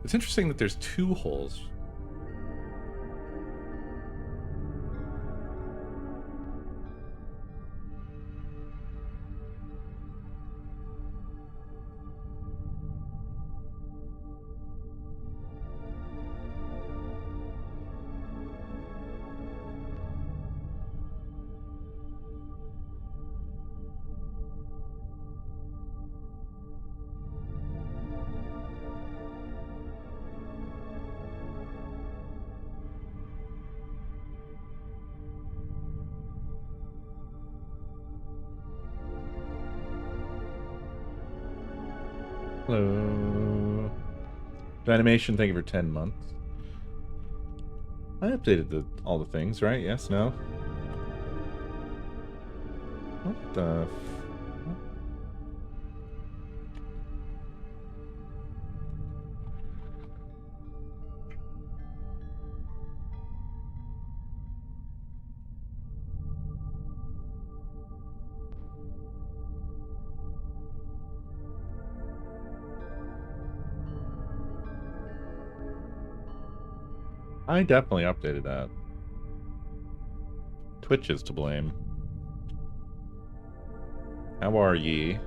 It's interesting that there's 2 holes. Hello. Animation, thank you for 10 months. I updated all the things, right? Yes, no? What the I definitely updated that. Twitch is to blame. How are ye?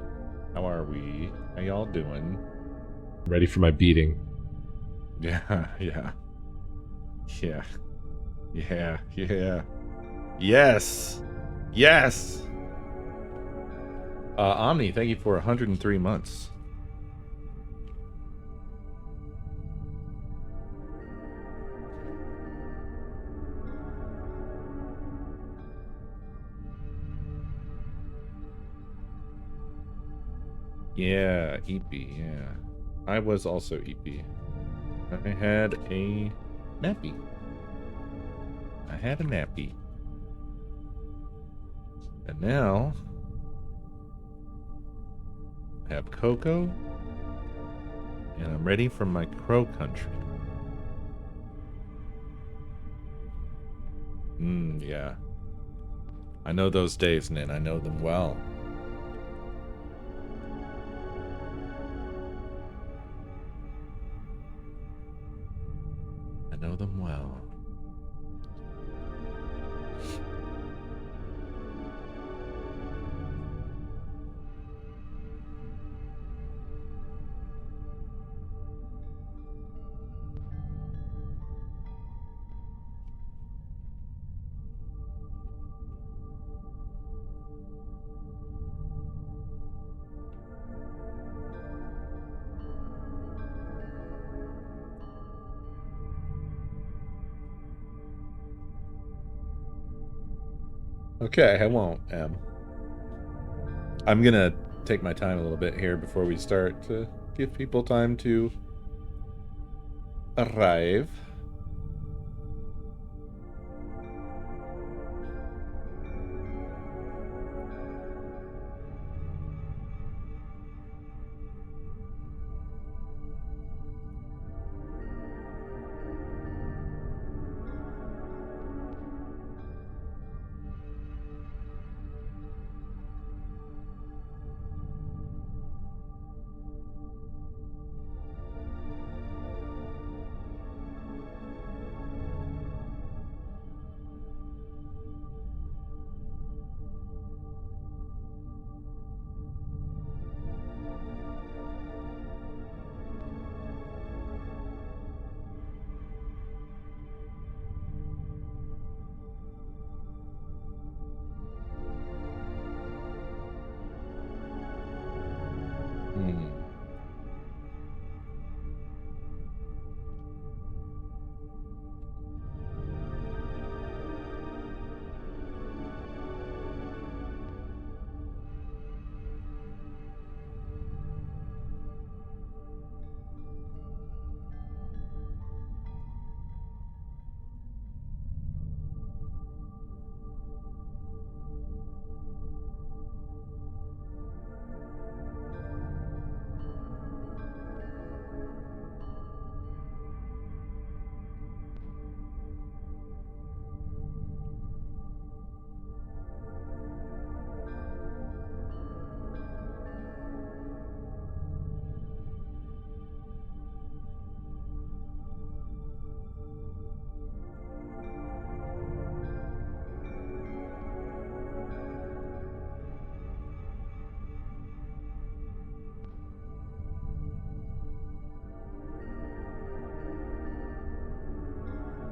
How are we? How y'all doing? Ready for my beating. Yeah, yeah. Yeah. Yeah, yeah. Yes! Yes! Omni, thank you for 103 months. Yeah, EP, yeah. I was also EP. I had a nappy. I had a nappy. And now I have Cocoa. And I'm ready for my crow country. Yeah. I know those days, Nin. I know them well. I know them well. Okay, I won't, I'm gonna take my time a little bit here before we start to give people time to arrive.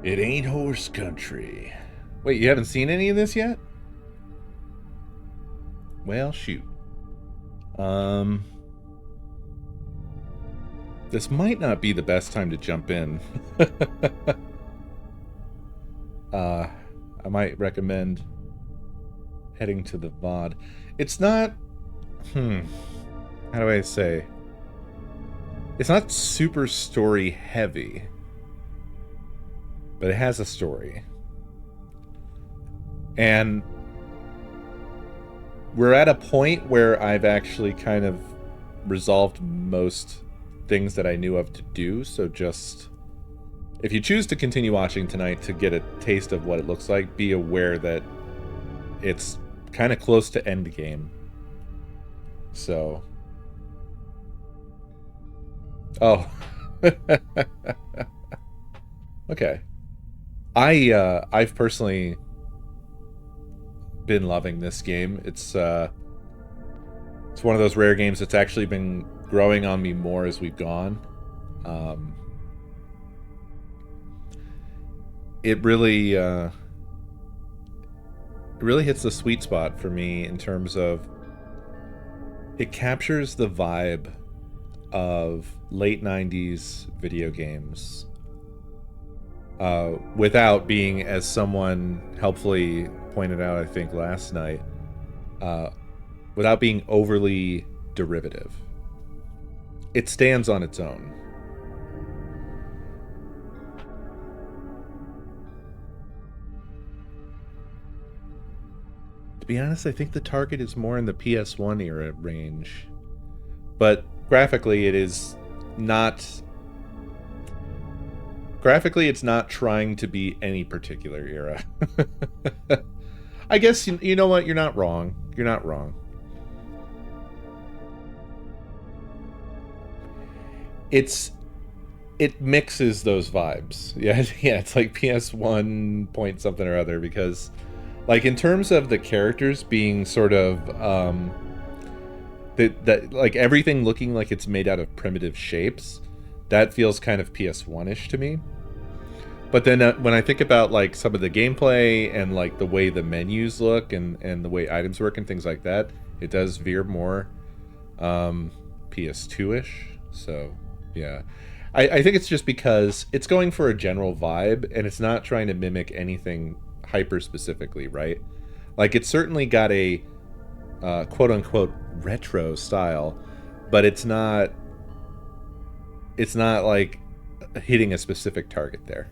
It ain't horse country. Wait, you haven't seen any of this yet? Well, shoot. This might not be the best time to jump in. I might recommend heading to the VOD. It's not... How do I say? It's not super story heavy. But it has a story. And we're at a point where I've actually kind of resolved most things that I knew of to do, so just... If you choose to continue watching tonight to get a taste of what it looks like, be aware that it's kind of close to endgame. So... Oh. Okay. I've personally been loving this game. It's one of those rare games that's actually been growing on me more as we've gone. It really hits the sweet spot for me in terms of it captures the vibe of late 90s video games without being, as someone helpfully pointed out, I think last night, without being overly derivative. It stands on its own. To be honest, I think the target is more in the PS1 era range. But graphically, it is not... Graphically, it's not trying to be any particular era. I guess, you know what? You're not wrong. You're not wrong. It mixes those vibes. Yeah, it's like PS1 point something or other, because... Like, in terms of the characters being sort of, that like, everything looking like it's made out of primitive shapes, that feels kind of PS1-ish to me. But then when I think about, like, some of the gameplay and, like, the way the menus look and the way items work and things like that, it does veer more PS2-ish. So, yeah. I think it's just because it's going for a general vibe, and it's not trying to mimic anything hyper specifically, right? Like, it's certainly got a quote-unquote retro style, but it's not like hitting a specific target there.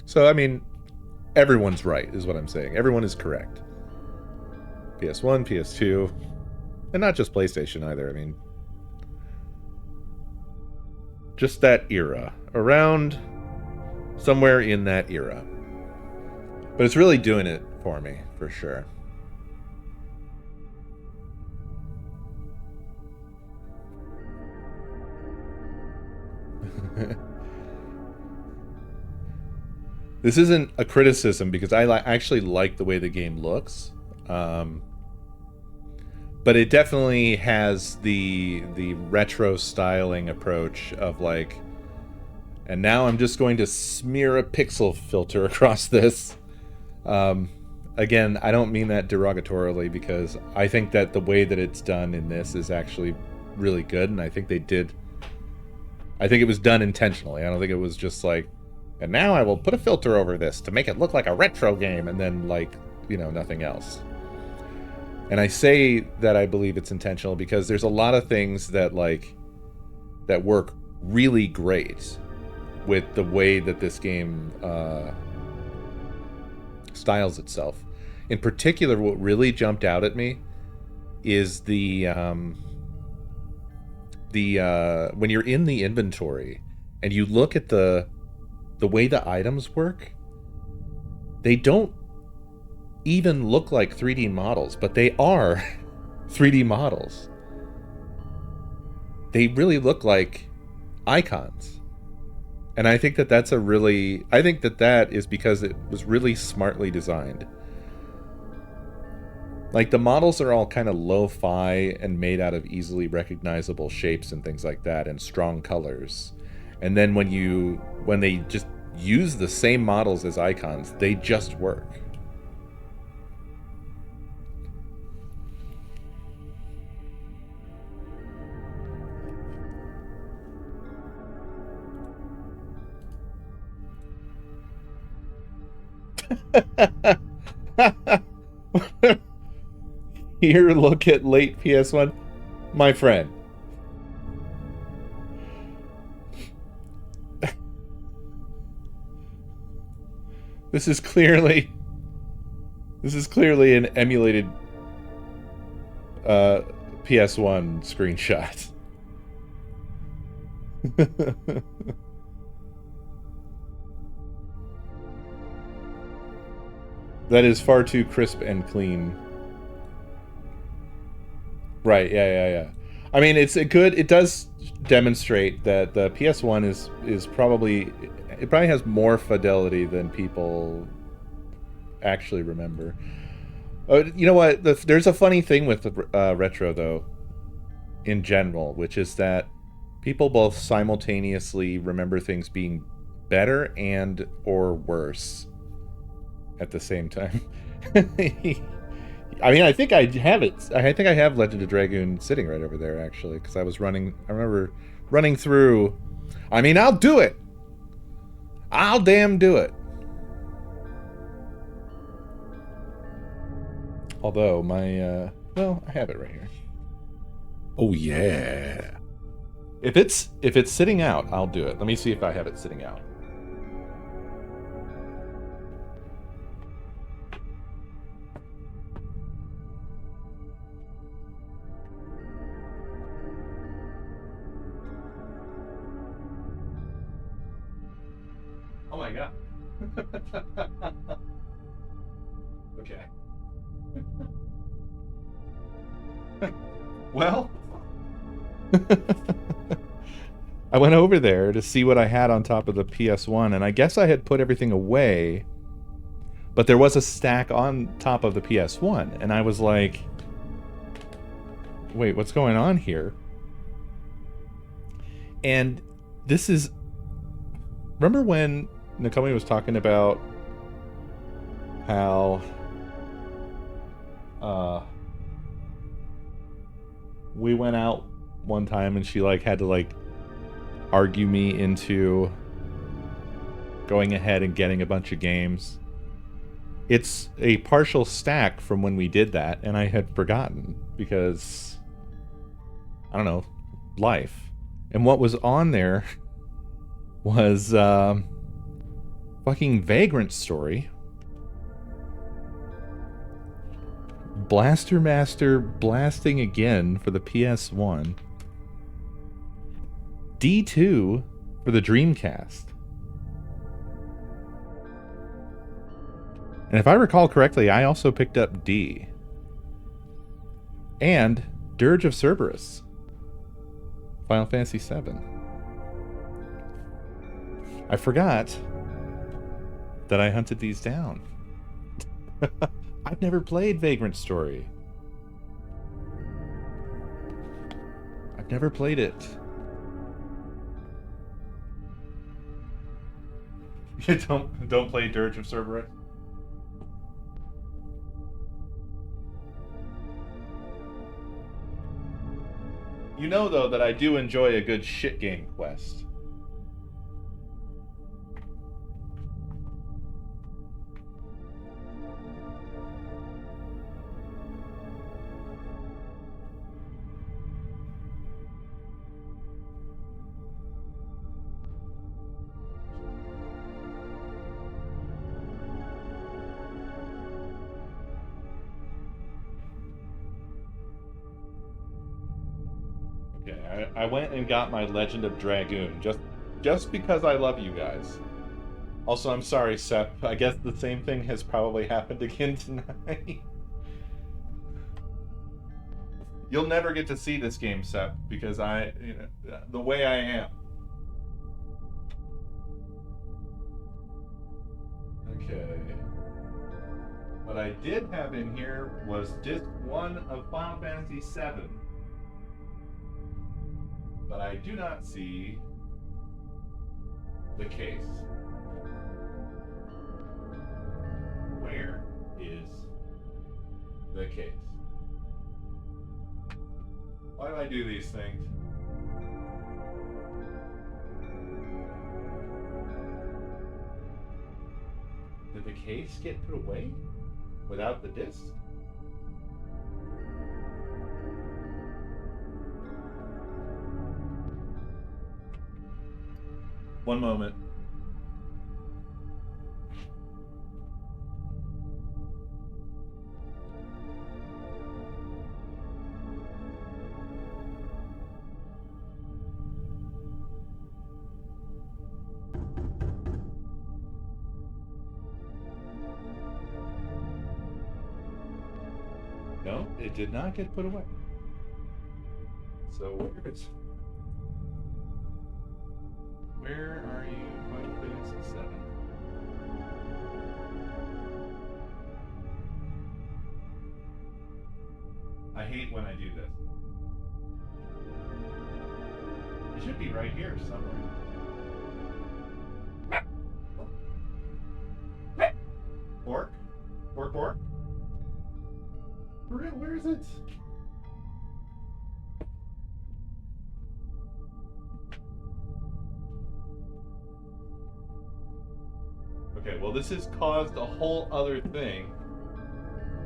So, I mean, everyone's right, is what I'm saying. Everyone is correct. PS1, PS2, and not just PlayStation either. I mean, just that era. Around somewhere in that era. But it's really doing it for me, for sure. This isn't a criticism, because I actually like the way the game looks. But it definitely has the retro styling approach of, like, and now I'm just going to smear a pixel filter across this. Again, I don't mean that derogatorily, because I think that the way that it's done in this is actually really good, and I think it was done intentionally. I don't think it was just like, and now I will put a filter over this to make it look like a retro game, and then, like, you know, nothing else. And I say that I believe it's intentional because there's a lot of things that, like, that work really great with the way that this game styles itself. In particular, what really jumped out at me is the when you're in the inventory and you look at the way the items work, they don't even look like 3D models, but they are 3D models. They really look like icons. And I think that that's I think that that is because it was really smartly designed. Like, the models are all kind of lo-fi and made out of easily recognizable shapes and things like that, and strong colors. And then when they just use the same models as icons. They just work. Here, look at late PS1. My friend. This is clearly an emulated PS1 screenshot. That is far too crisp and clean. Right, yeah. I mean, it does demonstrate that the PS1 is probably, it probably has more fidelity than people actually remember. You know what? There's a funny thing with the retro, though, in general, which is that people both simultaneously remember things being better and or worse at the same time. I mean, I think I have it. I think I have Legend of Dragoon sitting right over there, actually, because I remember running through. I mean, I'll do it. I'll damn do it. Although well, I have it right here. Oh yeah. If it's sitting out, I'll do it. Let me see if I have it sitting out. Oh my god. Okay. Well, I went over there to see what I had on top of the PS1, and I guess I had put everything away, but there was a stack on top of the PS1, and I was like, wait, what's going on here? And this is... Remember when Nakomi was talking about how we went out one time and she had to argue me into going ahead and getting a bunch of games? It's a partial stack from when we did that, and I had forgotten because, I don't know, life. And what was on there was fucking Vagrant Story, Blaster Master Blasting Again for the PS1, D2 for the Dreamcast. And if I recall correctly, I also picked up D. And Dirge of Cerberus, Final Fantasy VII. I forgot that I hunted these down. I've never played Vagrant Story. I've never played it. You don't play Dirge of Cerberus? You know, though, that I do enjoy a good shit game quest. I went and got my Legend of Dragoon just because I love you guys. Also, I'm sorry, Sep. I guess the same thing has probably happened again tonight. You'll never get to see this game, Sep, because the way I am. Okay. What I did have in here was disc 1 of Final Fantasy VII. But I do not see the case. Where is the case? Why do I do these things? Did the case get put away without the disc? One moment. No, it did not get put away. So where are you? Final Fantasy 7. I hate when I do this. It should be right here somewhere. Pork? Pork? For real, where is it? Okay, well this has caused a whole other thing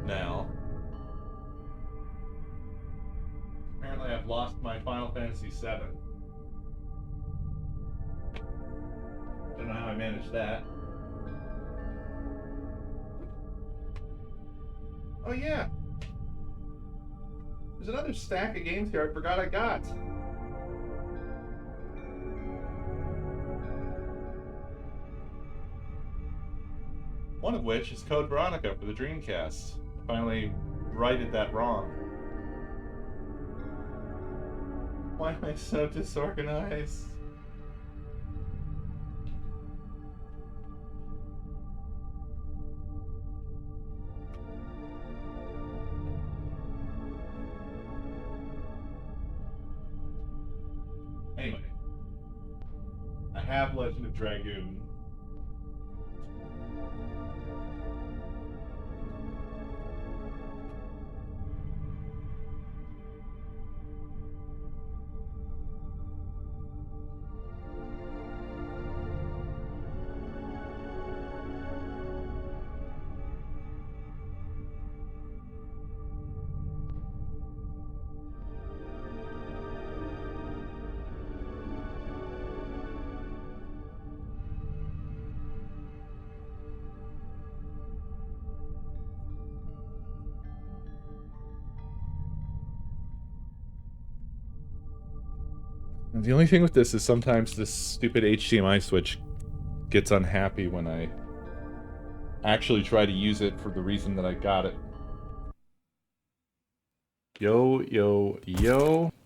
now. Apparently I've lost my Final Fantasy 7. Don't know how I managed that. Oh yeah! There's another stack of games here I forgot I got. One of which is Code Veronica for the Dreamcast. I finally righted that wrong. Why am I so disorganized? Anyway, I have Legend of Dragoon. The only thing with this is sometimes this stupid HDMI switch gets unhappy when I actually try to use it for the reason that I got it. Yo.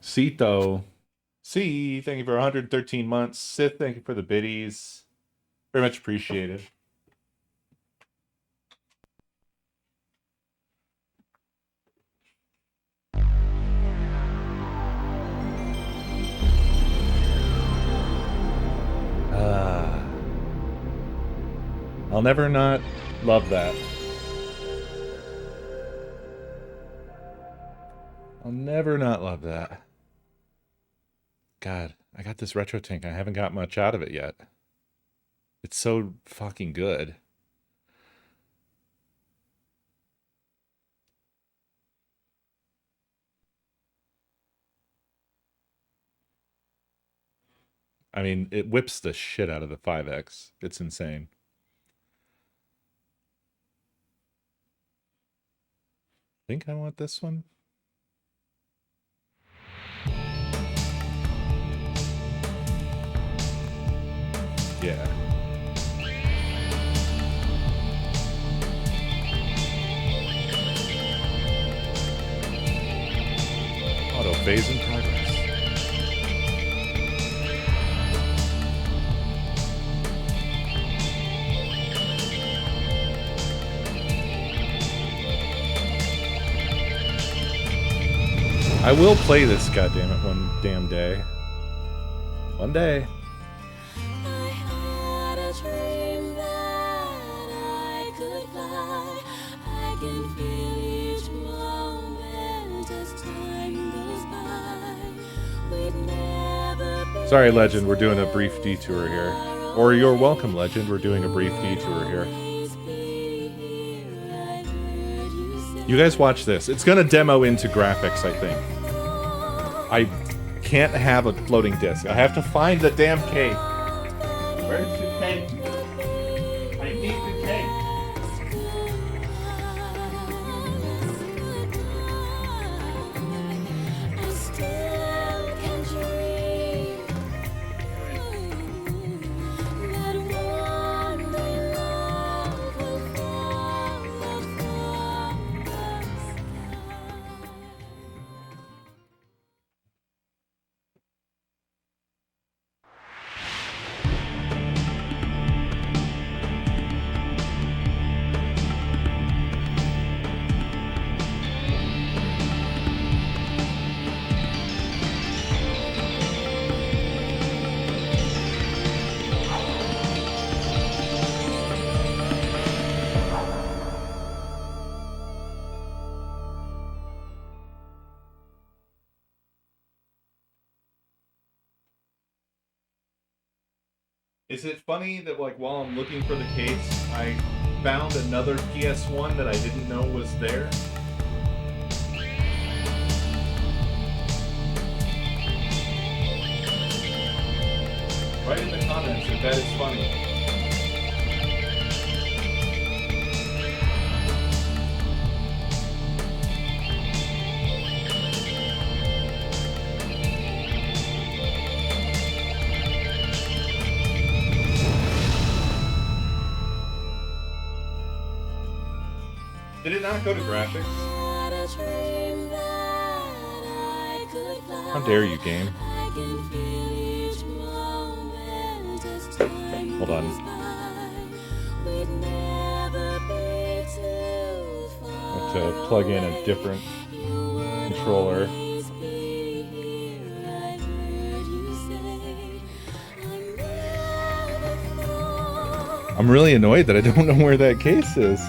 Cito. C, thank you for 113 months. Sith, thank you for the biddies. Very much appreciated. I'll never not love that. I'll never not love that. God, I got this retro tank. I haven't got much out of it yet. It's so fucking good. I mean, it whips the shit out of the 5X. It's insane. I think I want this one. Yeah. Auto phase in progress. I will play this, goddammit, one damn day. One day. I had a dream that I could fly. Sorry, Legend, we're doing a brief detour here. Or you're welcome, Legend, we're doing a brief detour here. You guys watch this. It's gonna demo into graphics, I think. I can't have a floating disc. I have to find the damn cake. Where's the cake? I need the cake. Is it funny that, like, while I'm looking for the case, I found another PS1 that I didn't know was there? Write in the comments if that is funny. Did it not go to graphics? How dare you, game? Hold on. I have to plug in a different controller. I'm really annoyed that I don't know where that case is.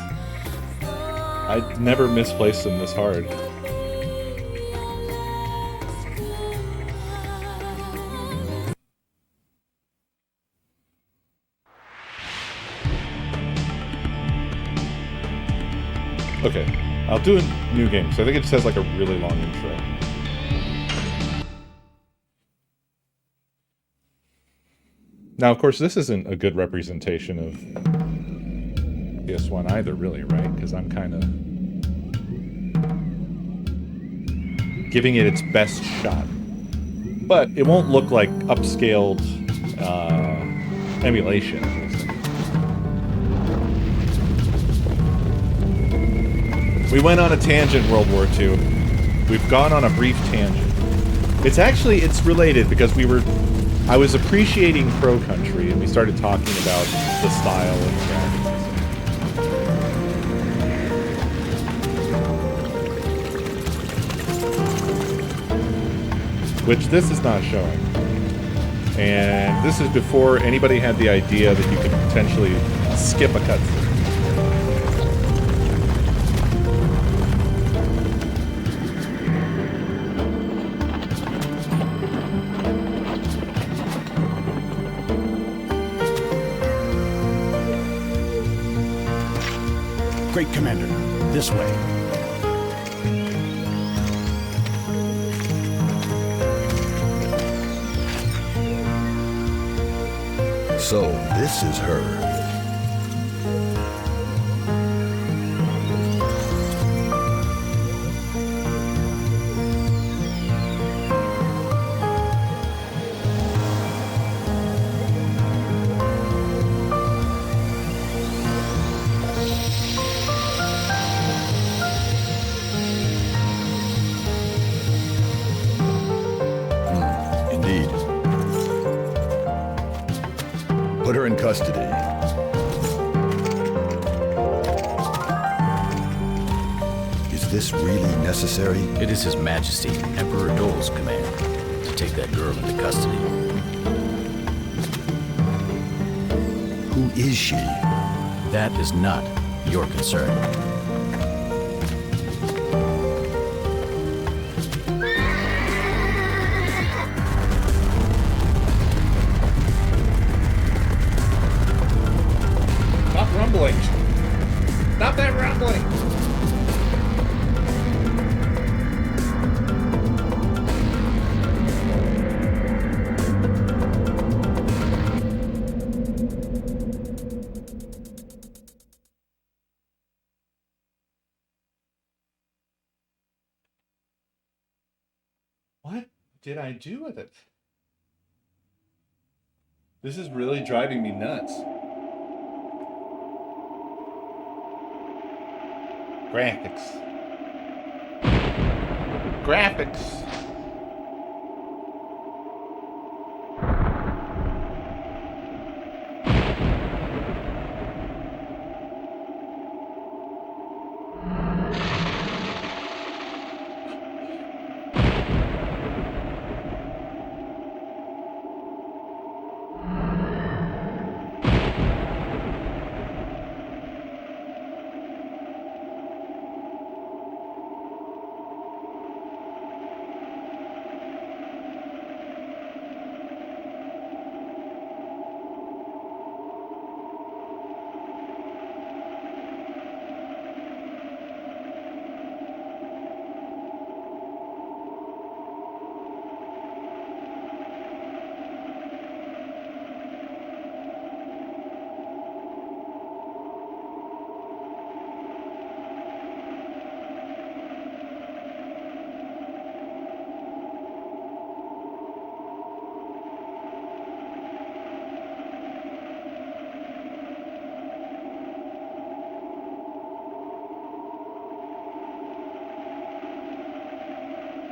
I'd never misplaced them this hard. Okay, I'll do a new game, so I think it just has like a really long intro. Now, of course, this isn't a good representation of PS1 either, really, right? Because I'm kind of giving it its best shot. But it won't look like upscaled emulation. We went on a tangent, World War II. We've gone on a brief tangent. It's related because I was appreciating Pro Country and we started talking about the style and the graphics. Which this is not showing. And this is before anybody had the idea that you could potentially skip a cutscene. Great Commander, this way. So, this is her. Indeed. Put her in custody. Is this really necessary? It is His Majesty, Emperor Dole's command to take that girl into custody. Who is she? That is not your concern. did I do with it? This is really driving me nuts. Graphics. Graphics.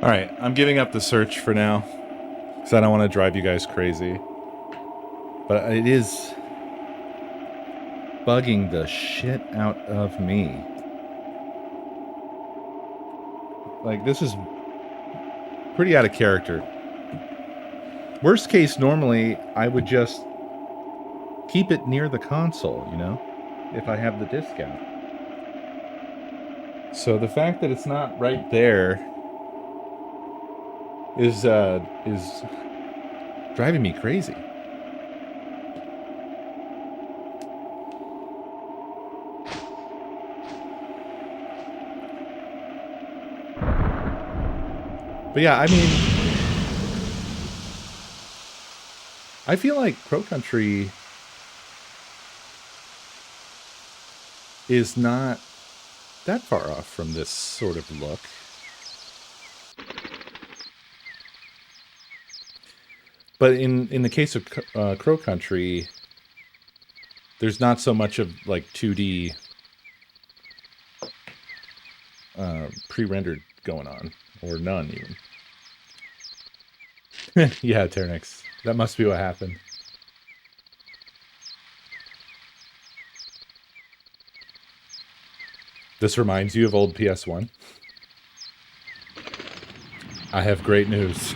All right, I'm giving up the search for now because I don't want to drive you guys crazy. But it is bugging the shit out of me. Like, this is pretty out of character. Worst case, normally, I would just keep it near the console, you know, if I have the disc out. So the fact that it's not right there is driving me crazy. But yeah, I mean, I feel like Crow Country is not that far off from this sort of look. But in the case of Crow Country, there's not so much of like 2D pre-rendered going on, or none even. Yeah, Ternix, that must be what happened. This reminds you of old PS1? I have great news.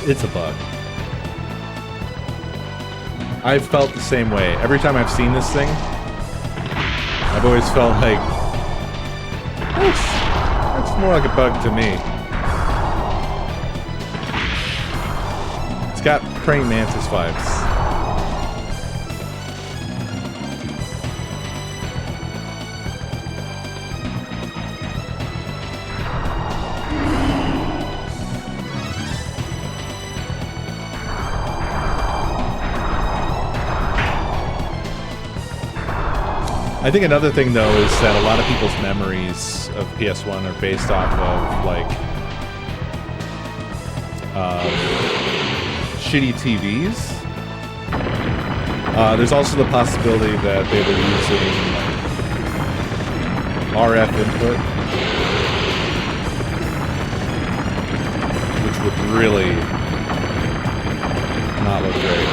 It's a bug. I've felt the same way. Every time I've seen this thing, I've always felt like, that's more like a bug to me. It's got praying mantis vibes. I think another thing, though, is that a lot of people's memories of PS1 are based off of, like, shitty TVs. There's also the possibility that they were using RF input, which would really not look great.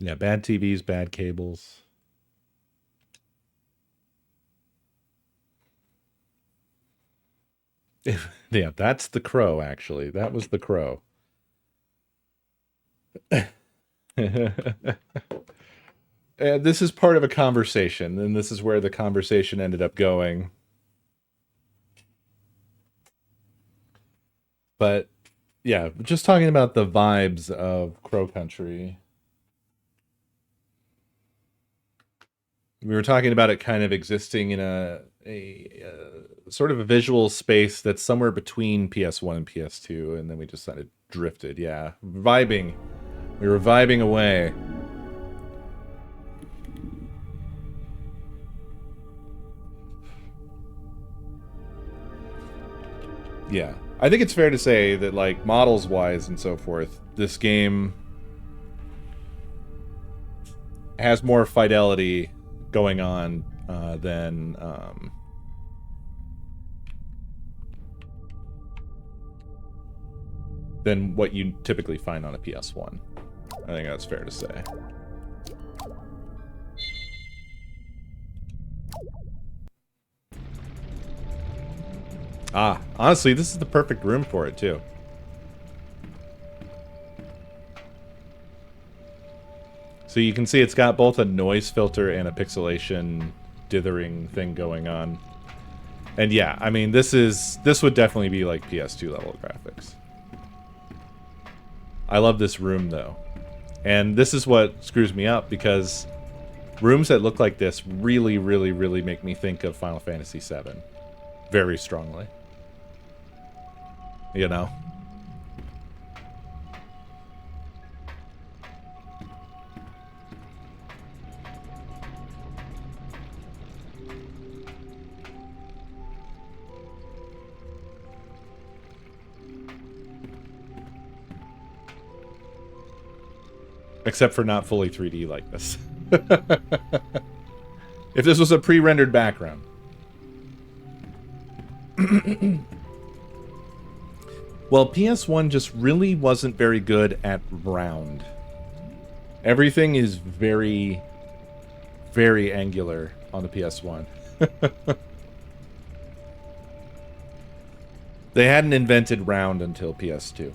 Yeah, bad TVs, bad cables. Yeah, that's the crow, actually. That was the crow. This is part of a conversation, and this is where the conversation ended up going. But yeah, just talking about the vibes of Crow Country. We were talking about it kind of existing in a sort of a visual space that's somewhere between PS1 and PS2, and then we just kind of drifted. Yeah, vibing. We were vibing away. Yeah, I think it's fair to say that, like, models-wise and so forth, this game has more fidelity going on than what you typically find on a PS1. I think that's fair to say. Ah, honestly, this is the perfect room for it, too. So you can see it's got both a noise filter and a pixelation dithering thing going on. And yeah, I mean, this would definitely be like PS2 level graphics. I love this room, though. And this is what screws me up, because rooms that look like this really, really, really make me think of Final Fantasy VII. Very strongly. You know? Except for not fully 3D like this. If this was a pre-rendered background. Well, PS1 just really wasn't very good at round. Everything is very, very angular on the PS1. They hadn't invented round until PS2.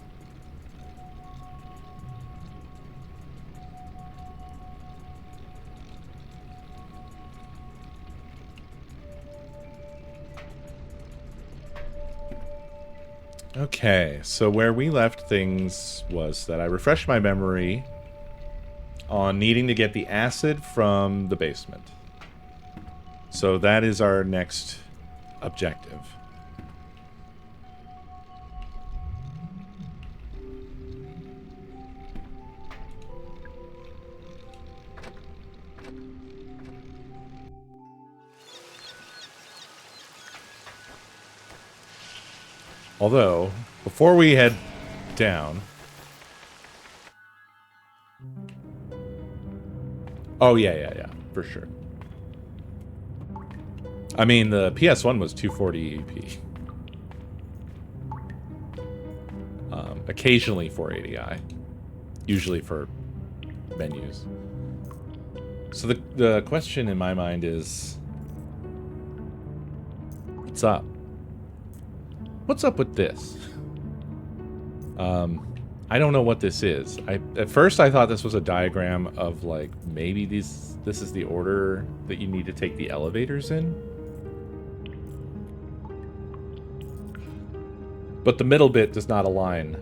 Okay, so where we left things was that I refreshed my memory on needing to get the acid from the basement. So that is our next objective. Although, before we head down... Oh, yeah, for sure. I mean, the PS1 was 240p. Occasionally 480i. Usually for menus. So the question in my mind is... What's up? What's up with this? I don't know what this is. At first I thought this was a diagram of, like, maybe this is the order that you need to take the elevators in. But the middle bit does not align.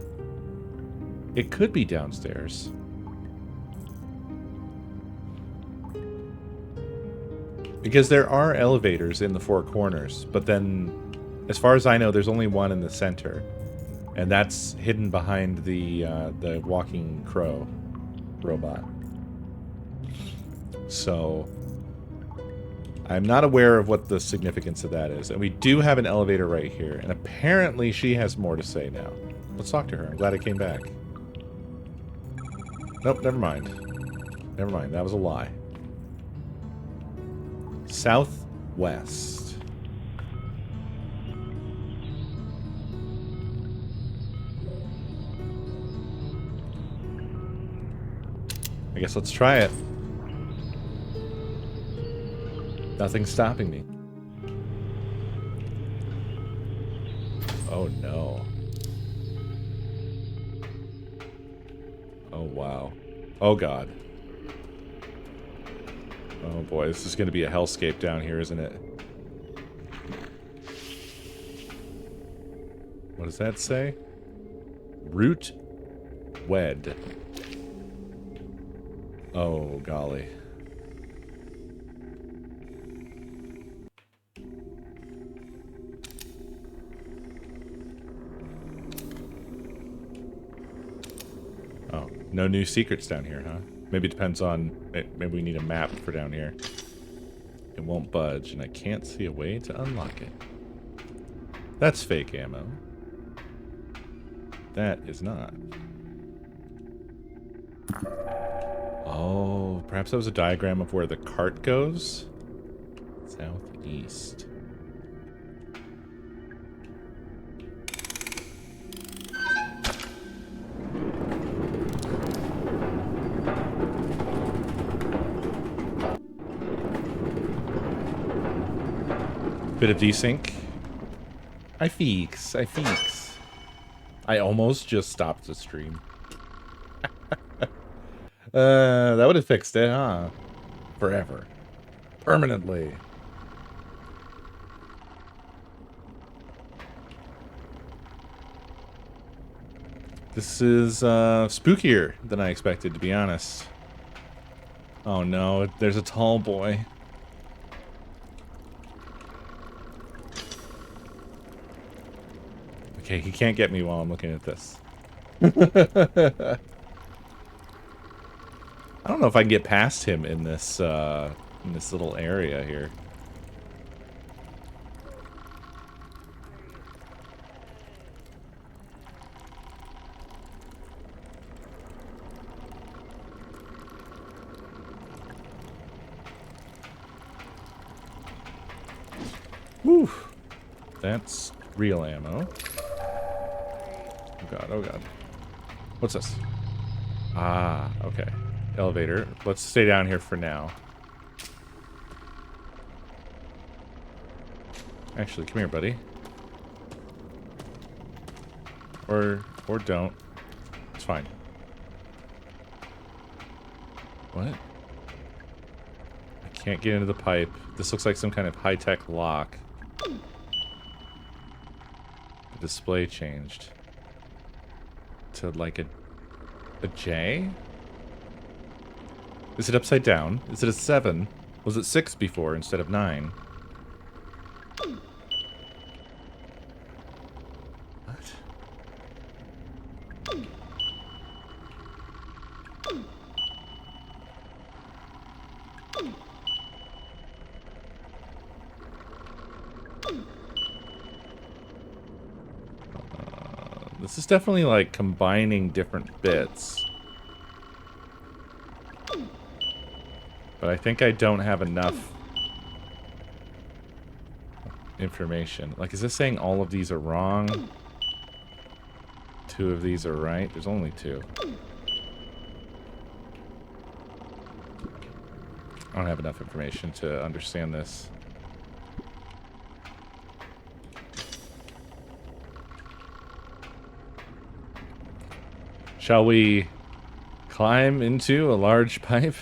It could be downstairs. Because there are elevators in the four corners, but then, as far as I know, there's only one in the center. And that's hidden behind the walking crow robot. So, I'm not aware of what the significance of that is. And we do have an elevator right here. And apparently she has more to say now. Let's talk to her. I'm glad I came back. Nope, never mind. Never mind, that was a lie. Southwest. I guess let's try it. Nothing's stopping me. Oh no. Oh wow. Oh god. Oh boy, this is going to be a hellscape down here, isn't it? What does that say? Root wed. Oh golly. Oh, no new secrets down here, huh? Maybe it depends on... Maybe we need a map for down here. It won't budge, and I can't see a way to unlock it. That's fake ammo. That is not. Oh, perhaps that was a diagram of where the cart goes? Southeast. Bit of desync. I feeks. I almost just stopped the stream. That would have fixed it, huh? Forever. Permanently. This is spookier than I expected, to be honest. Oh no, there's a tall boy. Okay, he can't get me while I'm looking at this. I don't know if I can get past him in this little area here. Whew. That's real ammo. Oh god, oh god. What's this? Ah, okay. Elevator. Let's stay down here for now. Actually, come here, buddy. Or don't. It's fine. What? I can't get into the pipe. This looks like some kind of high-tech lock. The display changed to like a J? Is it upside down? Is it a 7? Was it 6 before instead of 9? What? This is definitely like combining different bits. But I think I don't have enough information. Like, is this saying all of these are wrong? 2 of these are right? There's only 2. I don't have enough information to understand this. Shall we climb into a large pipe?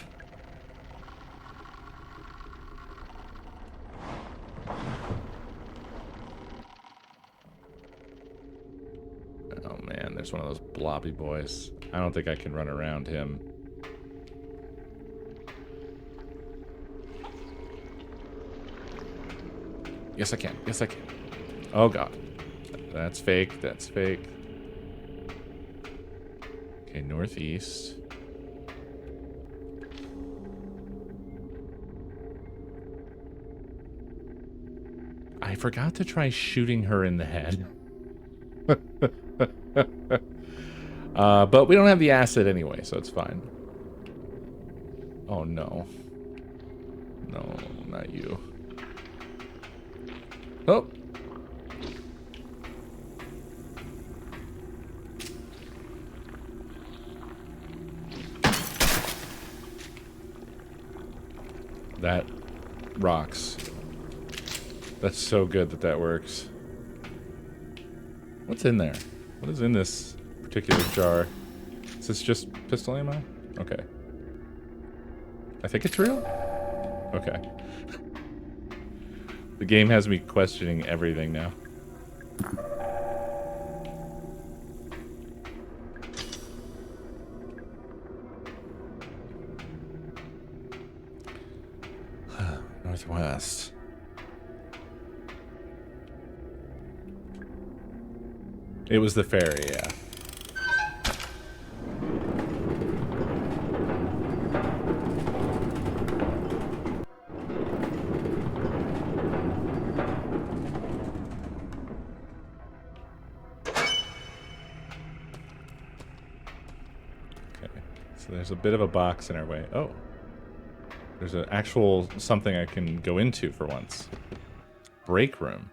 Oh man, there's one of those blobby boys. I don't think I can run around him. Yes, I can. Yes, I can. Oh god. That's fake. That's fake. Okay, northeast. I forgot to try shooting her in the head. But we don't have the acid anyway, so it's fine. Oh no. No, not you. Oh! That rocks. That's so good that that works. What's in there? What is in this particular jar? Is this just pistol ammo? Okay. I think it's real? Okay. The game has me questioning everything now. Northwest. It was the ferry, yeah. So there's a bit of a box in our way. Oh. There's an actual something I can go into for once. Break room.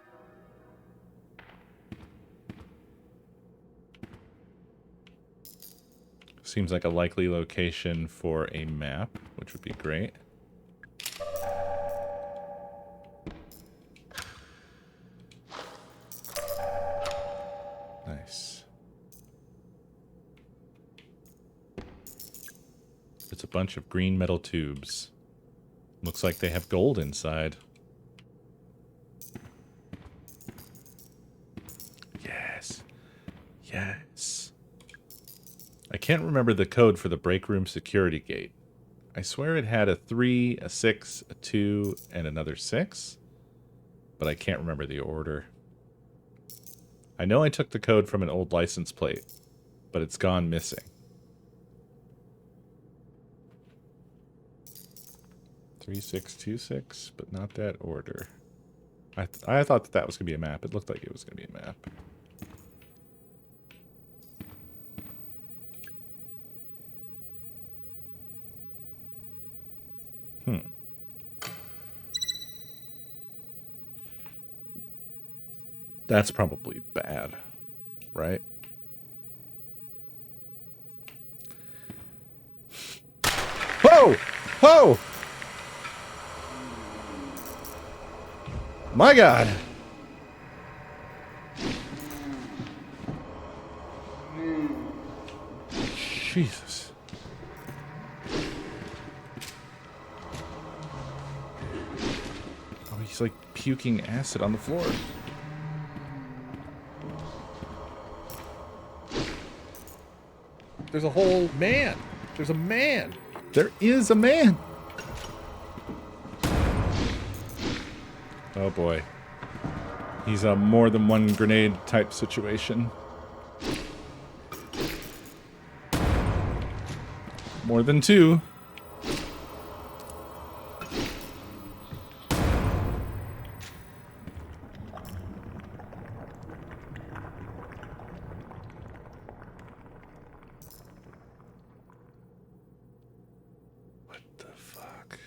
Seems like a likely location for a map, which would be great. Nice. It's a bunch of green metal tubes. Looks like they have gold inside. Yes. Yes. I can't remember the code for the break room security gate. I swear it had a 3, a 6, a 2, and another 6. But I can't remember the order. I know I took the code from an old license plate, but it's gone missing. 3626, but not that order. I thought that was going to be a map. It looked like it was going to be a map. That's probably bad, right? Whoa! Whoa! My God! Jesus. Oh, he's like puking acid on the floor. There's a whole man. There's a man. There is a man. Oh boy. He's a more than one grenade type situation. More than two. What the fuck?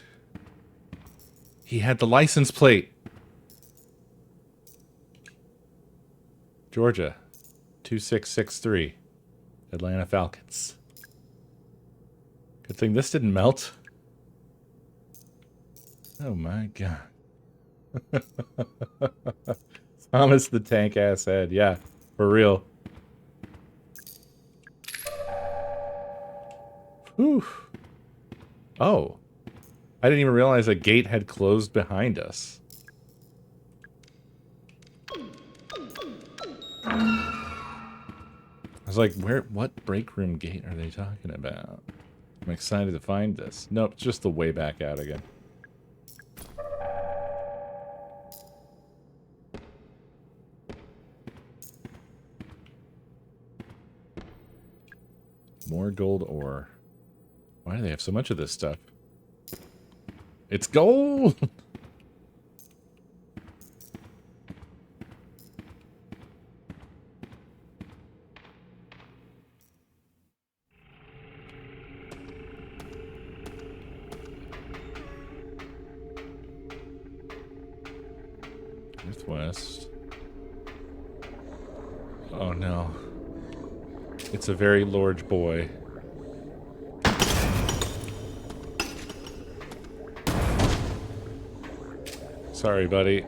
He had the license plate. Georgia, 2663, Atlanta Falcons. Good thing this didn't melt. Oh my God. Thomas the Tank Ass Head, yeah, for real. Whew. Oh, I didn't even realize a gate had closed behind us. I was like, what break room gate are they talking about? I'm excited to find this. Nope, it's just the way back out again. More gold ore. Why do they have so much of this stuff? It's gold! Northwest. Oh no. It's a very large boy. Sorry, buddy.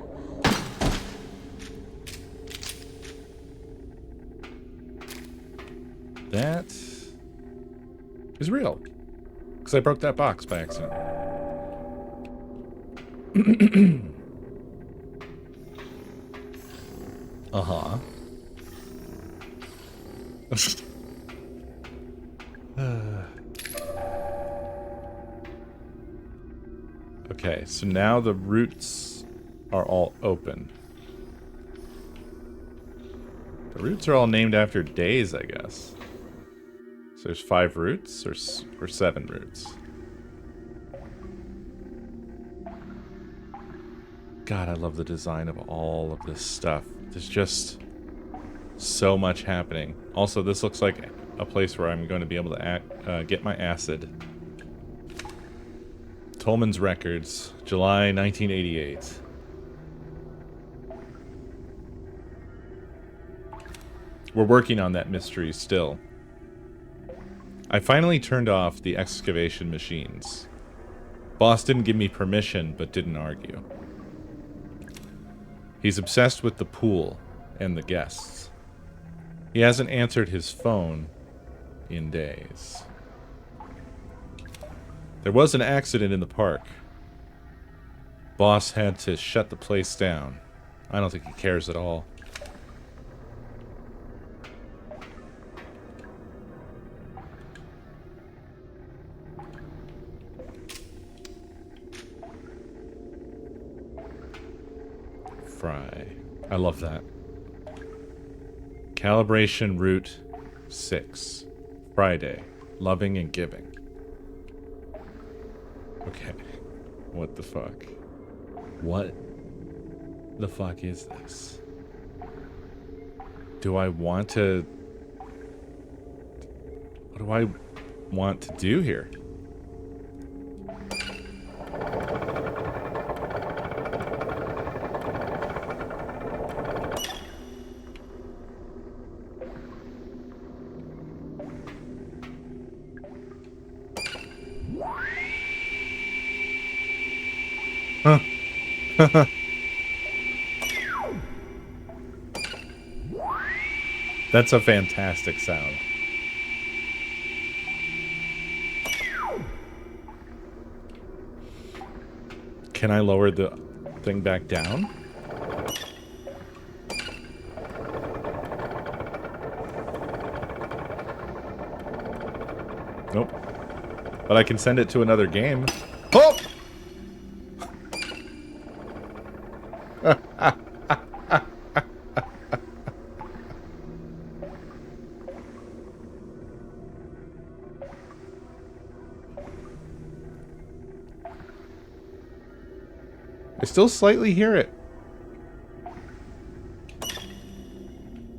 That is real. Because I broke that box by accident. Uh-huh. Okay, so now the routes are all open. The routes are all named after days, I guess. So there's 5 routes or 7 routes. God, I love the design of all of this stuff. There's just so much happening. Also, this looks like a place where I'm going to be able to get my acid. Tolman's Records, July 1988. We're working on that mystery still. I finally turned off the excavation machines. Boss didn't give me permission, but didn't argue. He's obsessed with the pool and the guests. He hasn't answered his phone in days. There was an accident in the park. Boss had to shut the place down. I don't think he cares at all. Fry. I love that. Calibration route 6. Friday. Loving and giving. Okay. What the fuck? What the fuck is this? Do I want to... What do I want to do here? That's a fantastic sound. Can I lower the thing back down? Nope. But I can send it to another game. Oh! I still slightly hear it.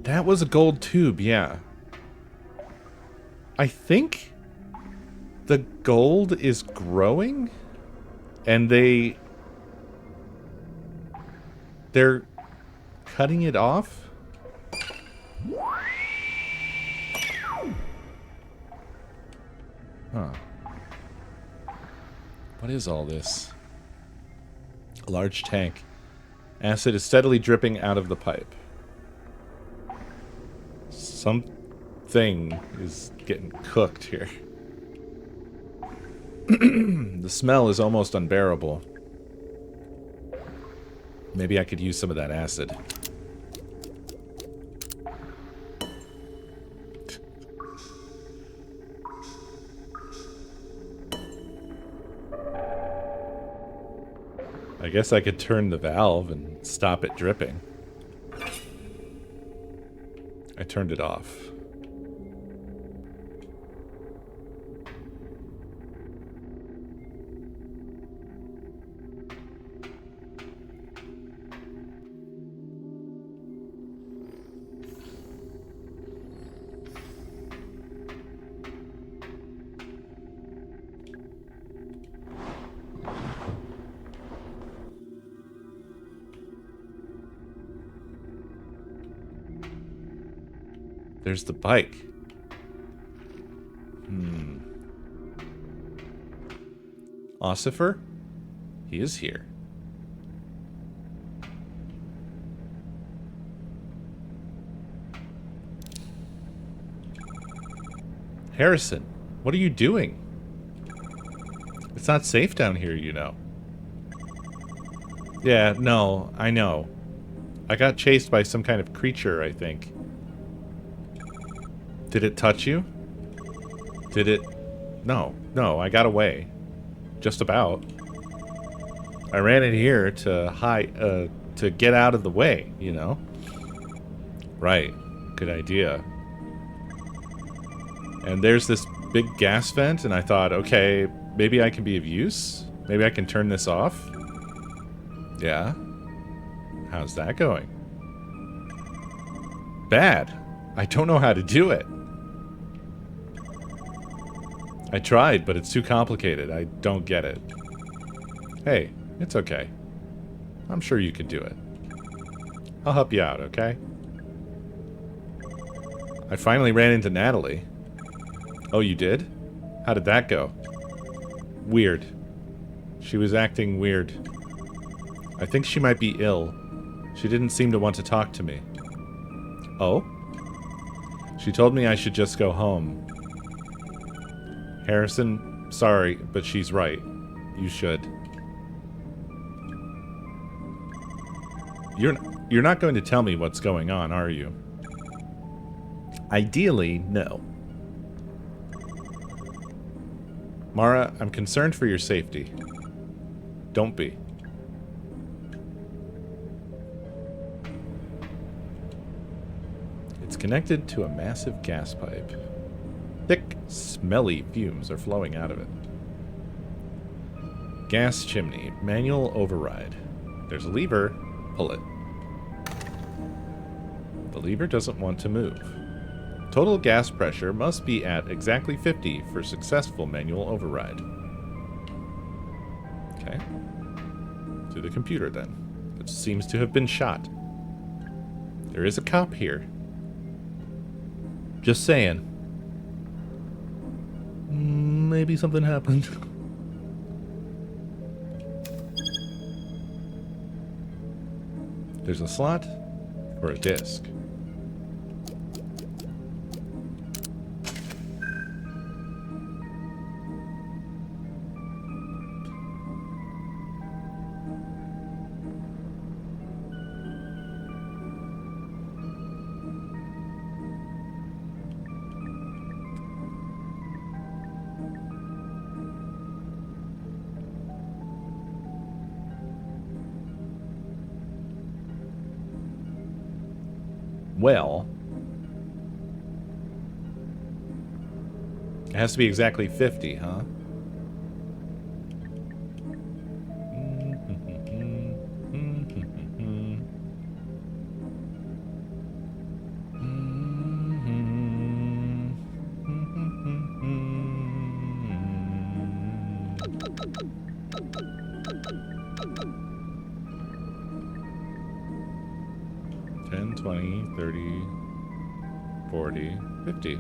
That was a gold tube, yeah. I think the gold is growing, and they're cutting it off. Huh. What is all this? A large tank. Acid is steadily dripping out of the pipe. Something is getting cooked here. The smell is almost unbearable. Maybe I could use some of that acid. I guess I could turn the valve and stop it dripping. I turned it off. There's the bike. Ossifer? He is here. Harrison, what are you doing? It's not safe down here, you know. Yeah, no, I know. I got chased by some kind of creature, I think. Did it touch you? Did it... No, I got away. Just about. I ran in here to hide, to get out of the way, you know? Right. Good idea. And there's this big gas vent, and I thought, okay, maybe I can be of use? Maybe I can turn this off? Yeah? How's that going? Bad. I don't know how to do it. I tried, but it's too complicated. I don't get it. Hey, it's okay. I'm sure you can do it. I'll help you out, okay? I finally ran into Natalie. Oh, you did? How did that go? Weird. She was acting weird. I think she might be ill. She didn't seem to want to talk to me. Oh? She told me I should just go home. Harrison, sorry, but she's right. You should. You're not going to tell me what's going on, are you? Ideally, no. Mara, I'm concerned for your safety. Don't be. It's connected to a massive gas pipe. Thick, smelly fumes are flowing out of it. Gas chimney, manual override. There's a lever. Pull it. The lever doesn't want to move. Total gas pressure must be at exactly 50 for successful manual override. Okay. To the computer then, which seems to have been shot. There is a cop here. Just saying. Maybe something happened. There's a slot or a disc. Well, it has to be exactly 50, huh? $10, $20, $30, $40, $50.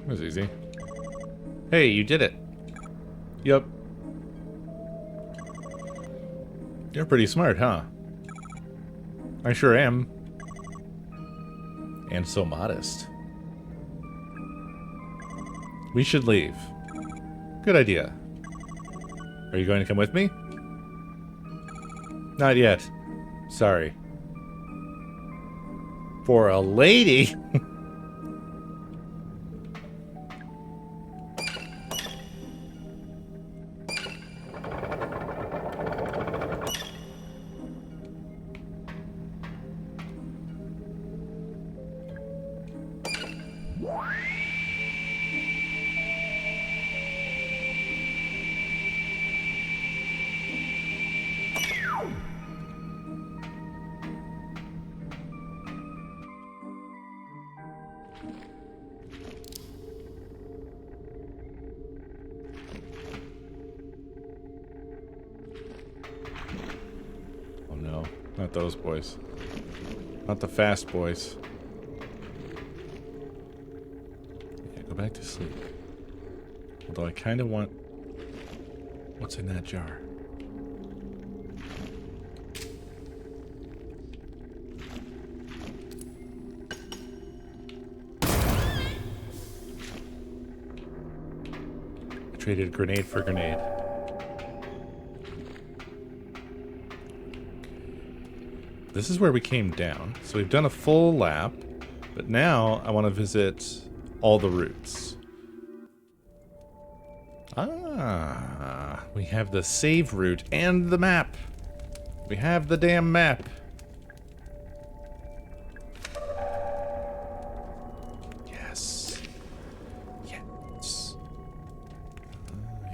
That was easy. Hey, you did it. Yup. You're pretty smart, huh? I sure am. And so modest. We should leave. Good idea. Are you going to come with me? Not yet. Sorry. For a lady? Oh no, not those boys. Not the fast boys. Yeah, go back to sleep. Although I kind of want What's in that jar? I traded grenade for grenade. This is where we came down. So we've done a full lap, but now I want to visit all the routes. Ah, we have the save route and the map. We have the damn map. Yes. Yes.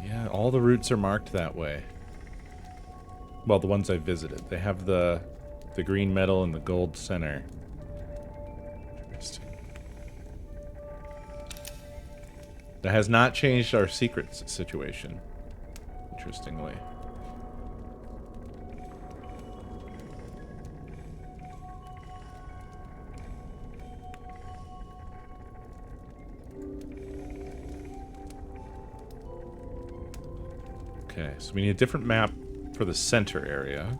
Yeah, all the routes are marked that way. Well, the ones I visited. They have the green metal and the gold center. Interesting. That has not changed our secrets situation. Interestingly. Okay, so we need a different map for the center area.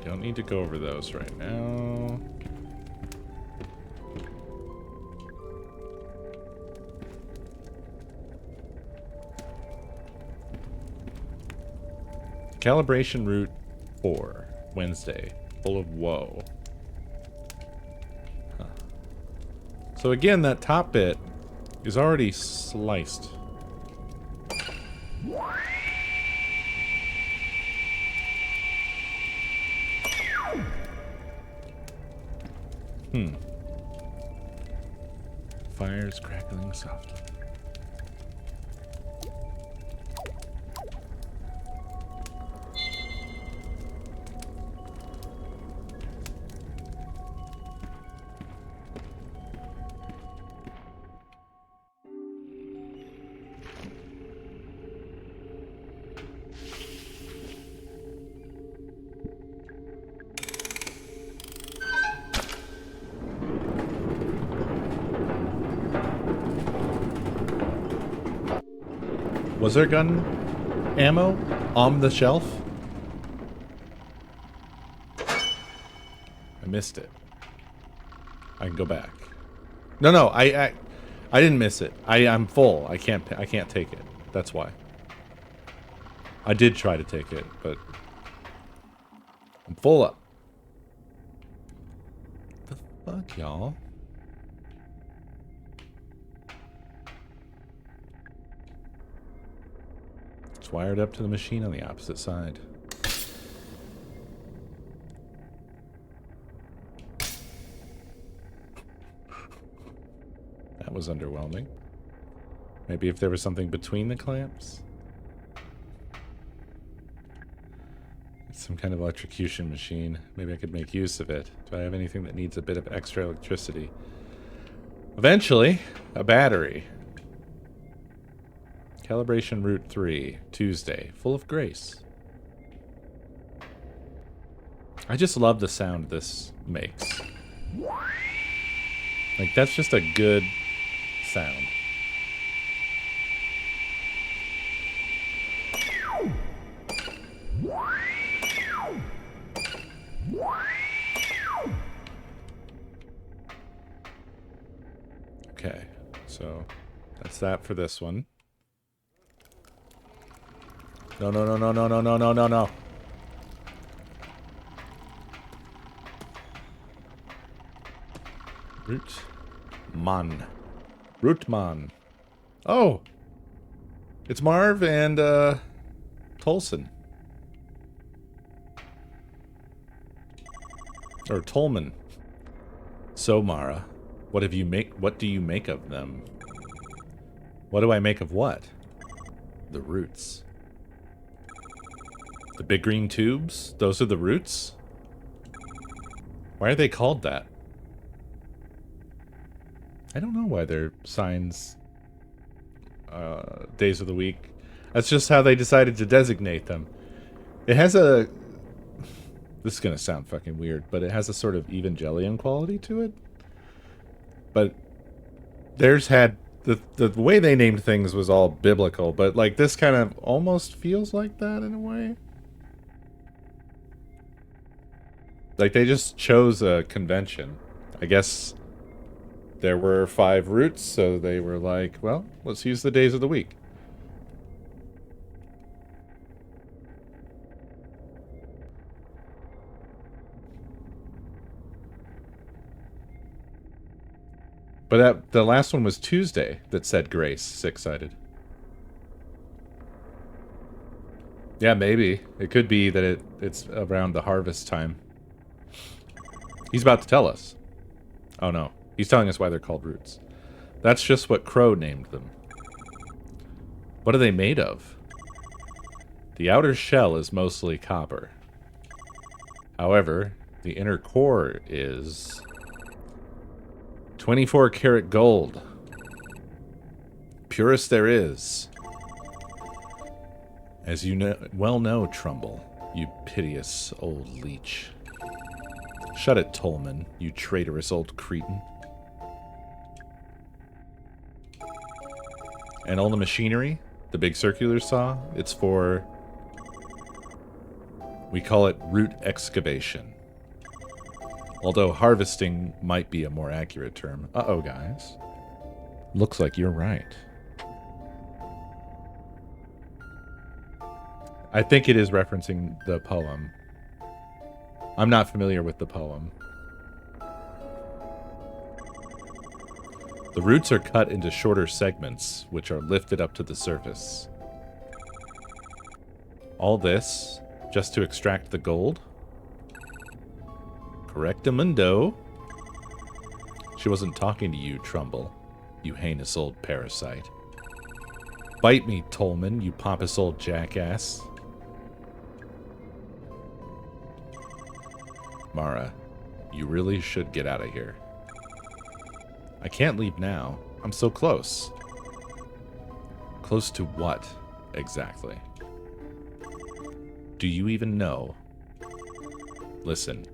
Don't need to go over those right now. Calibration route 4, Wednesday, full of woe. Huh. So again, that top bit is already sliced. Fire's crackling softly. Was there gun ammo on the shelf? I missed it. I can go back. No, I didn't miss it. I'm full. I can't take it. That's why. I did try to take it, but I'm full up. The fuck, y'all? Wired up to the machine on the opposite side. That was underwhelming. Maybe if there was something between the clamps? It's some kind of electrocution machine. Maybe I could make use of it. Do I have anything that needs a bit of extra electricity? Eventually, a battery. Calibration route 3, Tuesday, full of grace. I just love the sound this makes. Like, that's just a good sound. Okay, so that's that for this one. No. Rootman. Oh! It's Marv and, Tolson. Or Tolman. So, Mara, what do you make of them? What do I make of what? The roots. The big green tubes? Those are the roots? Why are they called that? I don't know why they're signs days of the week. That's just how they decided to designate them. It has a... This is going to sound fucking weird, but it has a sort of Evangelion quality to it. But theirs had the way they named things was all biblical, but like this kind of almost feels like that in a way. Like they just chose a convention. I guess there were 5 routes, so they were like, well, let's use the days of the week. But the last one was Tuesday that said grace, 6-sided. Yeah, maybe. It could be that it's around the harvest time. He's about to tell us. Oh no. He's telling us why they're called roots. That's just what Crow named them. What are they made of? The outer shell is mostly copper. However, the inner core is 24 karat gold. Purest there is. As you well know, Trumbull, you piteous old leech. Shut it, Tolman, you traitorous old cretin. And all the machinery, the big circular saw, it's for... we call it root excavation. Although harvesting might be a more accurate term. Uh-oh, guys. Looks like you're right. I think it is referencing the poem. I'm not familiar with the poem. The roots are cut into shorter segments, which are lifted up to the surface. All this just to extract the gold? Correctamundo. She wasn't talking to you, Trumbull, you heinous old parasite. Bite me, Tolman, you pompous old jackass. Mara, you really should get out of here. I can't leave now. I'm so close. Close to what, exactly? Do you even know? Listen,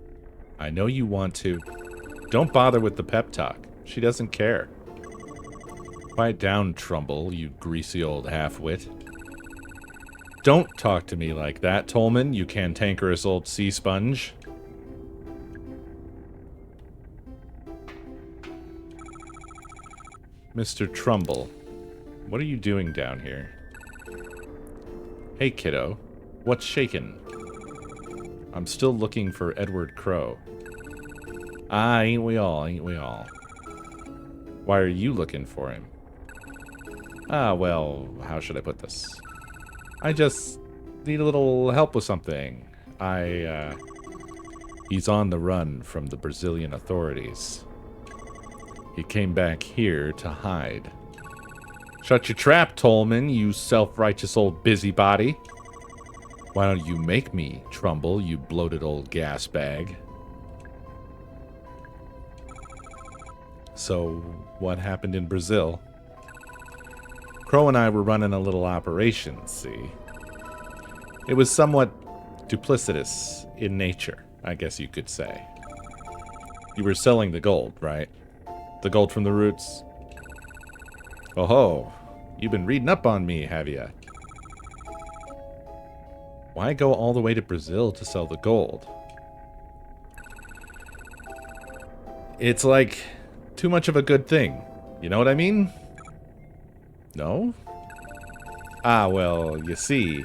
I know you want to. Don't bother with the pep talk. She doesn't care. Quiet down, Trumbull, you greasy old half-wit. Don't talk to me like that, Tolman, you cantankerous old sea sponge. Mr. Trumbull, what are you doing down here? Hey, kiddo, what's shakin'? I'm still looking for Edward Crow. Ah, ain't we all, ain't we all? Why are you looking for him? Ah, well, how should I put this? I just need a little help with something. He's on the run from the Brazilian authorities. He came back here to hide. Shut your trap, Tolman, you self-righteous old busybody. Why don't you make me, Trumbull, you bloated old gas bag? So, what happened in Brazil? Crow and I were running a little operation, see? It was somewhat duplicitous in nature, I guess you could say. You were selling the gold, right? The gold from the roots. Oh ho, you've been reading up on me, have ya? Why go all the way to Brazil to sell the gold? It's like too much of a good thing. You know what I mean? No? Ah, well, you see,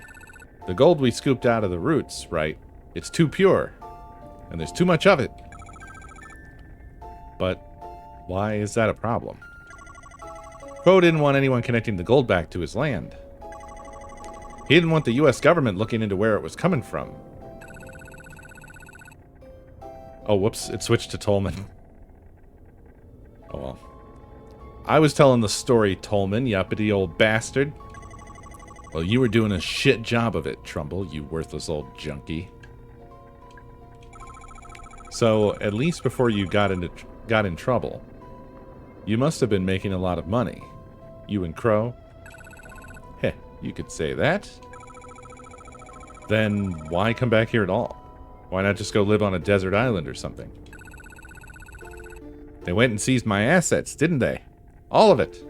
the gold we scooped out of the roots, right? It's too pure, and there's too much of it. But why is that a problem? Crow didn't want anyone connecting the gold back to his land. He didn't want the US government looking into where it was coming from. Oh, whoops, it switched to Tolman. Oh well. I was telling the story, Tolman, you uppity old bastard. Well, you were doing a shit job of it, Trumbull, you worthless old junkie. So, at least before you got in trouble, you must have been making a lot of money. You and Crow? Heh, you could say that. Then why come back here at all? Why not just go live on a desert island or something? They went and seized my assets, didn't they? All of it.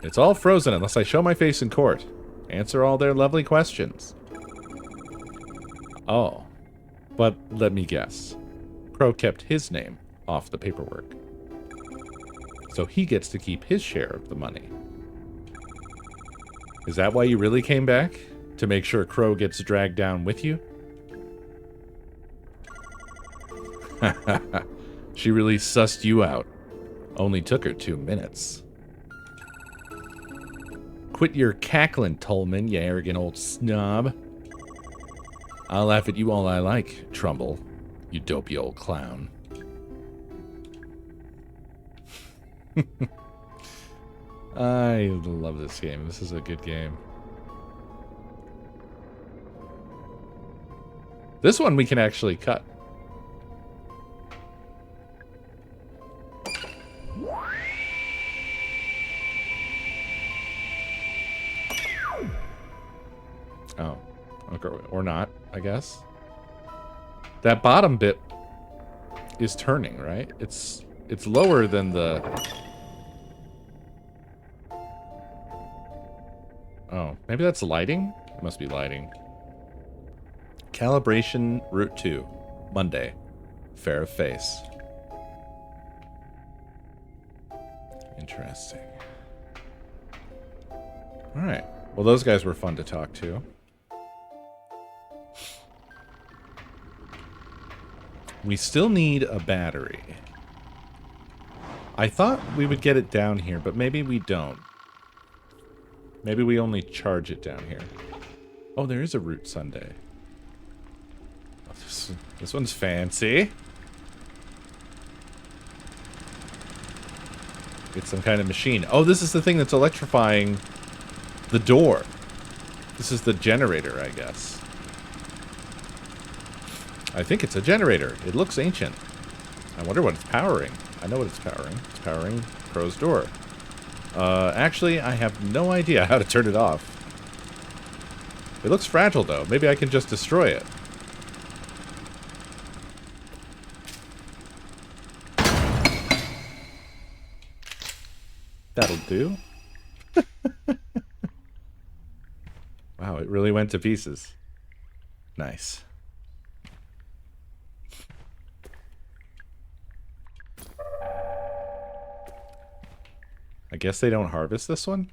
It's all frozen unless I show my face in court. Answer all their lovely questions. Oh. But let me guess. Crow kept his name off the paperwork. So he gets to keep his share of the money. Is that why you really came back? To make sure Crow gets dragged down with you? She really sussed you out. Only took her 2 minutes. Quit your cackling, Tolman, you arrogant old snob. I'll laugh at you all I like, Trumbull, you dopey old clown. I love this game. This is a good game. This one we can actually cut. Oh, okay, or not, I guess. That bottom bit is turning, right? It's lower than the... Oh, maybe that's lighting? It must be lighting. Calibration Route 2, Monday. Fair of face. Interesting. Alright. Well, those guys were fun to talk to. We still need a battery. I thought we would get it down here, but maybe we don't. Maybe we only charge it down here. Oh, there is a Route Sunday. Oh, this one's fancy. It's some kind of machine. Oh, this is the thing that's electrifying the door. This is the generator, I guess. I think it's a generator. It looks ancient. I wonder what it's powering. I know what it's powering. It's powering Crow's door. Actually, I have no idea how to turn it off. It looks fragile, though. Maybe I can just destroy it. That'll do. Wow, it really went to pieces. Nice. I guess they don't harvest this one?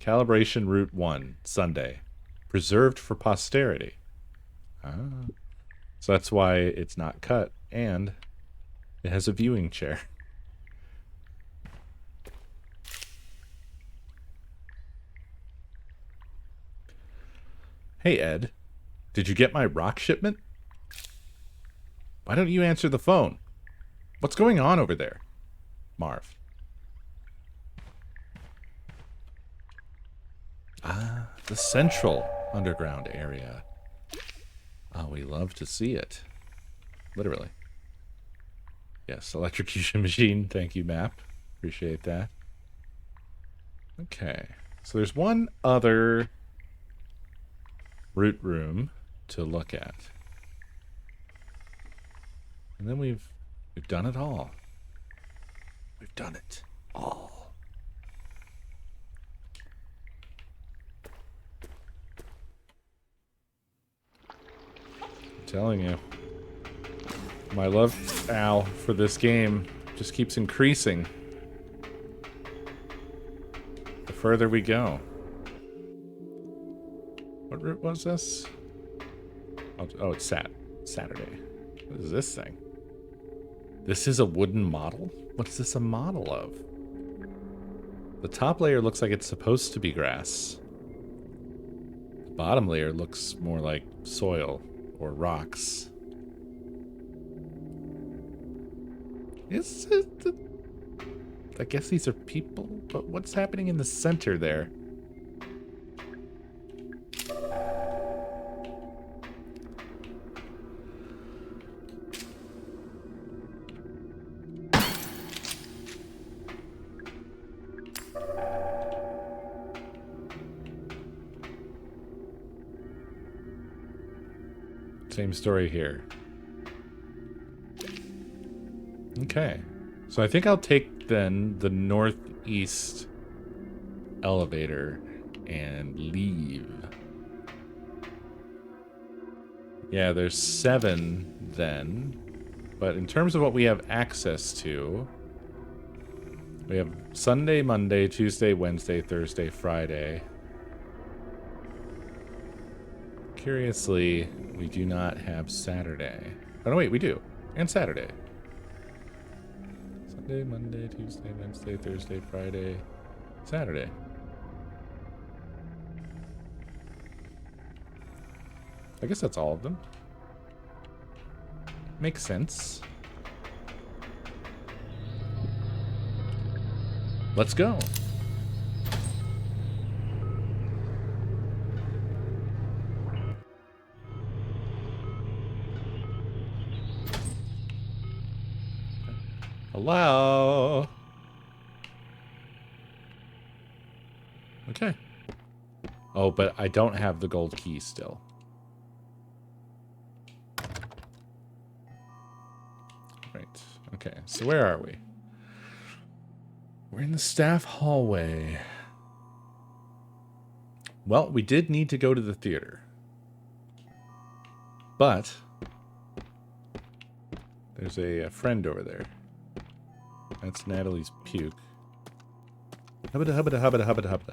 Calibration Route 1, Sunday. Preserved for posterity. Ah. So that's why it's not cut, and it has a viewing chair. Hey, Ed. Did you get my rock shipment? Why don't you answer the phone? What's going on over there? Marv. Ah, the central underground area. Oh, we love to see it. Literally. Yes, electrocution machine. Thank you, map. Appreciate that. Okay. So there's one other root room to look at. And then we've done it all. We've done it all. Telling you, my love, for this game just keeps increasing the further we go. What route was this? Oh, it's Saturday. What is this thing? This is a wooden model? What is this a model of? The top layer looks like it's supposed to be grass. The bottom layer looks more like soil. Or rocks. I guess these are people, but what's happening in the center there? Same story here. Okay. So I think I'll take then the northeast elevator and leave. Yeah, there's 7 then. But in terms of what we have access to, we have Sunday, Monday, Tuesday, Wednesday, Thursday, Friday. Curiously, we do not have Saturday. Oh, no, wait, we do. And Saturday. Sunday, Monday, Tuesday, Wednesday, Thursday, Friday, Saturday. I guess that's all of them. Makes sense. Let's go. Hello. Okay. Oh, but I don't have the gold key still. Right. Okay. So where are we? We're in the staff hallway. Well, we did need to go to the theater. But there's a friend over there. That's Natalie's puke. Hubba hubba hubba hubba hubba.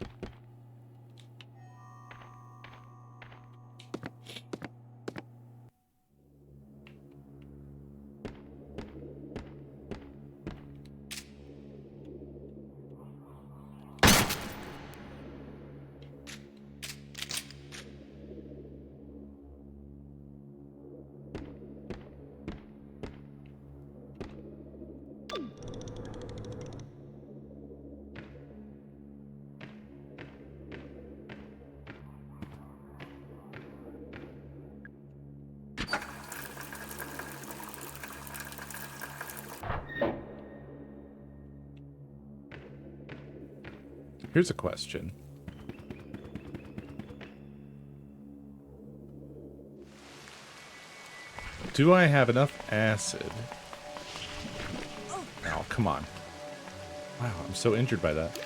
Here's a question. Do I have enough acid? Oh, come on. Wow, I'm so injured by that.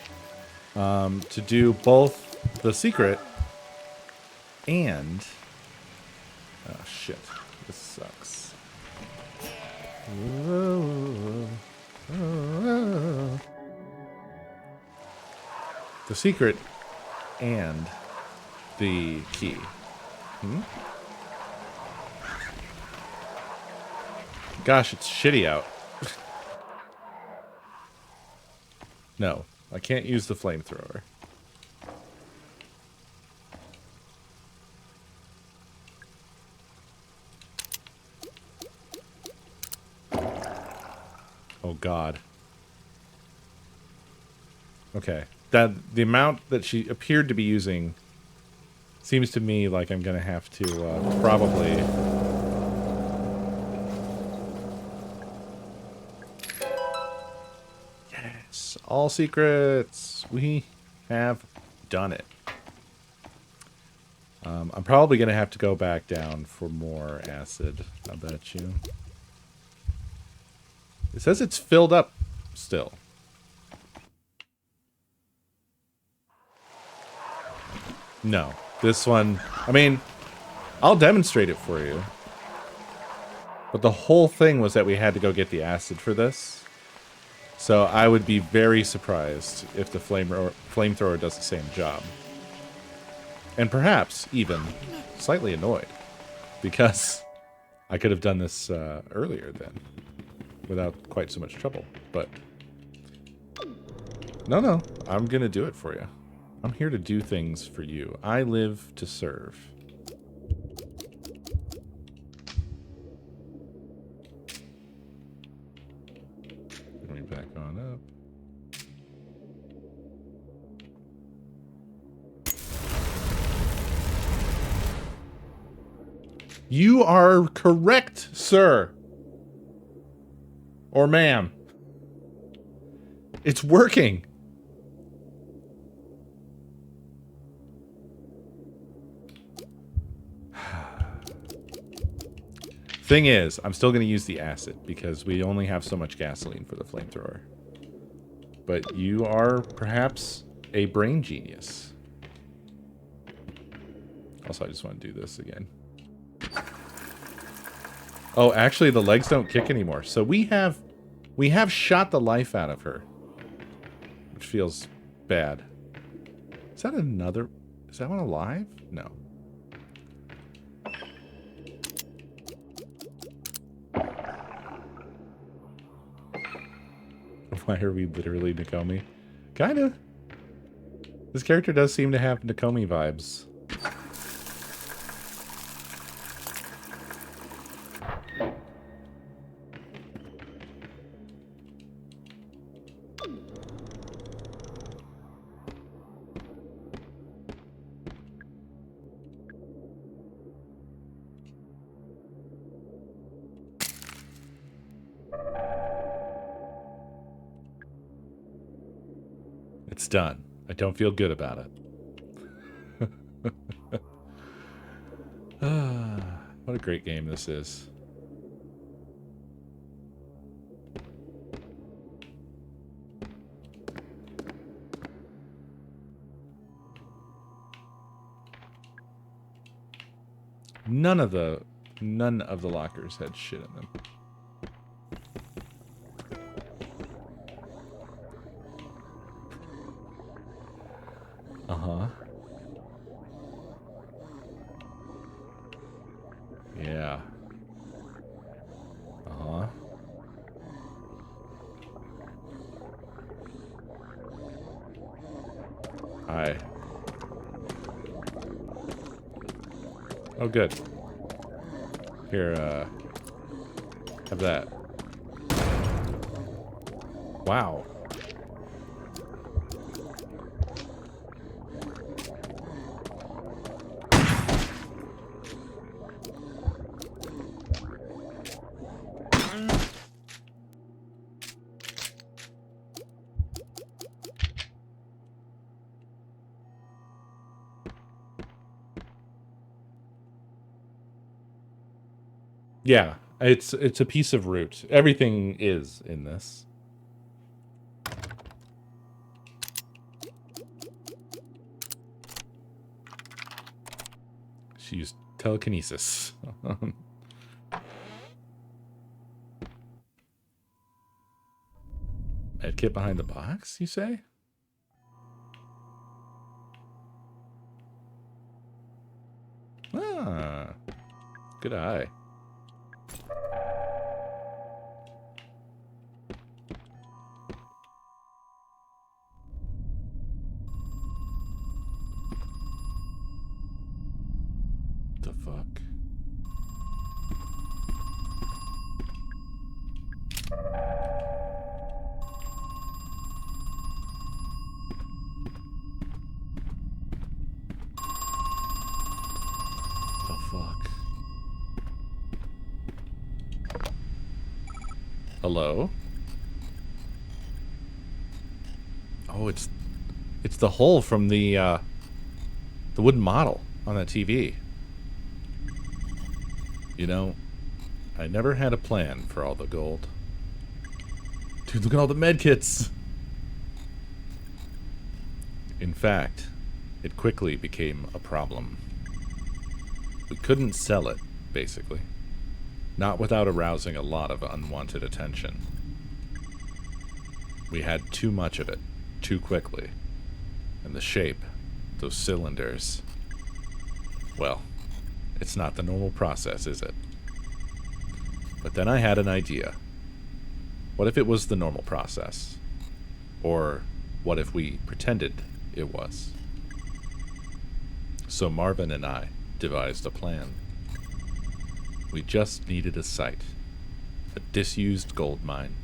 To do both the secret and... Oh, shit. This sucks. The secret and the key. Gosh, it's shitty out. No, I can't use the flamethrower. Oh God. Okay. That the amount that she appeared to be using seems to me like I'm gonna have to probably yes, all secrets. We have done it. I'm probably gonna have to go back down for more acid. I bet you. It says it's filled up still. No, this one, I mean, I'll demonstrate it for you. But the whole thing was that we had to go get the acid for this. So I would be very surprised if the flamethrower does the same job. And perhaps even slightly annoyed. Because I could have done this earlier then. Without quite so much trouble. But no, I'm going to do it for you. I'm here to do things for you. I live to serve. Let me back on up. You are correct, sir. Or ma'am. It's working. Thing is, I'm still going to use the acid because we only have so much gasoline for the flamethrower. But you are perhaps a brain genius. Also, I just want to do this again. Oh, actually, the legs don't kick anymore. So we have shot the life out of her, which feels bad. Is that another? Is that one alive? No. Why are we literally Nakomi? Kinda. This character does seem to have Nakomi vibes. It's done. I don't feel good about it. What a great game this is. None of the lockers had shit in them. Uh-huh. Yeah. Uh-huh. Hi. Oh, good. Here, have that. Wow. Yeah, it's a piece of root. Everything is in this. She used telekinesis. Medkit behind the box, you say? Ah, good eye. The fuck? The fuck? Hello? Oh, it's the hole from the wooden model on that TV. You know, I never had a plan for all the gold. Dude, look at all the medkits! In fact, it quickly became a problem. We couldn't sell it, basically. Not without arousing a lot of unwanted attention. We had too much of it, too quickly. And the shape, those cylinders... Well, it's not the normal process, is it? But then I had an idea. What if it was the normal process? Or what if we pretended it was? So Marvin and I devised a plan. We just needed a site. A disused gold mine.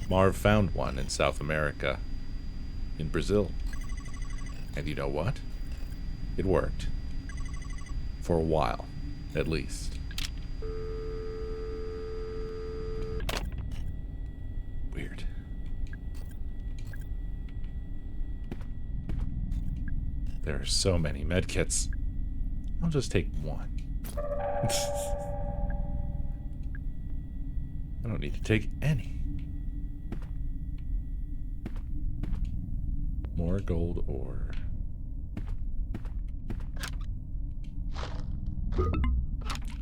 Marv found one in South America. In Brazil. And you know what? It worked. For a while, at least. Weird. There are so many medkits. I'll just take one. don't need to take any. More gold ore.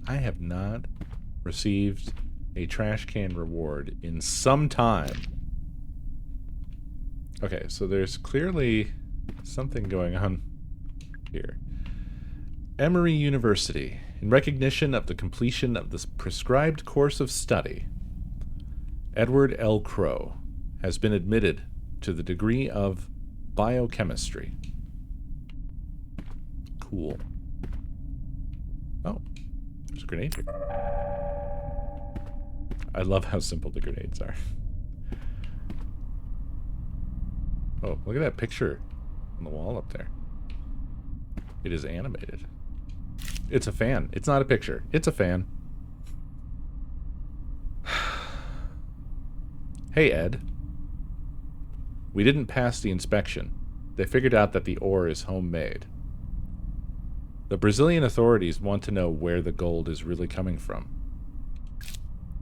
I have not received a trash can reward in some time. Okay, so there's clearly something going on here. Emory University. In recognition of the completion of this prescribed course of study, Edward L. Crow has been admitted to the degree of biochemistry. Cool. Oh, there's a grenade here. I love how simple the grenades are. Oh, look at that picture on the wall up there. It is animated. It's a fan. It's not a picture. It's a fan. Hey, Ed. We didn't pass the inspection. They figured out that the ore is homemade. The Brazilian authorities want to know where the gold is really coming from.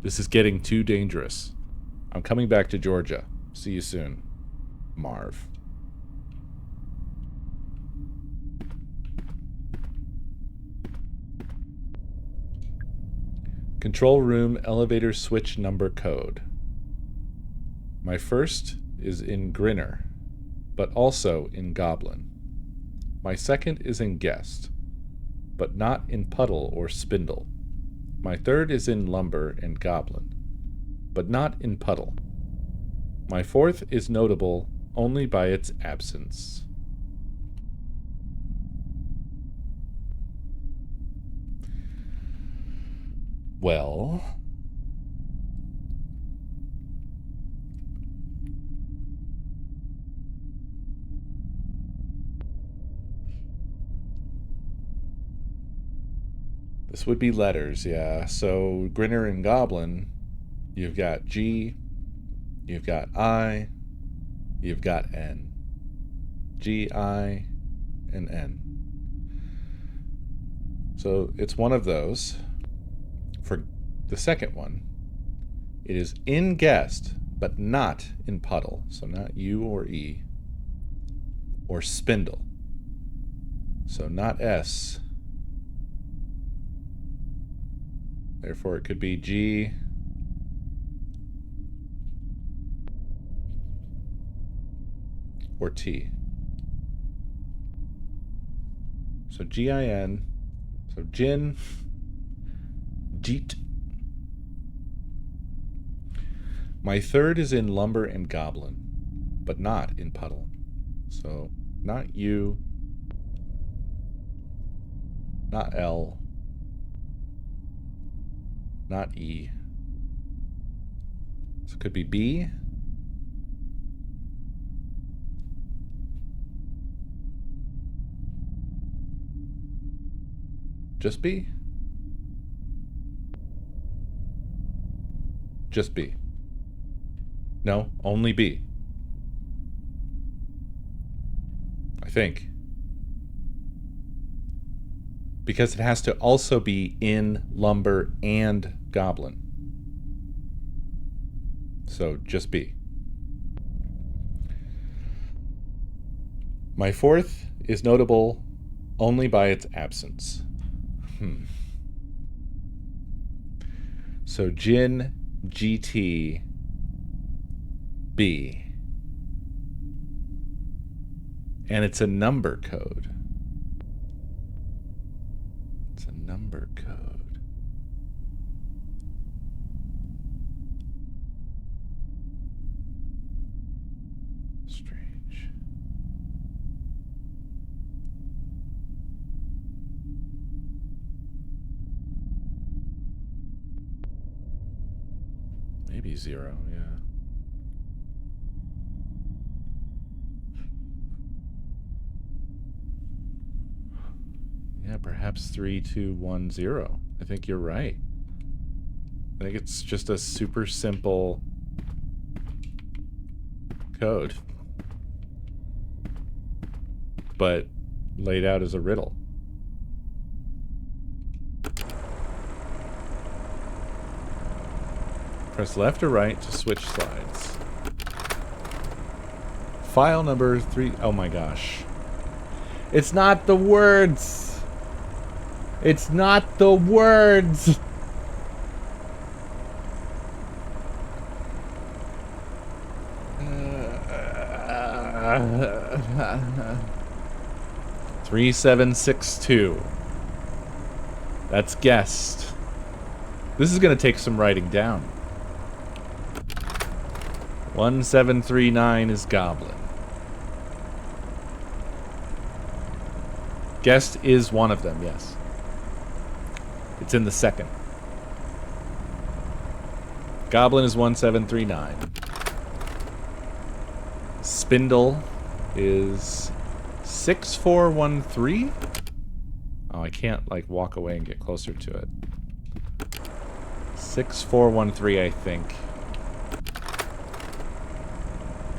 This is getting too dangerous. I'm coming back to Georgia. See you soon. Marv. Control room elevator switch number code. My first is in Grinner, but also in Goblin. My second is in Guest, but not in Puddle or Spindle. My third is in Lumber and Goblin, but not in Puddle. My fourth is notable only by its absence. Well, this would be letters, yeah. So Grinner and Goblin, you've got G, you've got I, you've got N. G, I, and N. So it's one of those. For the second one, it is in Guest, but not in Puddle. So not U or E. Or Spindle. So not S. Therefore, it could be G. Or T. So G-I-N. So Gin. Jeet. My third is in Lumber and Goblin, but not in Puddle. So, not U, not L, not E. So it could be B. Just B? Just B. No, only B. I think. Because it has to also be in Lumber and Goblin. So just B. My fourth is notable only by its absence. So Gin, GT, B. And it's a number code. It's a number code. Strange. Maybe 0, yeah. Yeah, perhaps 3210. I think you're right. I think it's just a super simple code, but laid out as a riddle. Press left or right to switch slides. File number 3. Oh my gosh. It's not the words. It's not the words. Three 762. That's guessed. This is gonna take some writing down. 1739 is goblin. Guest is one of them, yes. It's in the second. Goblin is 1739. Spindle is 6413. Oh, I can't like walk away and get closer to it. 6413, I think.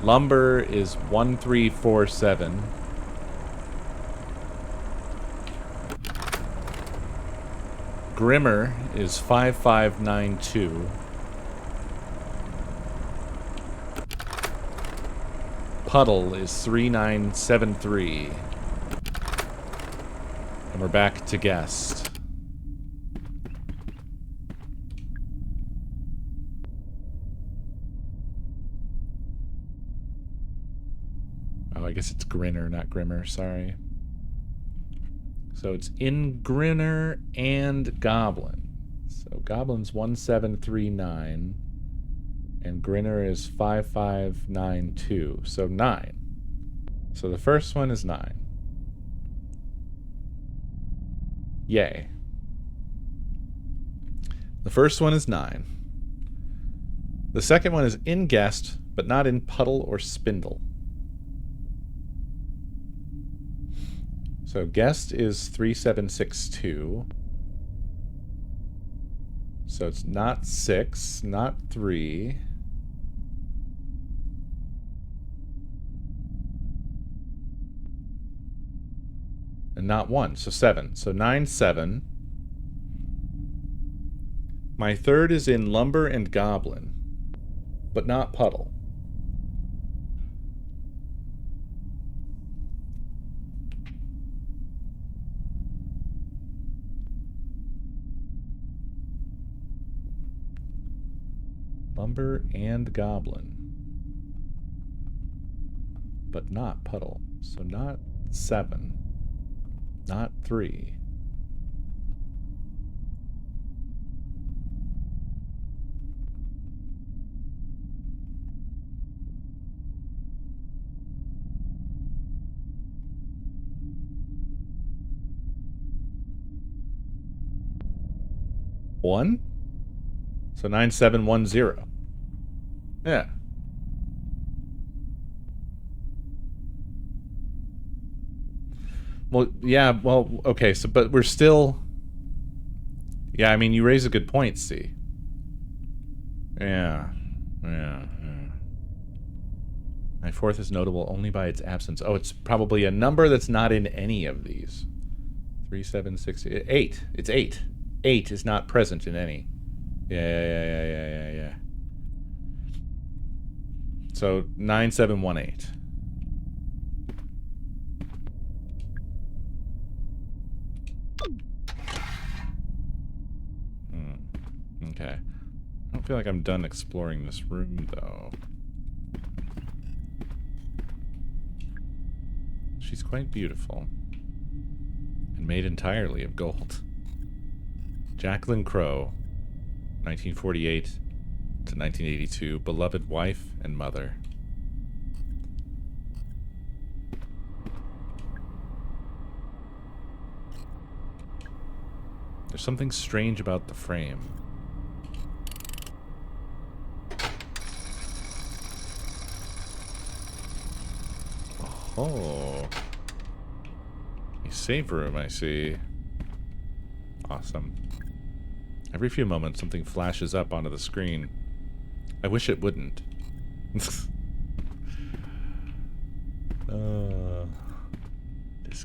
Lumber is 1347. Grimmer is 5592. Puddle is 3973. And we're back to guest. Oh, I guess it's Grinner, not Grimmer, sorry. So it's in Grinner and Goblin. So Goblin's 1739. And Grinner is 5592. So 9. So the first one is 9. Yay. The first one is 9. The second one is in guest, but not in puddle or spindle. So guest is 3762. So it's not 6, not 3. And not 1, so 7. So 9, 7. My third is in lumber and goblin, but not puddle. Lumber and goblin, but not puddle. So not 7, not 3. One? So 9710. Yeah. Well, yeah, well, okay, so, but we're still... Yeah, I mean, you raise a good point, C. Yeah. My fourth is notable only by its absence. Oh, it's probably a number that's not in any of these. 3, 7, 6, 8. It's 8. 8 is not present in any. Yeah. So 9718. Okay. I don't feel like I'm done exploring this room, though. She's quite beautiful. And made entirely of gold. Jacqueline Crowe, 1948 to 1982, beloved wife and mother. There's something strange about the frame. Oh. A save room, I see. Awesome. Every few moments, something flashes up onto the screen. I wish it wouldn't. This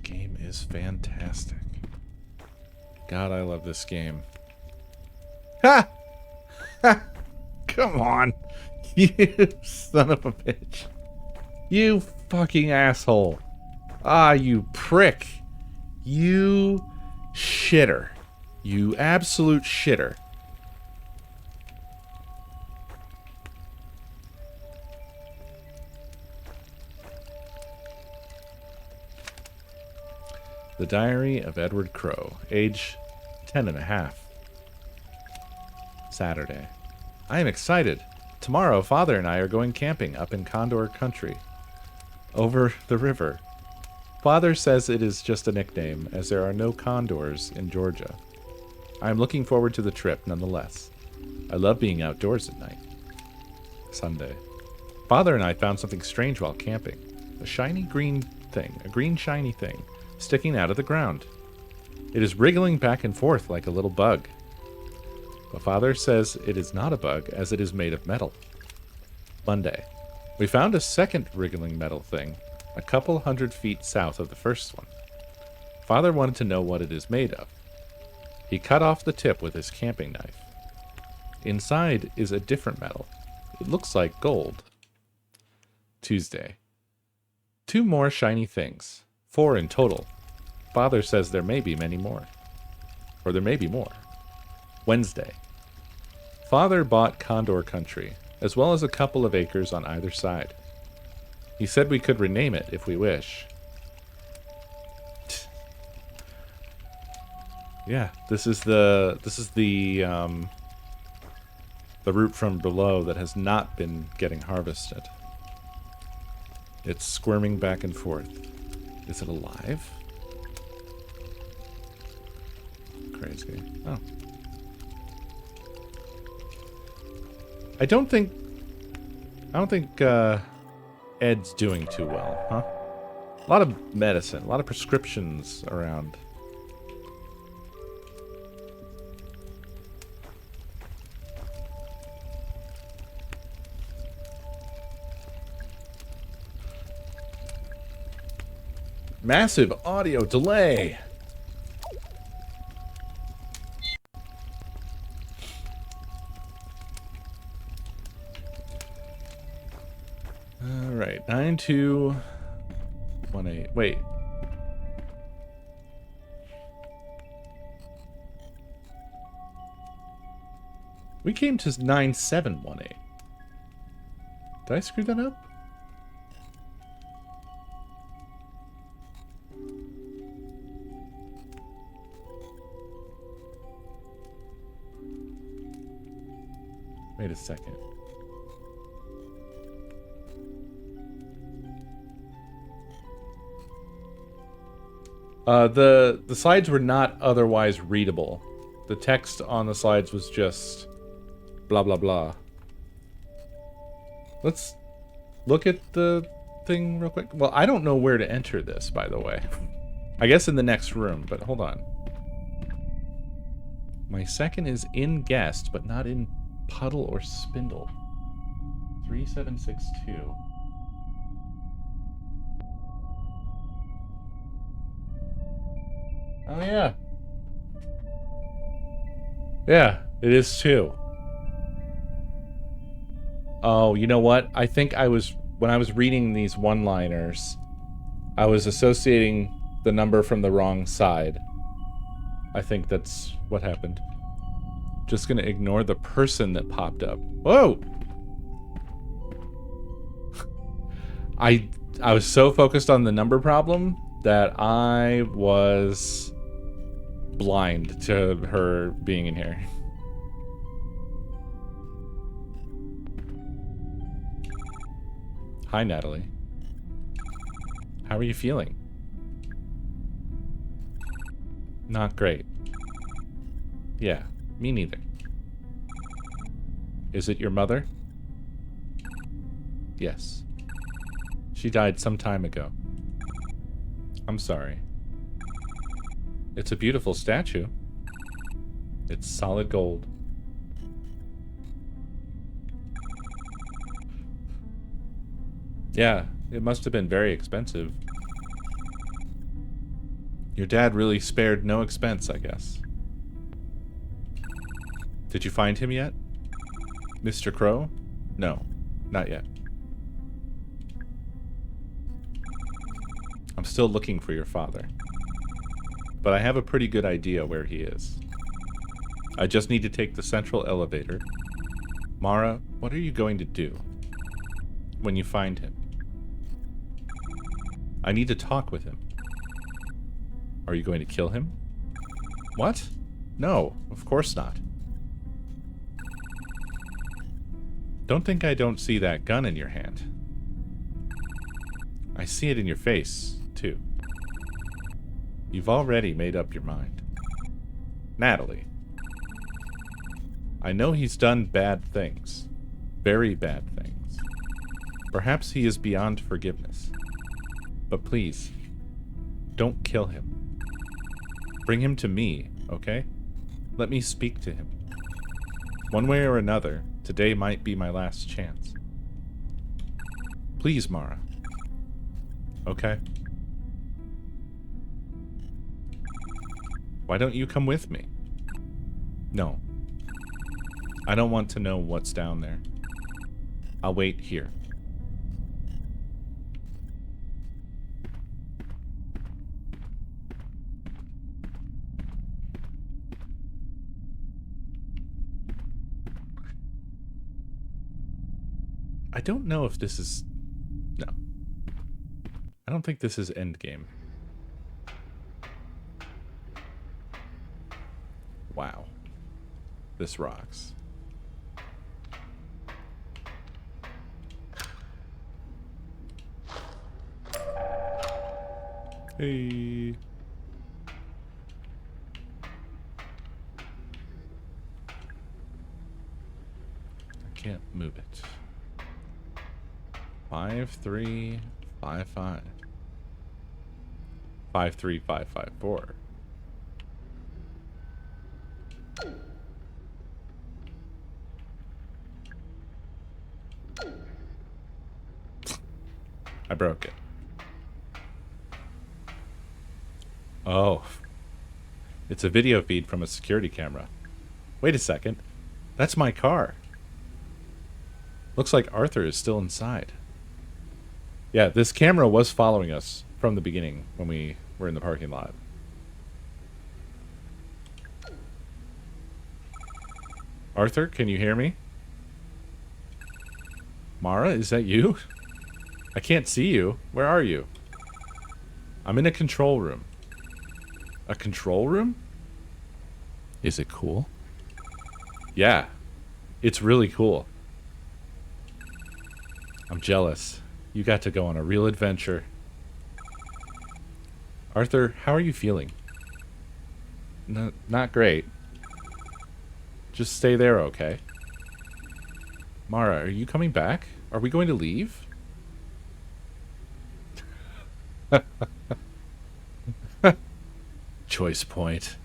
game is fantastic. God, I love this game. Ha! Ha! Come on. You son of a bitch. You fucking asshole. Ah, you prick. You shitter. You absolute shitter. The Diary of Edward Crow, age 10.5. Saturday. I am excited. Tomorrow, Father and I are going camping up in Condor Country. Over the river. Father says it is just a nickname, as there are no condors in Georgia. I am looking forward to the trip, nonetheless. I love being outdoors at night. Sunday. Father and I found something strange while camping. A shiny green thing. A green shiny thing. Sticking out of the ground. It is wriggling back and forth like a little bug. But Father says it is not a bug, as it is made of metal. Monday. We found a second wriggling metal thing, a couple 100 feet south of the first one. Father wanted to know what it is made of. He cut off the tip with his camping knife. Inside is a different metal. It looks like gold. Tuesday. 2 more shiny things. 4 in total. Father says there may be many more. Or there may be more. Wednesday. Father bought Condor Country, as well as a couple of acres on either side. He said we could rename it if we wish. Yeah, this is the root from below that has not been getting harvested. It's squirming back and forth. Is it alive? Crazy. Oh. I don't think Ed's doing too well, huh? A lot of medicine, a lot of prescriptions around. Massive audio delay. All right, 9218. Wait. We came to 9718. Did I screw that up? Wait a second. The slides were not otherwise readable. The text on the slides was just blah blah blah. Let's look at the thing real quick. Well, I don't know where to enter this, by the way. I guess in the next room, but hold on. My second is in guest, but not in puddle or spindle. 3762. Oh yeah. Yeah, it is too. Oh, you know what? I think when I was reading these one-liners, I was associating the number from the wrong side. I think that's what happened. Just gonna ignore the person that popped up. Whoa! I was so focused on the number problem that I was blind to her being in here. Hi, Natalie. How are you feeling? Not great. Yeah. Me neither. Is it your mother? Yes. She died some time ago. I'm sorry. It's a beautiful statue. It's solid gold. Yeah, it must have been very expensive. Your dad really spared no expense, I guess. Did you find him yet? Mr. Crow? No, not yet. I'm still looking for your father. But I have a pretty good idea where he is. I just need to take the central elevator. Mara, what are you going to do when you find him? I need to talk with him. Are you going to kill him? What? No, of course not. Don't think I don't see that gun in your hand. I see it in your face, too. You've already made up your mind. Natalie. I know he's done bad things. Very bad things. Perhaps he is beyond forgiveness. But please, don't kill him. Bring him to me, okay? Let me speak to him. One way or another, today might be my last chance. Please, Mara. Okay? Why don't you come with me? No. I don't want to know what's down there. I'll wait here. I don't know if this is... No. I don't think this is endgame. Wow. This rocks. Hey. I can't move it. 5355. 53554. I broke it. Oh. It's a video feed from a security camera. Wait a second. That's my car. Looks like Arthur is still inside. Yeah, this camera was following us from the beginning when we were in the parking lot. Arthur, can you hear me? Mara, is that you? I can't see you. Where are you? I'm in a control room. A control room? Is it cool? Yeah. It's really cool. I'm jealous. You got to go on a real adventure. Arthur, how are you feeling? Not great. Just stay there, okay? Mara, are you coming back? Are we going to leave? Choice point.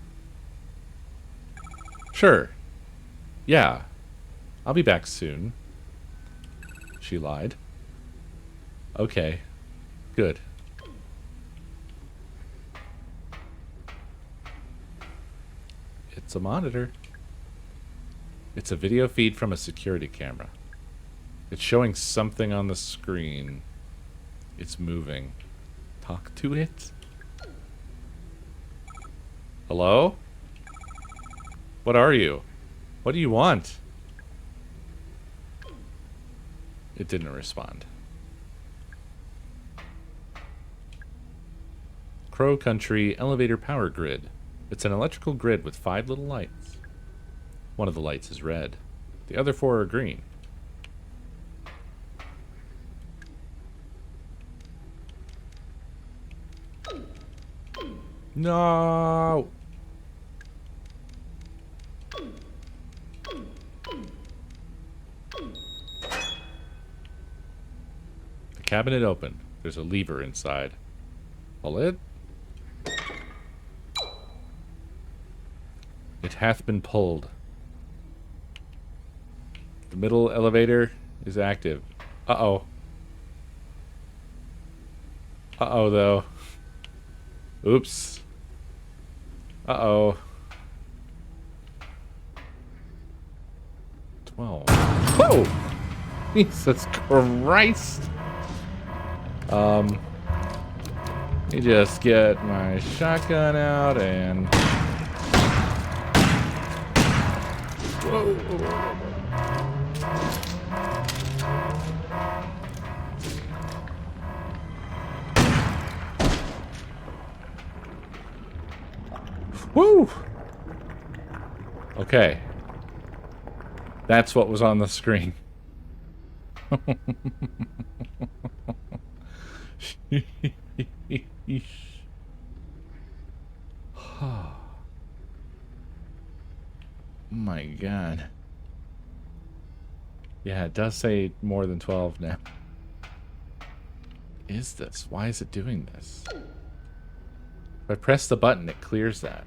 Sure. Yeah. I'll be back soon. She lied. Okay. Good. It's a monitor. It's a video feed from a security camera. It's showing something on the screen. It's moving. Talk to it? Hello? What are you? What do you want? It didn't respond. Crow Country elevator power grid. It's an electrical grid with 5 little lights. One of the lights is red. The other 4 are green. No! The cabinet opened. There's a lever inside. Pull it. It hath been pulled. The middle elevator is active. Uh-oh. Uh-oh, though. Oops. Uh-oh. 12. Whoa! Jesus Christ! Let me just get my shotgun out and... Whoa! Woo! Okay. That's what was on the screen. Oh my god. Yeah, it does say more than 12 now. What is this? Why is it doing this? If I press the button, it clears that.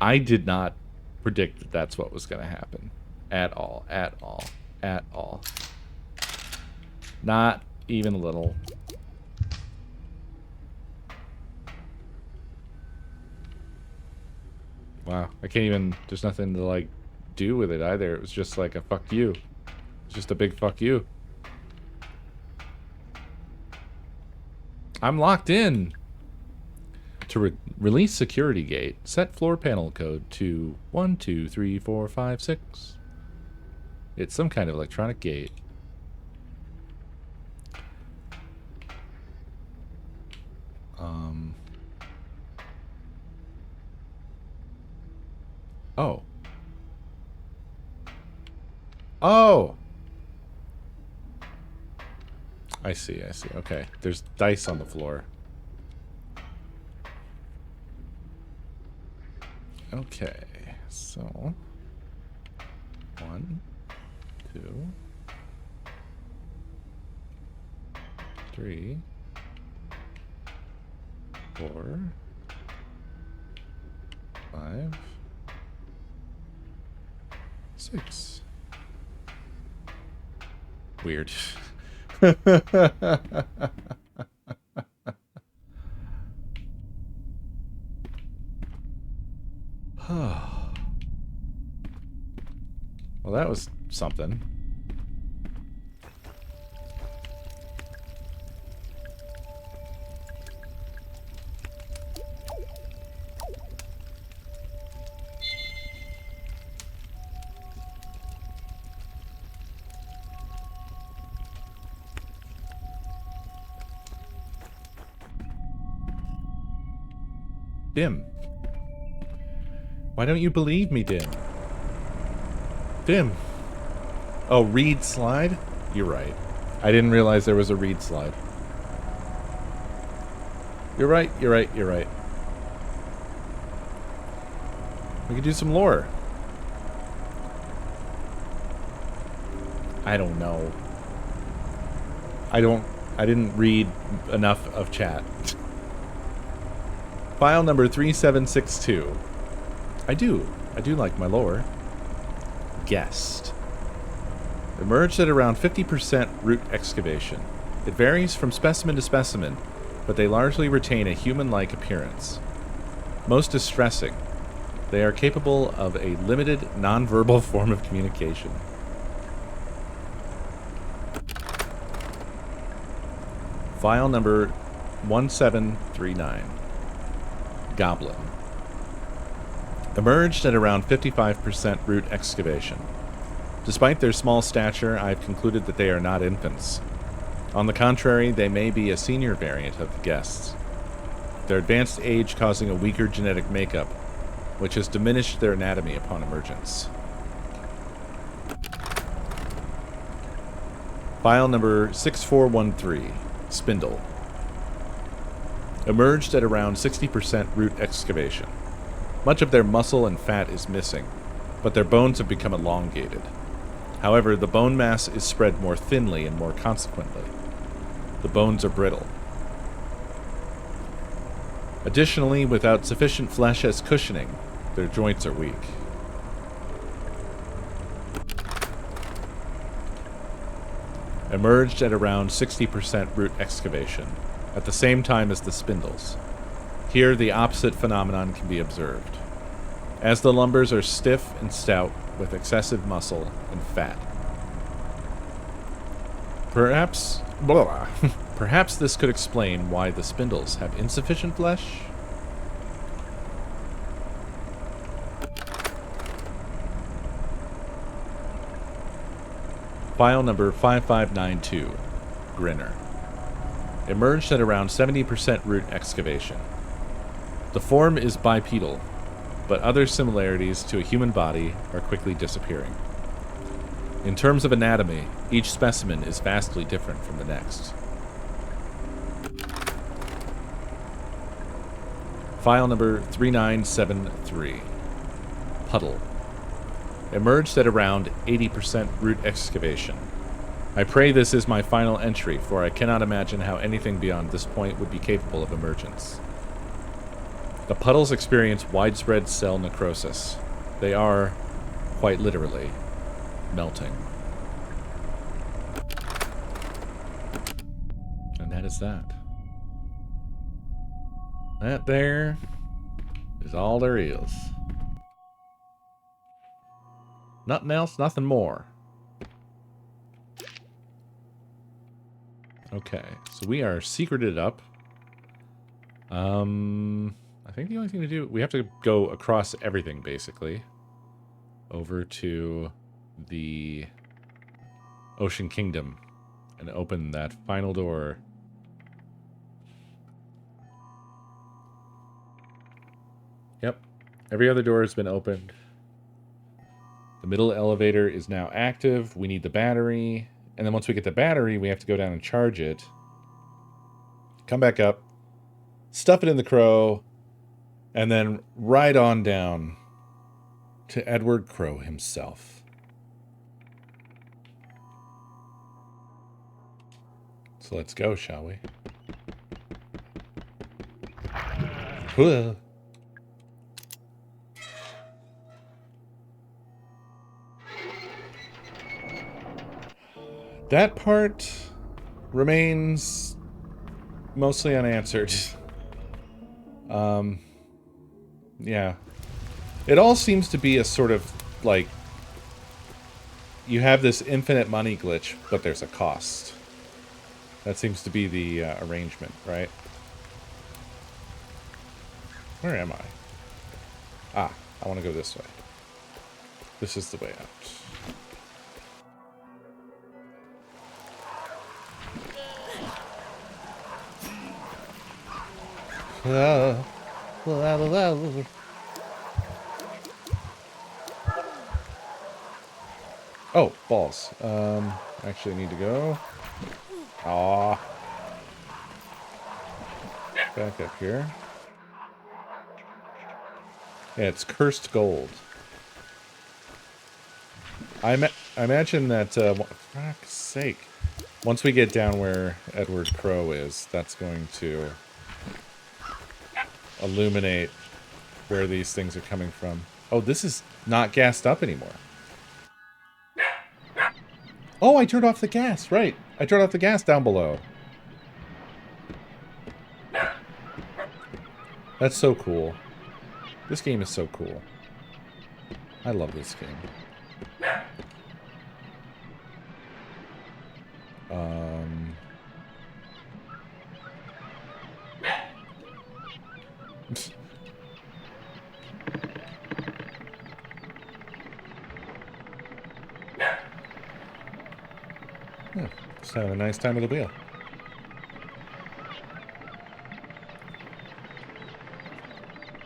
I did not predict that that's what was going to happen. At all. At all. At all. Not even a little. Wow. I can't even... There's nothing to, like, do with it either. It was just like a fuck you. It's just a big fuck you. I'm locked in. To release security gate, set floor panel code to 123456. It's some kind of electronic gate. Oh. Oh! I see, I see. Okay. There's dice on the floor. Okay, so 1, 2, 3, 4, 5, 6. Weird. Well, that was something. Dim. Why don't you believe me, Dim? Dim. Oh, read slide? You're right. I didn't realize there was a read slide. You're right, you're right, you're right. We could do some lore. I don't know. I didn't read enough of chat. File number 3762. I do like my lore. Guest. Emerged at around 50% root excavation. It varies from specimen to specimen, but they largely retain a human-like appearance. Most distressing, they are capable of a limited, non-verbal form of communication. File number 1739. Goblin. Emerged at around 55% root excavation. Despite their small stature, I've concluded that they are not infants. On the contrary, they may be a senior variant of the guests. Their advanced age causing a weaker genetic makeup, which has diminished their anatomy upon emergence. File number 6413. Spindle. Emerged at around 60% root excavation. Much of their muscle and fat is missing, but their bones have become elongated. However, the bone mass is spread more thinly and more consequently. The bones are brittle. Additionally, without sufficient flesh as cushioning, their joints are weak. Emerged at around 60% root excavation, at the same time as the spindles. Here, the opposite phenomenon can be observed. as the lumbers are stiff and stout with excessive muscle and fat. Perhaps perhaps this could explain why the spindles have insufficient flesh. File number 5592, Grinner. Emerged at around 70% root excavation. The form is bipedal, but other similarities to a human body are quickly disappearing. In terms of anatomy, each specimen is vastly different from the next. File number 3973, Puddle. Emerged at around 80% root excavation. I pray this is my final entry, for I cannot imagine how anything beyond this point would be capable of emergence. The puddles experience widespread cell necrosis. They are, quite literally, melting. And that is that. That there is all there is. Nothing else, nothing more. Okay, so we are secreted up. I think the only thing to do, we have to go across everything, basically. Over to the Ocean Kingdom and open that final door. Yep, every other door has been opened. The middle elevator is now active. We need the battery. And then once we get the battery, we have to go down and charge it. Come back up. Stuff it in the crow. And then ride on down to Edward Crow himself. So let's go, shall we? Whoa. That part remains mostly unanswered. Yeah. It all seems to be a sort of, like, you have this infinite money glitch, but there's a cost. That seems to be the arrangement, right? Where am I? Ah, I want to go this way. This is the way out. Oh, balls. Actually need to go. Aw. Back up here. Yeah, it's cursed gold. I imagine that, for fuck's sake, once we get down where Edward Crow is, that's going to illuminate where these things are coming from. Oh, this is not gassed up anymore. Oh, I turned off the gas, right. I turned off the gas down below. That's so cool. This game is so cool. I love this game. Yeah, just having a nice time with the wheel.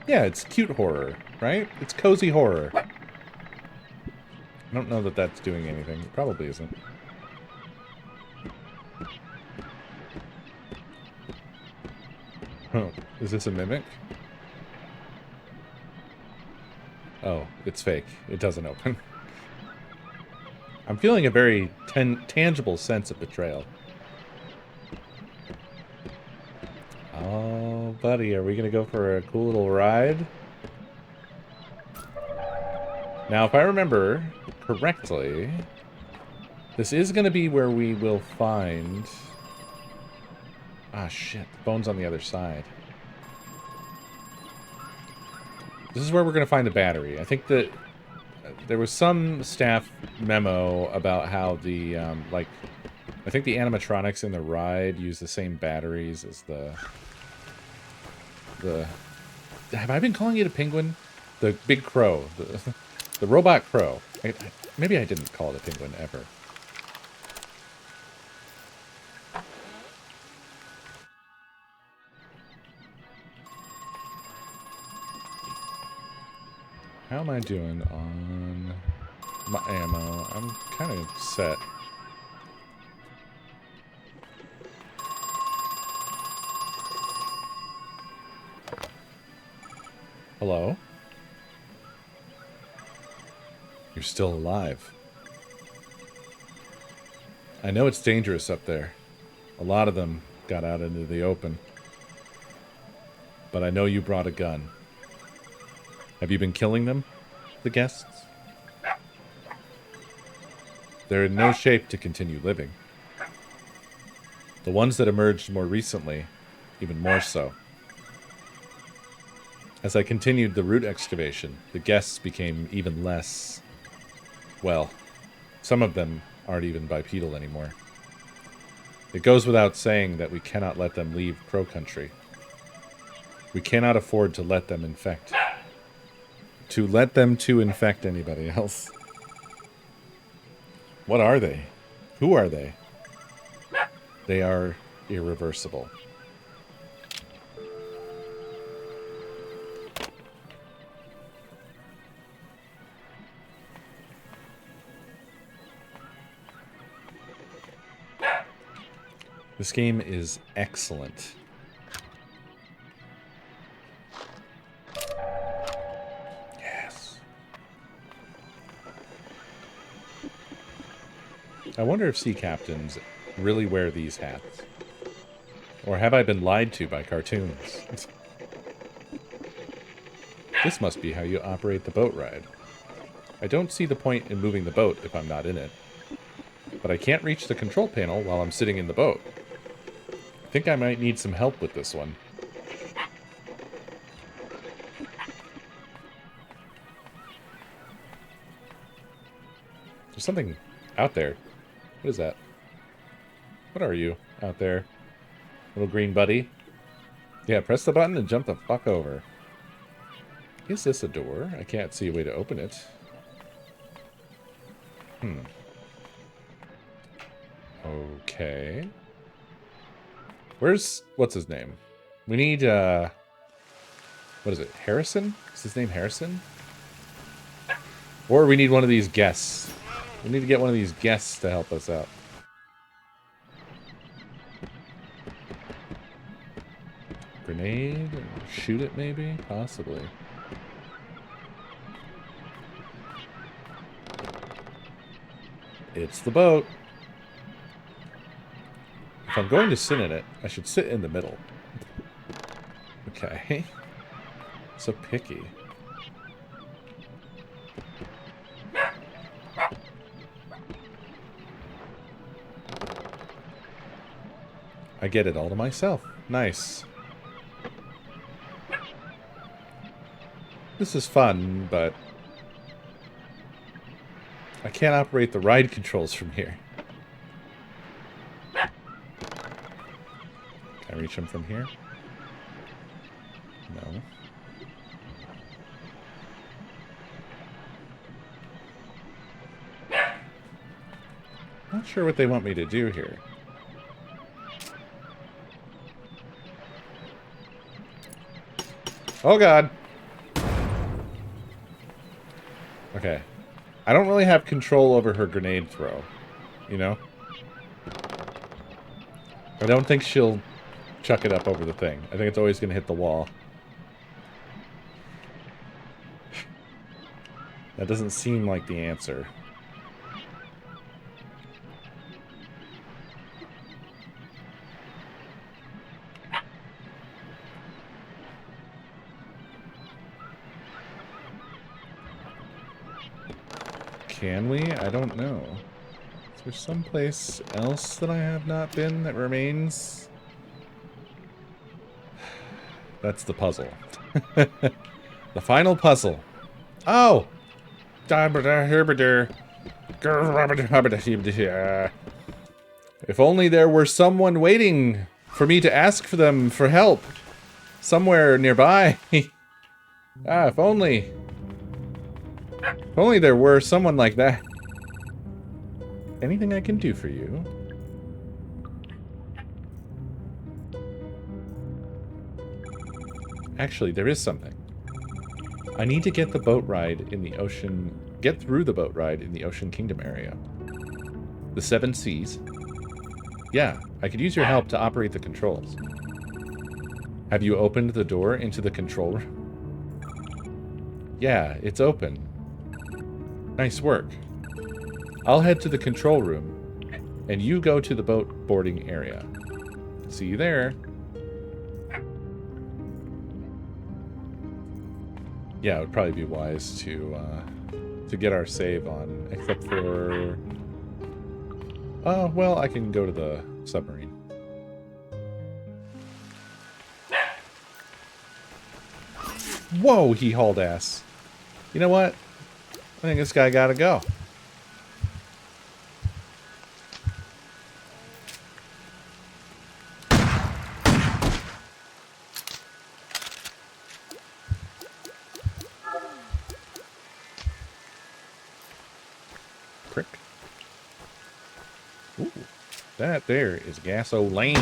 Yeah, it's cute horror, right? It's cozy horror. I don't know that that's doing anything. It probably isn't. Oh, is this a mimic? Oh, it's fake. It doesn't open. I'm feeling a very tangible sense of betrayal. Oh, buddy, are we going to go for a cool little ride? Now, if I remember correctly, this is going to be where we will find... Ah, shit. The bone's on the other side. This is where we're going to find the battery. I think that there was some staff memo about how the, like, I think the animatronics in the ride use the same batteries as the... Have I been calling it a penguin? The big crow. The robot crow. Maybe I didn't call it a penguin ever. How am I doing on my ammo? I'm kind of set. Hello? You're still alive. I know it's dangerous up there. A lot of them got out into the open. But I know you brought a gun. Have you been killing them, the guests? They're in no shape to continue living. The ones that emerged more recently, even more so. As I continued the root excavation, the guests became even less... Well, some of them aren't even bipedal anymore. It goes without saying that we cannot let them leave Crow Country. We cannot afford to let them infect. To let them to infect anybody else. What are they? Who are they? They are irreversible. This game is excellent. Yes. I wonder if sea captains really wear these hats. Or have I been lied to by cartoons? This must be how you operate the boat ride. I don't see the point in moving the boat if I'm not in it. But I can't reach the control panel while I'm sitting in the boat. I think I might need some help with this one. There's something out there. What is that? What are you out there? Little green buddy? Yeah, press the button and jump the fuck over. Is this a door? I can't see a way to open it. Okay. Where's... What's his name? We need, what is it? Harrison? Is his name Harrison? Or we need one of these guests. We need to get one of these guests to help us out. Grenade? Shoot it, maybe? Possibly. It's the boat. If I'm going to sit in it, I should sit in the middle. Okay. So picky. I get it all to myself. Nice. This is fun, but I can't operate the ride controls from here. Can I reach them from here? No. Not sure what they want me to do here. Oh god. Okay. I don't really have control over her grenade throw, you know? I don't think she'll chuck it up over the thing. I think it's always going to hit the wall. That doesn't seem like the answer. Can we? I don't know. Is there someplace else that I have not been that remains? That's the puzzle. The final puzzle. Oh! If only there were someone waiting for me to ask for them for help. Somewhere nearby. If only. If only there were someone like that. Anything I can do for you? Actually, there is something. I need to get the boat ride in the ocean... Get through the boat ride in the Ocean Kingdom area. The 7 Seas. Yeah, I could use your help to operate the controls. Have you opened the door into the control room? Yeah, it's open. Nice work. I'll head to the control room, and you go to the boat boarding area. See you there. Yeah, it would probably be wise to get our save on, except for... Oh, well, I can go to the submarine. Whoa, he hauled ass. You know what? I think this guy gotta go. Prick. Ooh, that there is gasoline.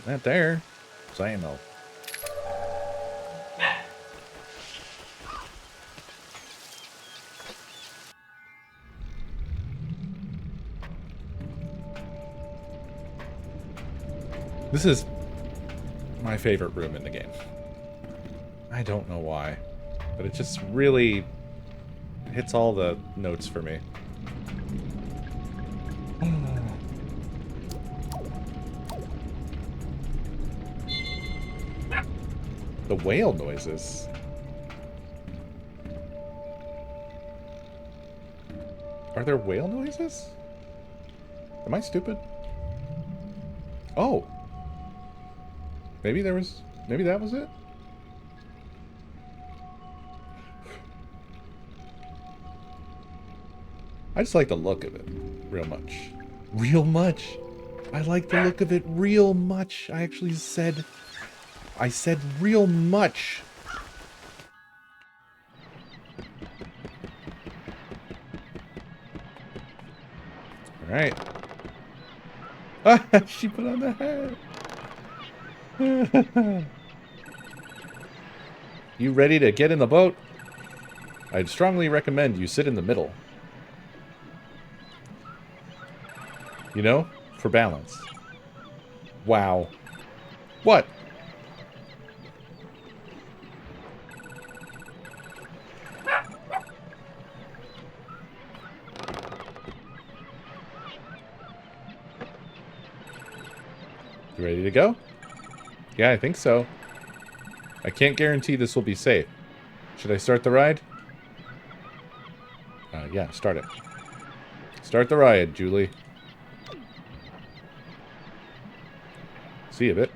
That there is ammo. This is my favorite room in the game. I don't know why, but it just really hits all the notes for me. The whale noises. Are there whale noises? Am I stupid? Oh. Maybe there was... Maybe that was it? I just like the look of it real much. Real much? I like the look of it real much. I actually said... I said real much. Alright. She put on the hat. You ready to get in the boat? I'd strongly recommend you sit in the middle. You know, for balance. Wow. What? You ready to go? Yeah, I think so. I can't guarantee this will be safe. Should I start the ride? Yeah, start it. Start the ride, Julie. See you, bitch.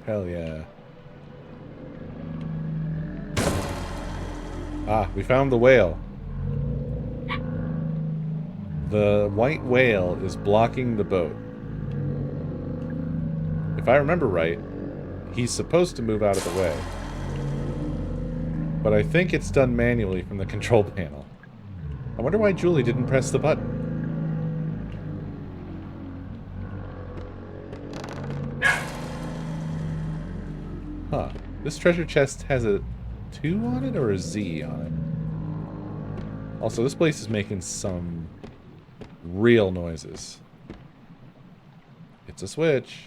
Hell yeah. Ah, we found the whale. The white whale is blocking the boat. If I remember right, he's supposed to move out of the way. But I think it's done manually from the control panel. I wonder why Julie didn't press the button. Huh. This treasure chest has a 2 on it or a Z on it? Also, this place is making some real noises. It's a switch.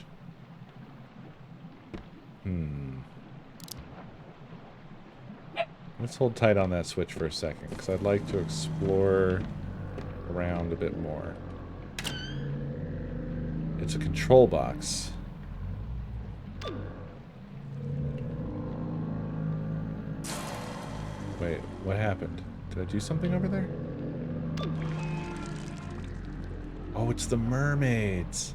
Let's hold tight on that switch for a second, because I'd like to explore around a bit more. It's a control box. Wait, what happened? Did I do something over there? Oh, it's the mermaids.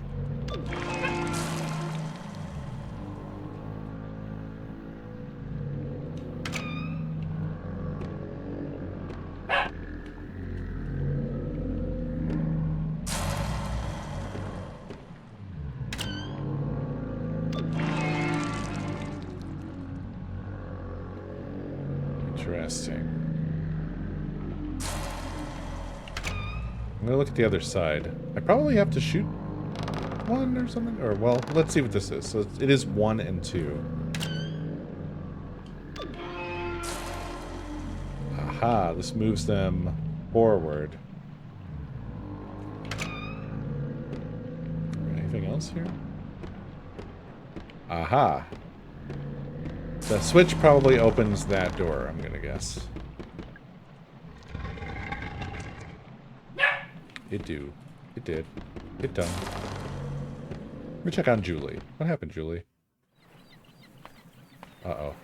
Interesting. I'm gonna look at the other side. I probably have to shoot one or something, or well, let's see what this is. So it is 1 and 2. Aha, this moves them forward. Anything else here? Aha. The switch probably opens that door, I'm gonna guess. It do. It did. It done. Let me check on Julie. What happened, Julie? Uh-oh.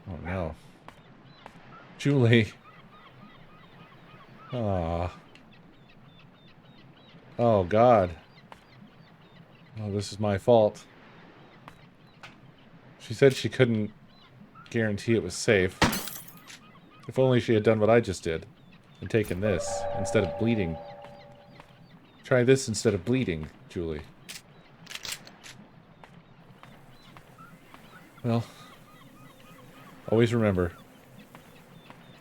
Oh, no. Julie. Aw. Oh, God. Oh, this is my fault. She said she couldn't guarantee it was safe. If only she had done what I just did. And taken this instead of bleeding. Try this instead of bleeding, Julie. Well, always remember.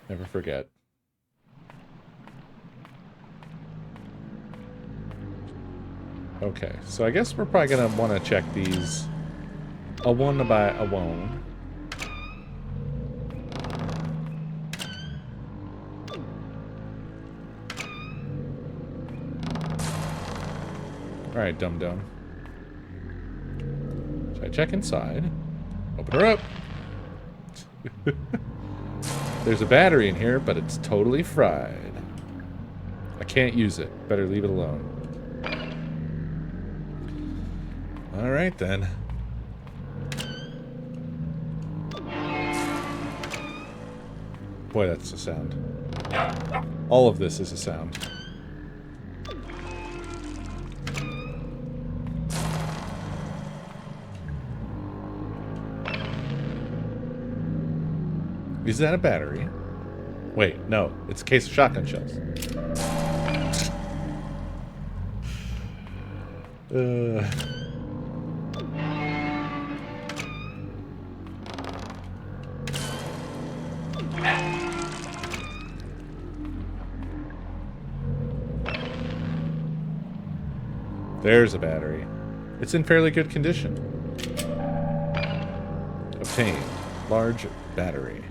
Never forget. Okay, so I guess we're probably gonna want to check these a one by a one. Alright, dum-dum. Should I check inside? Open her up! There's a battery in here, but it's totally fried. I can't use it. Better leave it alone. Alright then. Boy, that's a sound. All of this is a sound. Is that a battery? Wait, no. It's a case of shotgun shells. There's a battery. It's in fairly good condition. Obtained. Large battery.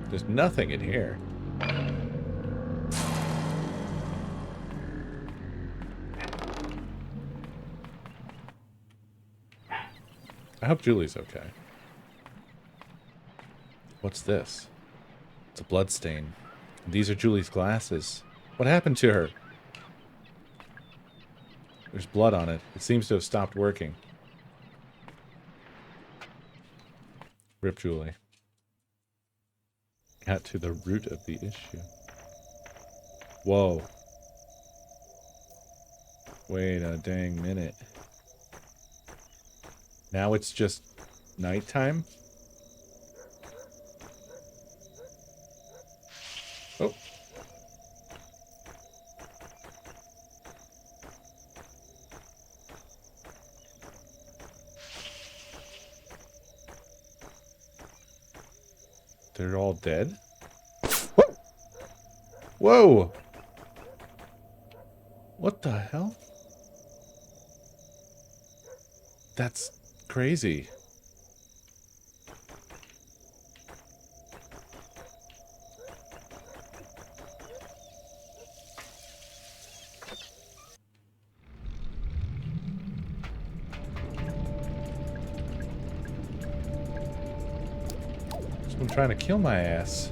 There's nothing in here. I hope Julie's okay. What's this? It's a blood stain. These are Julie's glasses. What happened to her? There's blood on it. It seems to have stopped working. Rip Julie. Got to the root of the issue. Whoa. Wait a dang minute. Now it's just nighttime? Oh. They're all dead? Whoa! Whoa! What the hell? That's crazy. trying to kill my ass.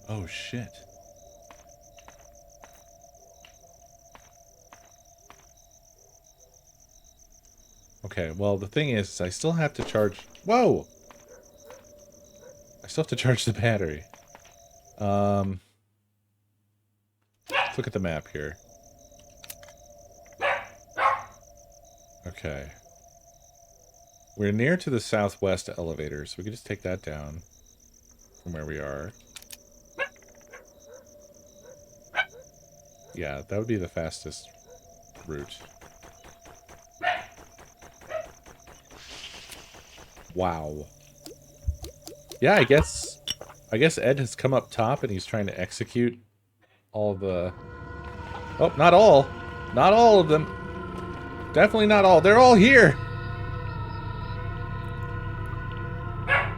Oh, shit. Okay, well, the thing is, I still have to charge... Whoa! I still have to charge the battery. Let's look at the map here. Okay. We're near to the southwest elevator, so we can just take that down from where we are. Yeah, that would be the fastest route. Wow. Yeah, I guess Ed has come up top and he's trying to execute all the... Oh, not all. Not all of them. Definitely not all. They're all here. Ay,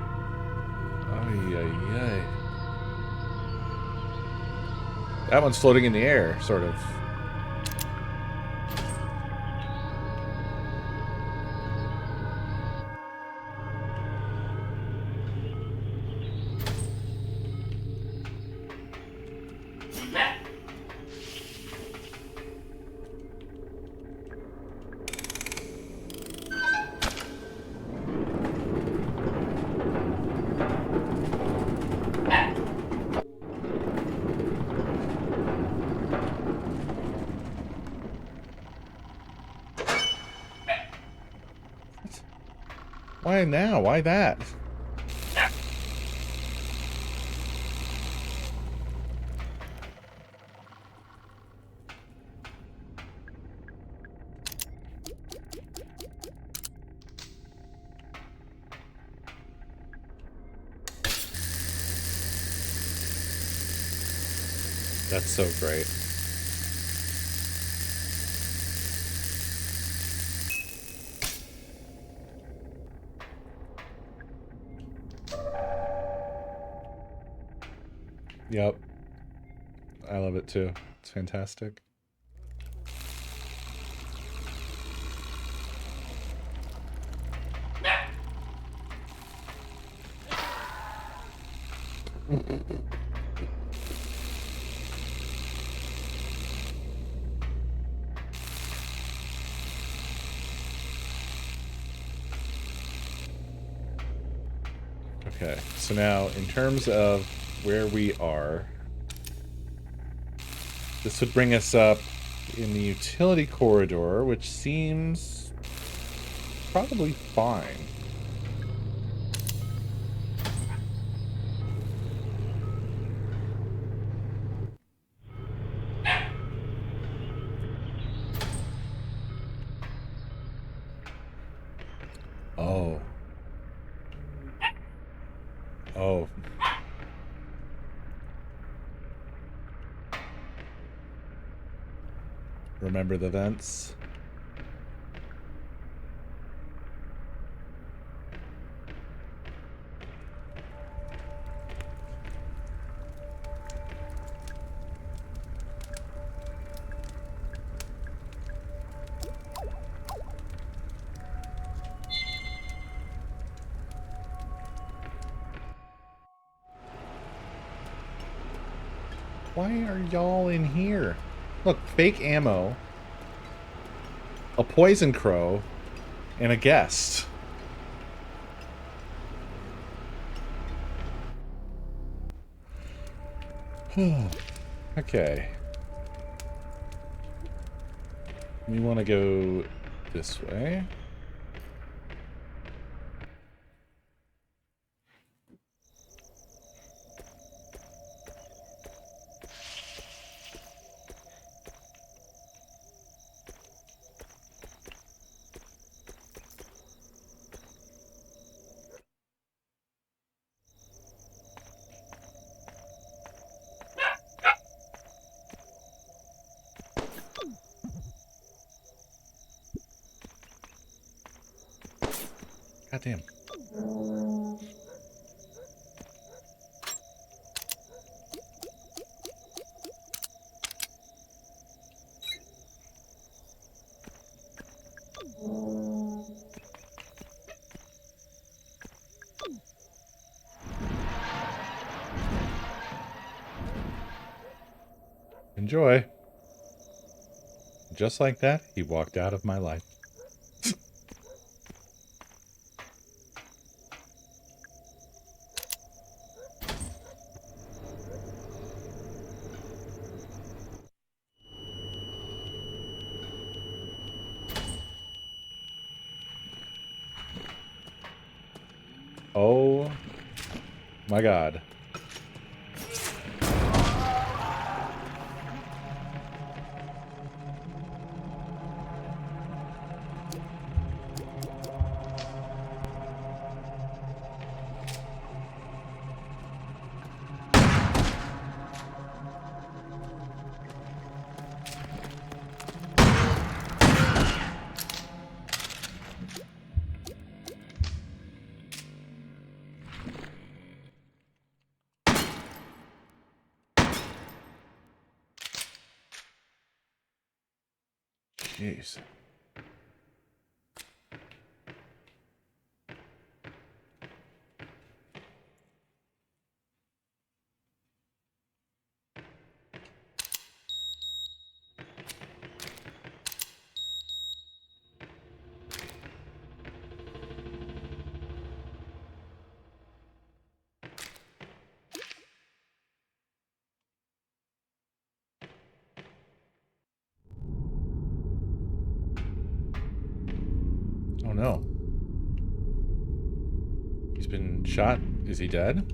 ay, ay. That one's floating in the air, sort of. Why now? Why that? That's so great. Yep. I love it too. It's fantastic. Okay, so now in terms of where we are, this would bring us up in the utility corridor, which seems probably fine. Oh. Oh. Remember the vents? Why are y'all in here? Look, fake ammo, a poison crow, and a guest. Okay. We want to go this way. Goddamn. Enjoy. Just like that, he walked out of my life. Oh my God. Jeez. Oh no. He's been shot. Is he dead?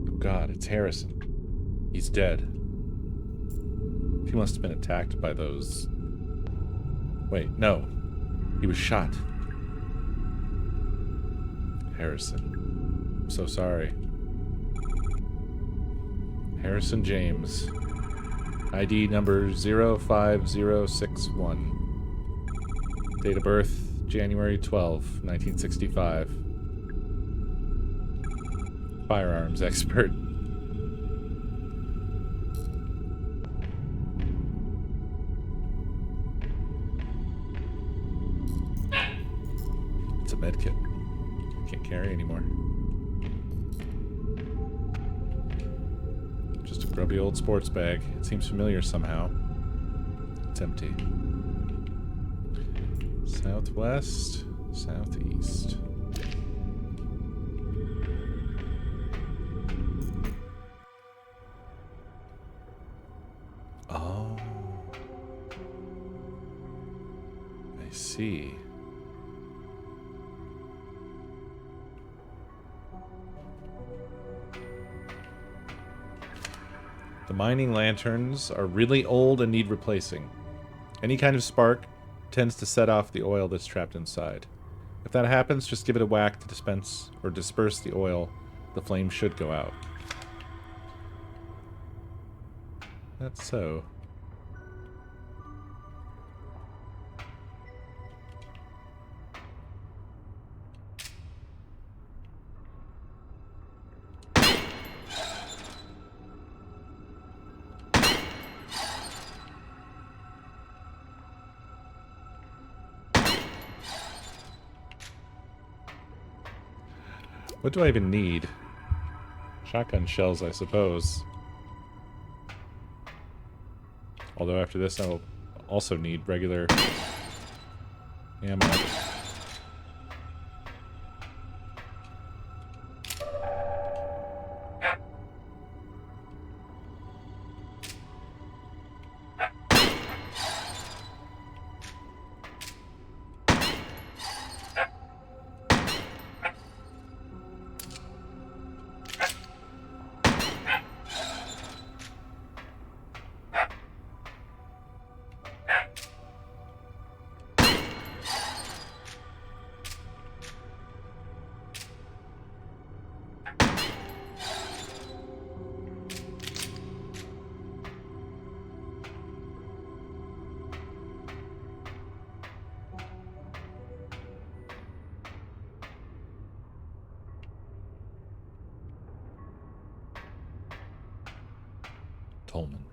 Oh God, it's Harrison. He's dead. He must have been attacked by those... Wait, no. He was shot. Harrison. I'm so sorry. Harrison James. ID number 05061. Date of birth, January 12, 1965. Firearms expert. It's a medkit. Can't carry anymore. Just a grubby old sports bag. It seems familiar somehow. It's empty. Southwest, southeast. Oh. I see. The mining lanterns are really old and need replacing. Any kind of spark tends to set off the oil that's trapped inside. If that happens, just give it a whack to dispense or disperse the oil. The flame should go out. That's so. What do I even need? Shotgun shells, I suppose. Although after this, I'll also need regular ammo. Tolman.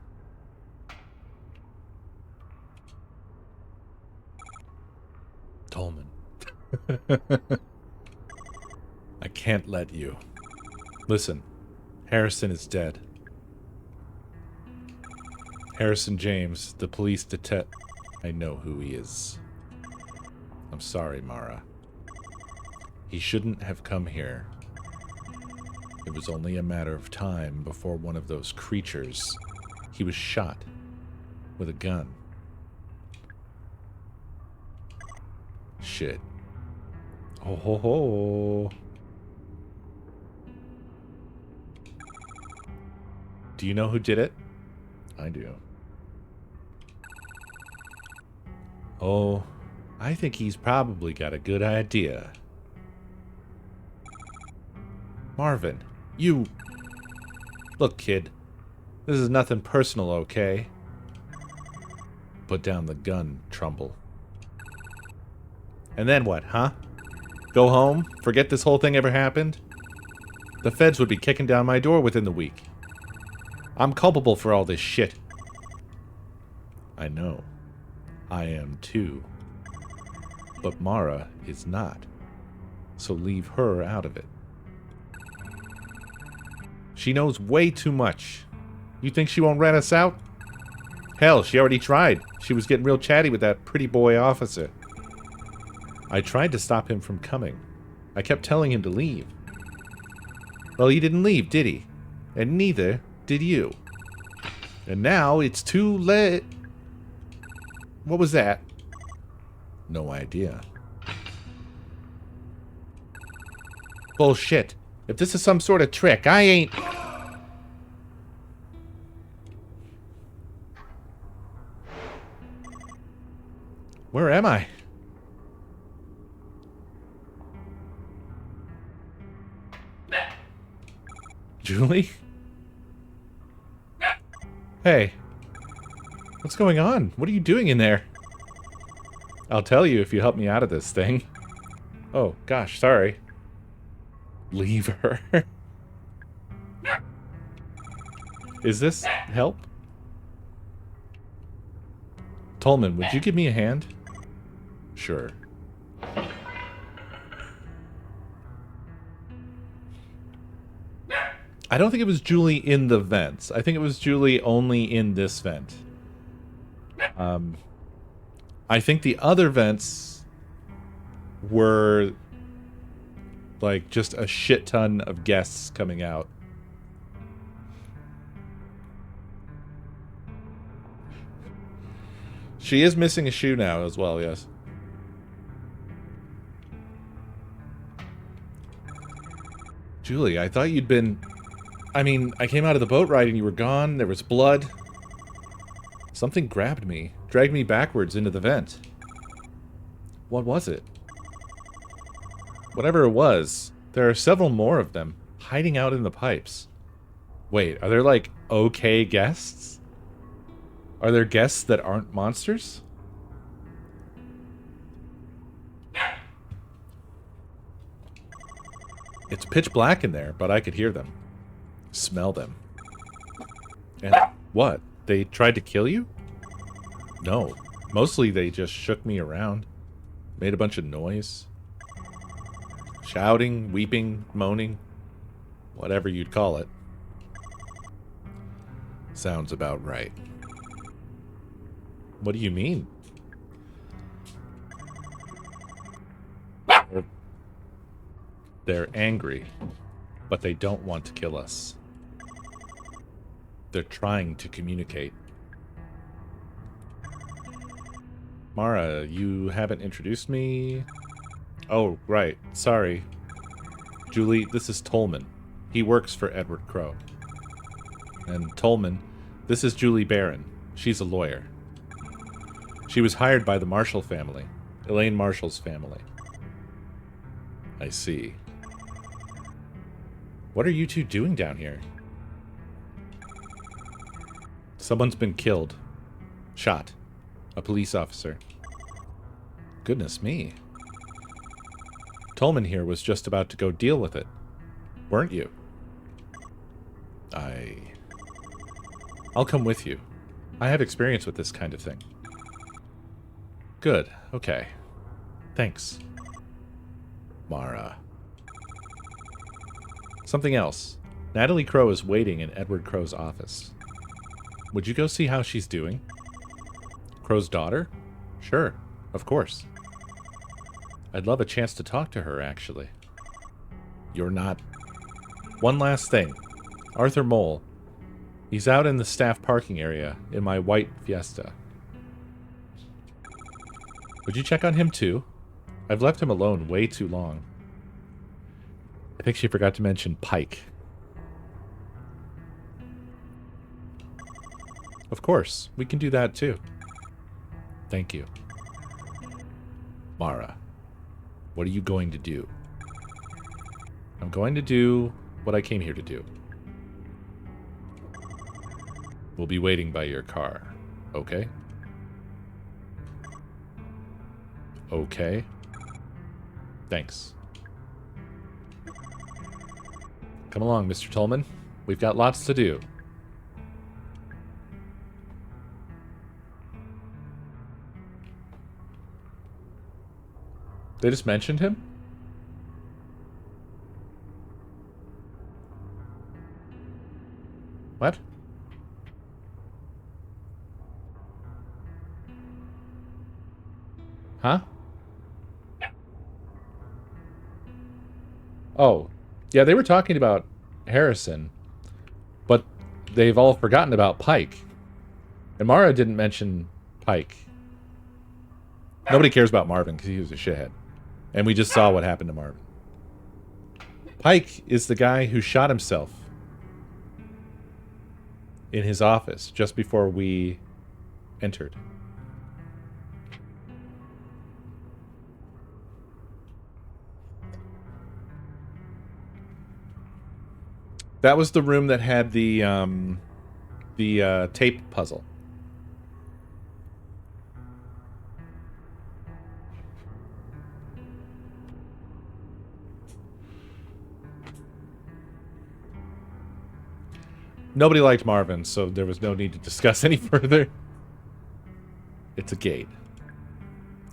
Tolman. I can't let you. Listen, Harrison is dead. Harrison James, the police detective. I know who he is. I'm sorry, Mara. He shouldn't have come here. It was only a matter of time before one of those creatures. He was shot with a gun. Shit. Oh ho ho. Do you know who did it? I do. Oh, I think he's probably got a good idea. Marvin, you... Look, kid. This is nothing personal, okay? Put down the gun, Trumbull. And then what, huh? Go home? Forget this whole thing ever happened? The feds would be kicking down my door within the week. I'm culpable for all this shit. I know. I am too. But Mara is not. So leave her out of it. She knows way too much. You think she won't rat us out? Hell, she already tried. She was getting real chatty with that pretty boy officer. I tried to stop him from coming. I kept telling him to leave. Well, he didn't leave, did he? And neither did you. And now it's too late. What was that? No idea. Bullshit. If this is some sort of trick, I ain't... Where am I? Julie? Hey. What's going on? What are you doing in there? I'll tell you if you help me out of this thing. Oh, gosh, sorry. Leave her. Is this help? Tolman, would you give me a hand? Sure. I don't think it was Julie in the vents. I think it was Julie only in this vent. I think the other vents were like just a shit ton of guests coming out. She is missing a shoe now as well, yes. Julie, I thought you'd been... I mean, I came out of the boat ride and you were gone. There was blood. Something grabbed me, dragged me backwards into the vent. What was it? Whatever it was, there are several more of them, hiding out in the pipes. Wait, are there like okay guests? Are there guests that aren't monsters? It's pitch black in there, but I could hear them. Smell them. And what? They tried to kill you? No. Mostly they just shook me around. Made a bunch of noise. Shouting, weeping, moaning. Whatever you'd call it. Sounds about right. What do you mean? They're angry, but they don't want to kill us. They're trying to communicate. Mara, you haven't introduced me? Oh, right. Sorry. Julie, this is Tolman. He works for Edward Crowe. And Tolman, this is Julie Barron. She's a lawyer. She was hired by the Marshall family. Elaine Marshall's family. I see. What are you two doing down here? Someone's been killed. Shot. A police officer. Goodness me. Tolman here was just about to go deal with it. Weren't you? I'll I'll come with you. I have experience with this kind of thing. Good. Okay. Thanks. Mara. Something else. Natalie Crow is waiting in Edward Crow's office. Would you go see how she's doing? Crow's daughter? Sure. Of course. I'd love a chance to talk to her, actually. You're not... One last thing. Arthur Mole. He's out in the staff parking area in my white Fiesta. Would you check on him too? I've left him alone way too long. I think she forgot to mention Pike. Of course, we can do that too. Thank you. Mara, what are you going to do? I'm going to do what I came here to do. We'll be waiting by your car, okay? Okay. Thanks. Come along, Mr. Tolman. We've got lots to do. They just mentioned him? What? Huh? Oh. Yeah, they were talking about Harrison, but they've all forgotten about Pike. And Mara didn't mention Pike. Nobody cares about Marvin because he was a shithead. And we just saw what happened to Marvin. Pike is the guy who shot himself in his office just before we entered. That was the room that had the tape puzzle. Nobody liked Marvin, so there was no need to discuss any further. It's a gate.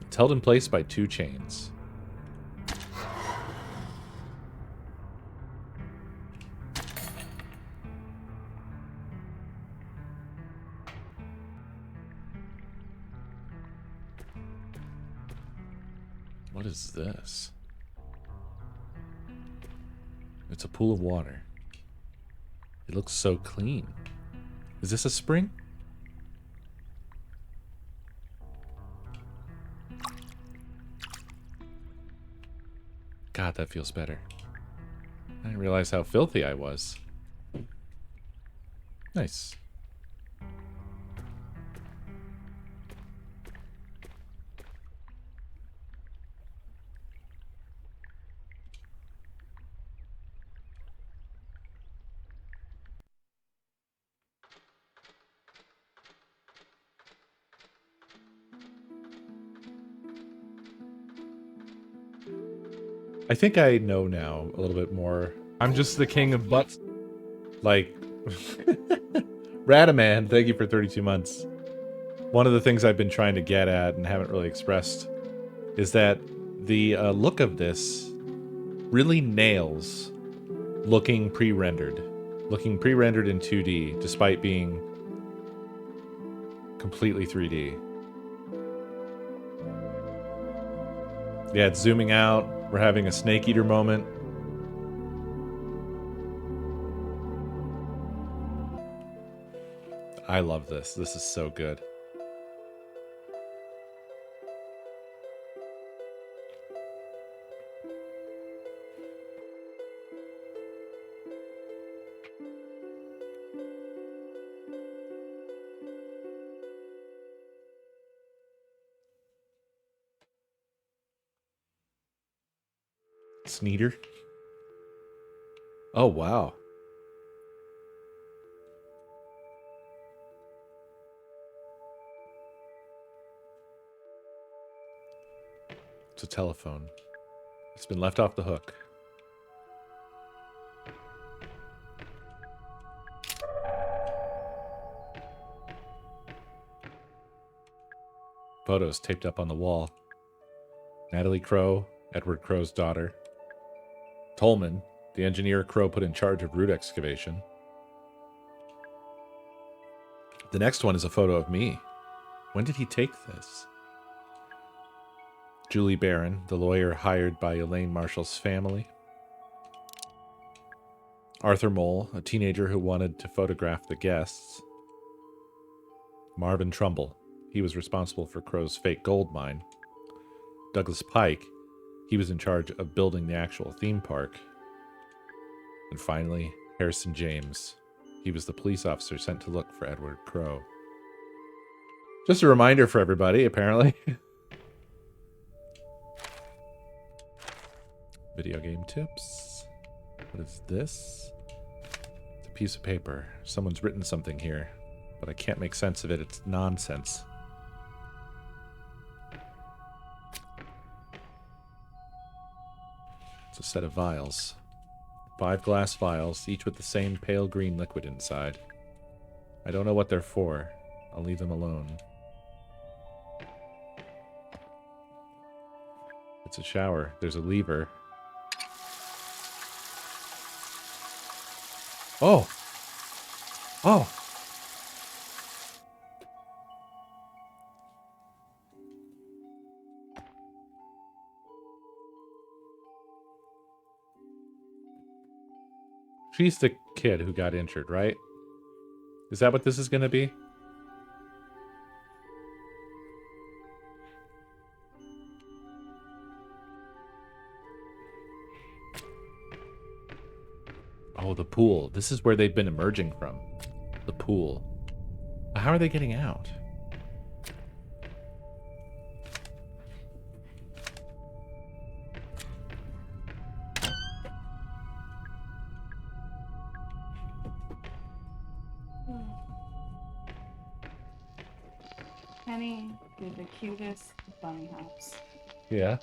It's held in place by 2 chains. What is this? It's a pool of water. It looks so clean. Is this a spring? God, that feels better. I didn't realize how filthy I was. Nice. I think I know now a little bit more. I'm just the king of butts. Like, Radaman, thank you for 32 months. One of the things I've been trying to get at and haven't really expressed is that the look of this really nails looking pre-rendered. Looking pre-rendered in 2D, despite being completely 3D. Yeah, it's zooming out. We're having a snake eater moment. I love this. This is so good. Sneeder. Oh, wow. It's a telephone. It's been left off the hook. photos taped up on the wall. Natalie Crow, Edward Crow's daughter. Tolman, the engineer Crow put in charge of root excavation. The next one is a photo of me. When did he take this? Julie Barron, the lawyer hired by Elaine Marshall's family. Arthur Mole, a teenager who wanted to photograph the guests. Marvin Trumbull, he was responsible for Crow's fake gold mine. Douglas Pike, he was in charge of building the actual theme park. And finally, Harrison James, he was the police officer sent to look for Edward Crow. Just a reminder for everybody, apparently. Video game tips. What is this? It's a piece of paper. Someone's written something here, but I can't make sense of it. It's nonsense. It's a set of vials. 5 glass vials, each with the same pale green liquid inside. I don't know what they're for. I'll leave them alone. It's a shower. There's a lever. Oh! Oh! She's the kid who got injured, right? Is that what this is going to be? Oh, the pool. This is where they've been emerging from. The pool. How are they getting out? Penny did the cutest bunny hops. Yeah.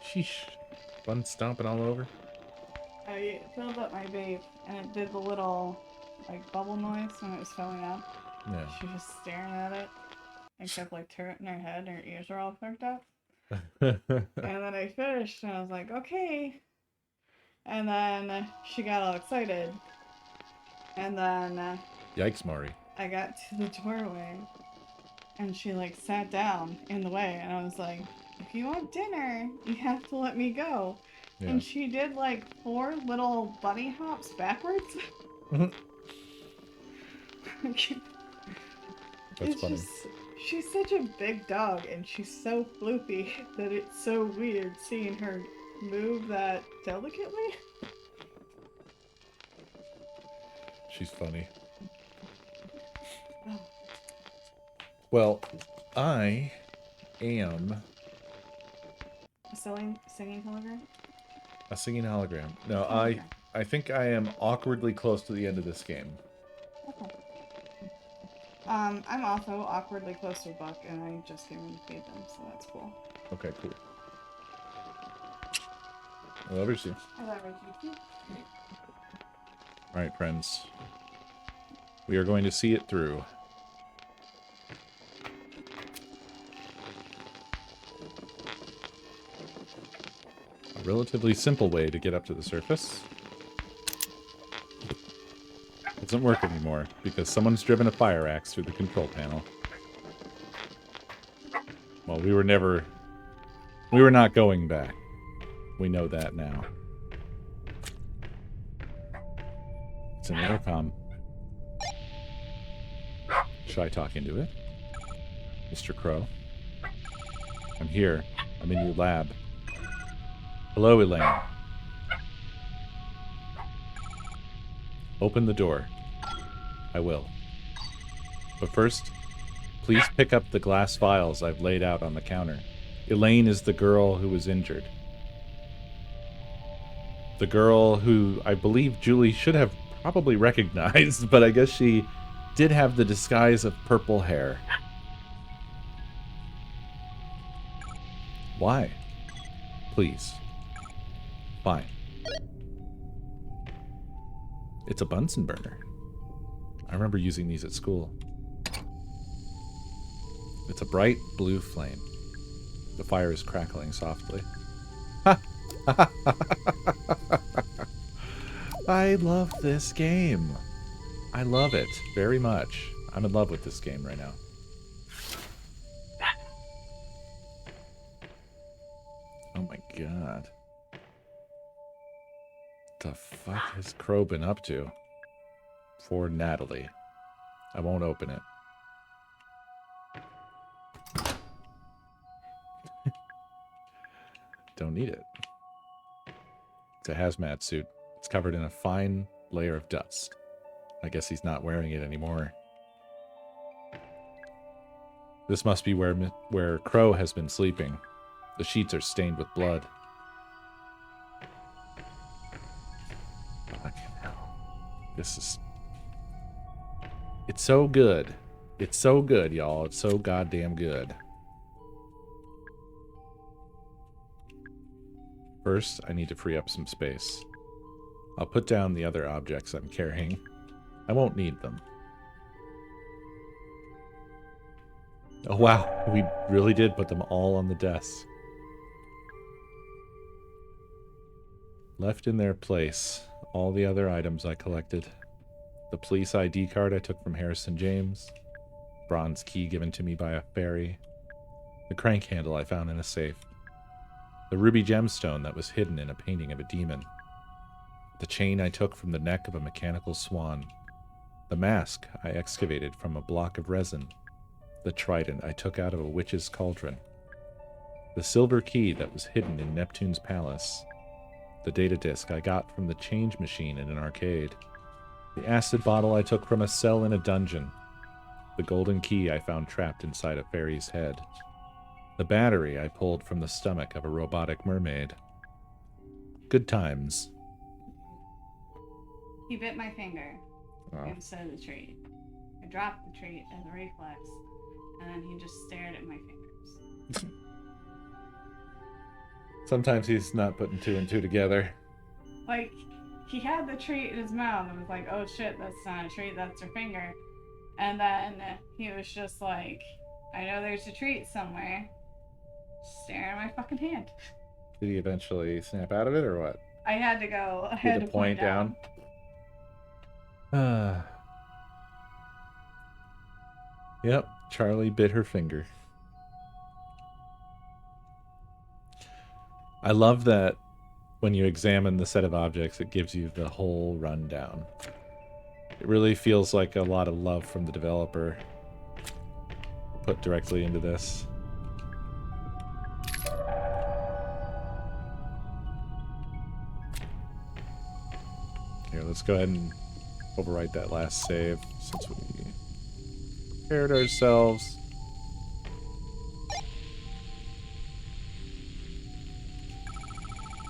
Sheesh. Fun stomping all over. I filled up my vape and it did the little like bubble noise when it was filling up. Yeah. She was just staring at it and kept like tilting her head and her ears were all fucked up. And then I finished and I was like, okay. And then she got all excited. And then Yikes, Maury. I got to the doorway and she like sat down in the way and I was like, if you want dinner, you have to let me go. Yeah. And she did like 4 little bunny hops backwards. That's funny. She's such a big dog and she's so floopy that it's so weird seeing her move that delicately. She's funny. Well, I am A singing hologram? a singing hologram. No, Okay. I think I am awkwardly close to the end of this game. Okay. I'm also awkwardly close to Buck and I just came and feed them, so that's cool. Okay, cool. I love you. I love you. All right, friends. We are going to see it through. A relatively simple way to get up to the surface. Doesn't work anymore because someone's driven a fire axe through the control panel. Well, we were not going back. We know that now. It's an intercom. Should I talk into it? Mr. Crow? I'm here. I'm in your lab. Hello, Elaine. Open the door. I will. But first, please pick up the glass vials I've laid out on the counter. Elaine is the girl who was injured. The girl who I believe Julie should have probably recognized, but I guess she did have the disguise of purple hair. Why? Please. Fine. It's a Bunsen burner. I remember using these at school. It's a bright blue flame. The fire is crackling softly. I love this game. I love it very much. I'm in love with this game right now. Oh my god. What the fuck has Crow been up to? For Natalie. I won't open it. Don't need it. It's a hazmat suit. It's covered in a fine layer of dust. I guess he's not wearing it anymore. This must be where Crow has been sleeping. The sheets are stained with blood. Fucking hell. This is... It's so good. It's so good, y'all. It's so goddamn good. First, I need to free up some space. I'll put down the other objects I'm carrying. I won't need them. Oh wow, we really did put them all on the desk. Left in their place, all the other items I collected. The police ID card I took from Harrison James. Bronze key given to me by a fairy. The crank handle I found in a safe. The ruby gemstone that was hidden in a painting of a demon. The chain I took from the neck of a mechanical swan. The mask I excavated from a block of resin. The trident I took out of a witch's cauldron. The silver key that was hidden in Neptune's palace. The data disk I got from the change machine in an arcade. The acid bottle I took from a cell in a dungeon. The golden key I found trapped inside a fairy's head. The battery I pulled from the stomach of a robotic mermaid. Good times. He bit my finger Oh. instead of the treat. I dropped the treat as a reflex, and then he just stared at my fingers. Sometimes he's not putting two and two together. Like, he had the treat in his mouth and was like, oh shit, that's not a treat, that's her finger. And then he was just like, I know there's a treat somewhere. Staring at my fucking hand. Did he eventually snap out of it or what? I had to go. I Did had the to point down? Yep, Charlie bit her finger. I love that when you examine the set of objects, it gives you the whole rundown. It really feels like a lot of love from the developer put directly into this. Here, let's go ahead and overwrite that last save since we prepared ourselves.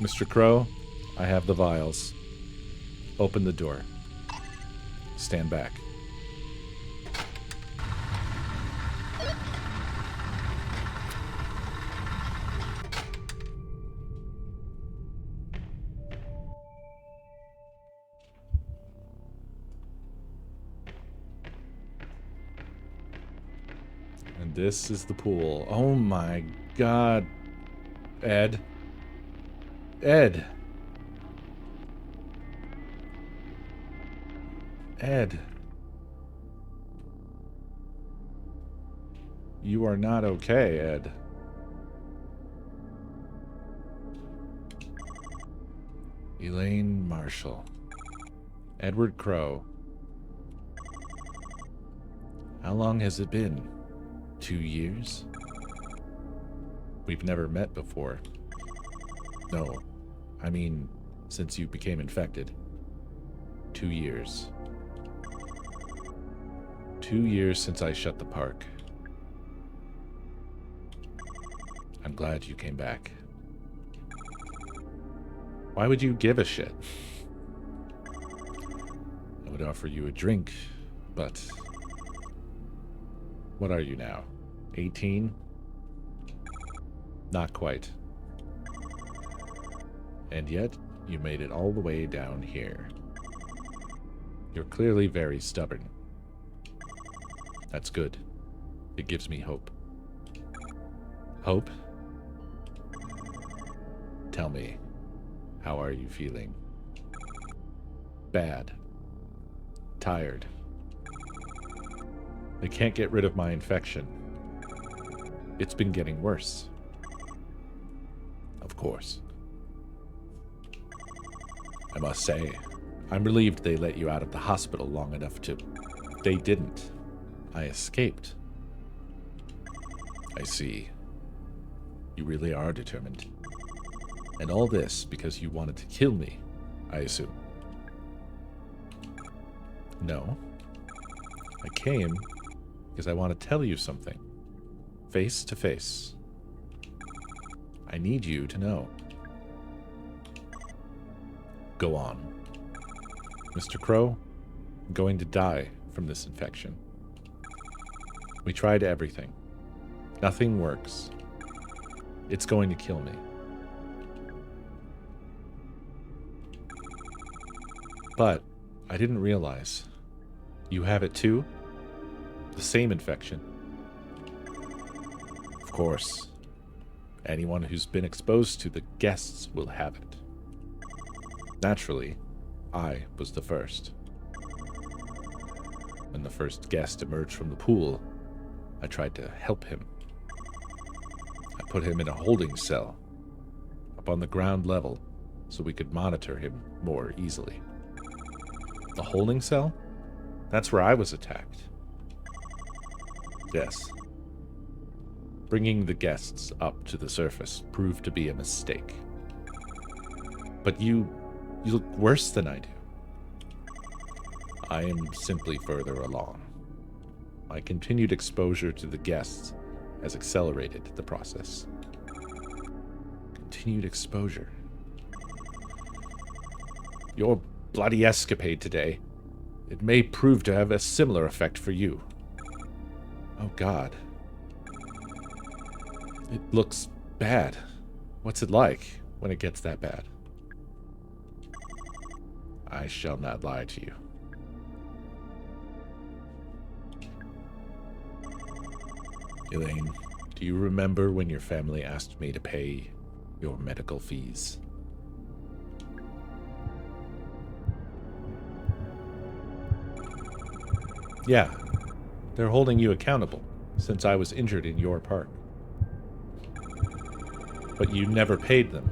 Mr. Crow, I have the vials. Open the door. Stand back. And this is the pool. Oh my god. Ed. Ed. Ed. You are not okay, Ed. Elaine Marshall. Edward Crow. How long has it been? 2 years? We've never met before. No, I mean, since you became infected. 2 years. 2 years since I shut the park. I'm glad you came back. Why would you give a shit? I would offer you a drink, but... What are you now? 18? Not quite. And yet, you made it all the way down here. You're clearly very stubborn. That's good. It gives me hope. Hope? Tell me, how are you feeling? Bad. Tired. They can't get rid of my infection. It's been getting worse. Of course. I must say, I'm relieved they let you out of the hospital long enough to... They didn't. I escaped. I see. You really are determined. And all this because you wanted to kill me, I assume. No. I came because I want to tell you something. Face to face. I need you to know. Go on. Mr. Crow, I'm going to die from this infection. We tried everything. Nothing works. It's going to kill me. But I didn't realize. You have it too? The same infection. Of course. Anyone who's been exposed to the guests will have it. Naturally, I was the first. When the first guest emerged from the pool, I tried to help him. I put him in a holding cell, up on the ground level, so we could monitor him more easily. The holding cell? That's where I was attacked. Yes. Bringing the guests up to the surface proved to be a mistake. But you look worse than I do. I am simply further along. My continued exposure to the guests has accelerated the process. Continued exposure. Your bloody escapade today, it may prove to have a similar effect for you. Oh God. It looks bad. What's it like when it gets that bad? I shall not lie to you. Elaine, do you remember when your family asked me to pay your medical fees? Yeah, they're holding you accountable since I was injured in your park. But you never paid them.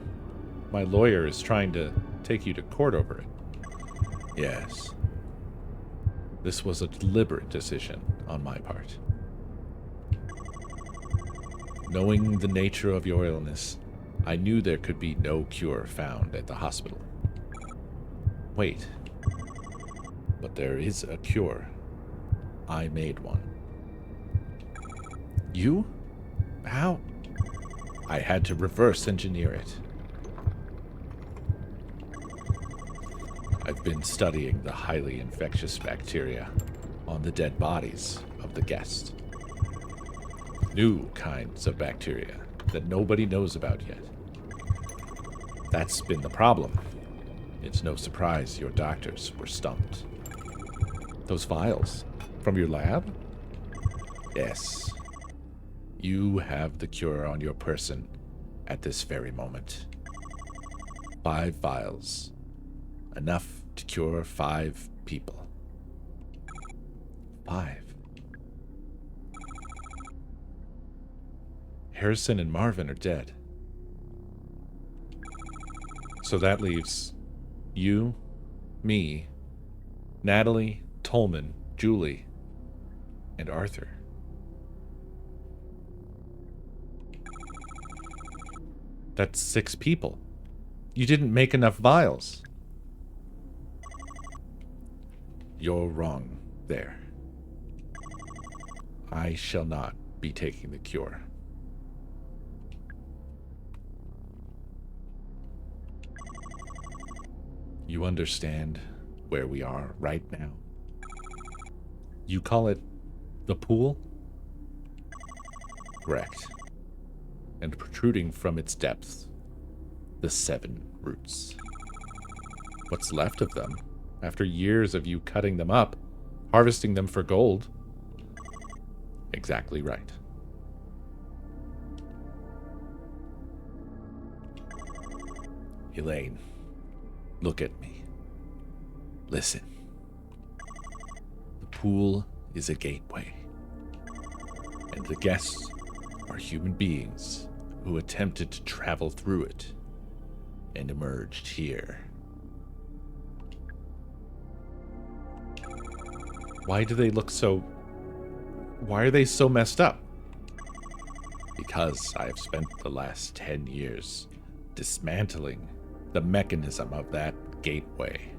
My lawyer is trying to take you to court over it. Yes. This was a deliberate decision on my part. Knowing the nature of your illness, I knew there could be no cure found at the hospital. Wait. But there is a cure. I made one. You? How? I had to reverse engineer it. I've been studying the highly infectious bacteria on the dead bodies of the guests. New kinds of bacteria that nobody knows about yet. That's been the problem. It's no surprise your doctors were stumped. Those vials from your lab? Yes. You have the cure on your person at this very moment. 5 vials. Enough to cure 5 people. 5. Harrison and Marvin are dead. So that leaves you, me, Natalie, Tolman, Julie, and Arthur. That's 6 people. You didn't make enough vials. You're wrong there. I shall not be taking the cure. You understand where we are right now? You call it the pool? Correct. And protruding from its depths, the 7 roots. What's left of them, after years of you cutting them up, harvesting them for gold? Exactly right. Elaine, look at me. Listen. The pool is a gateway, and the guests are human beings who attempted to travel through it and emerged here. Why do they look so... Why are they so messed up? Because I've spent the last 10 years dismantling the mechanism of that gateway.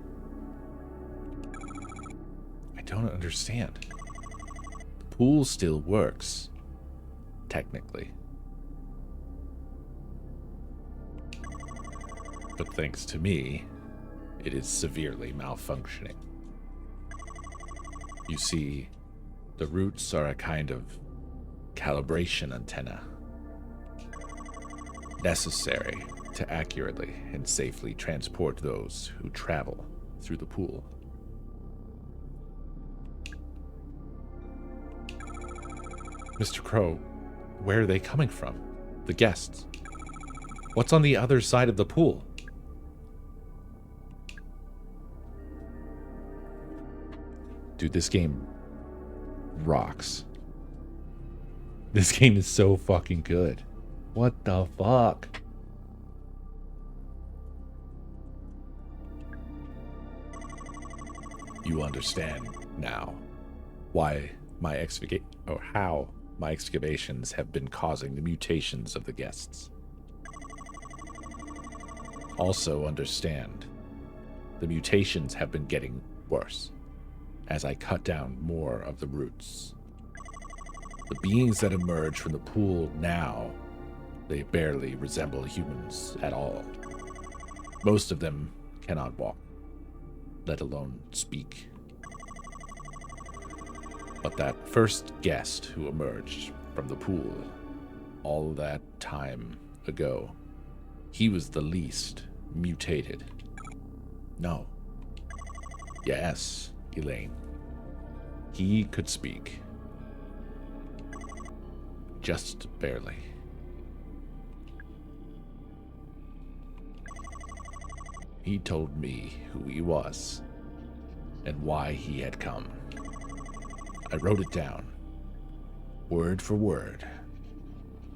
I don't understand. The pool still works, technically. But thanks to me, it is severely malfunctioning. You see, the roots are a kind of calibration antenna, necessary to accurately and safely transport those who travel through the pool. Mr. Crow, where are they coming from? The guests. What's on the other side of the pool? Dude, this game rocks. This game is so fucking good. What the fuck? You understand now why my how my excavations have been causing the mutations of the guests. Also understand the mutations have been getting worse as I cut down more of the roots. The beings that emerge from the pool now, they barely resemble humans at all. Most of them cannot walk, let alone speak. But that first guest who emerged from the pool all that time ago, he was the least mutated. No. Yes, Elaine. He could speak. Just barely. He told me who he was and why he had come. I wrote it down, word for word,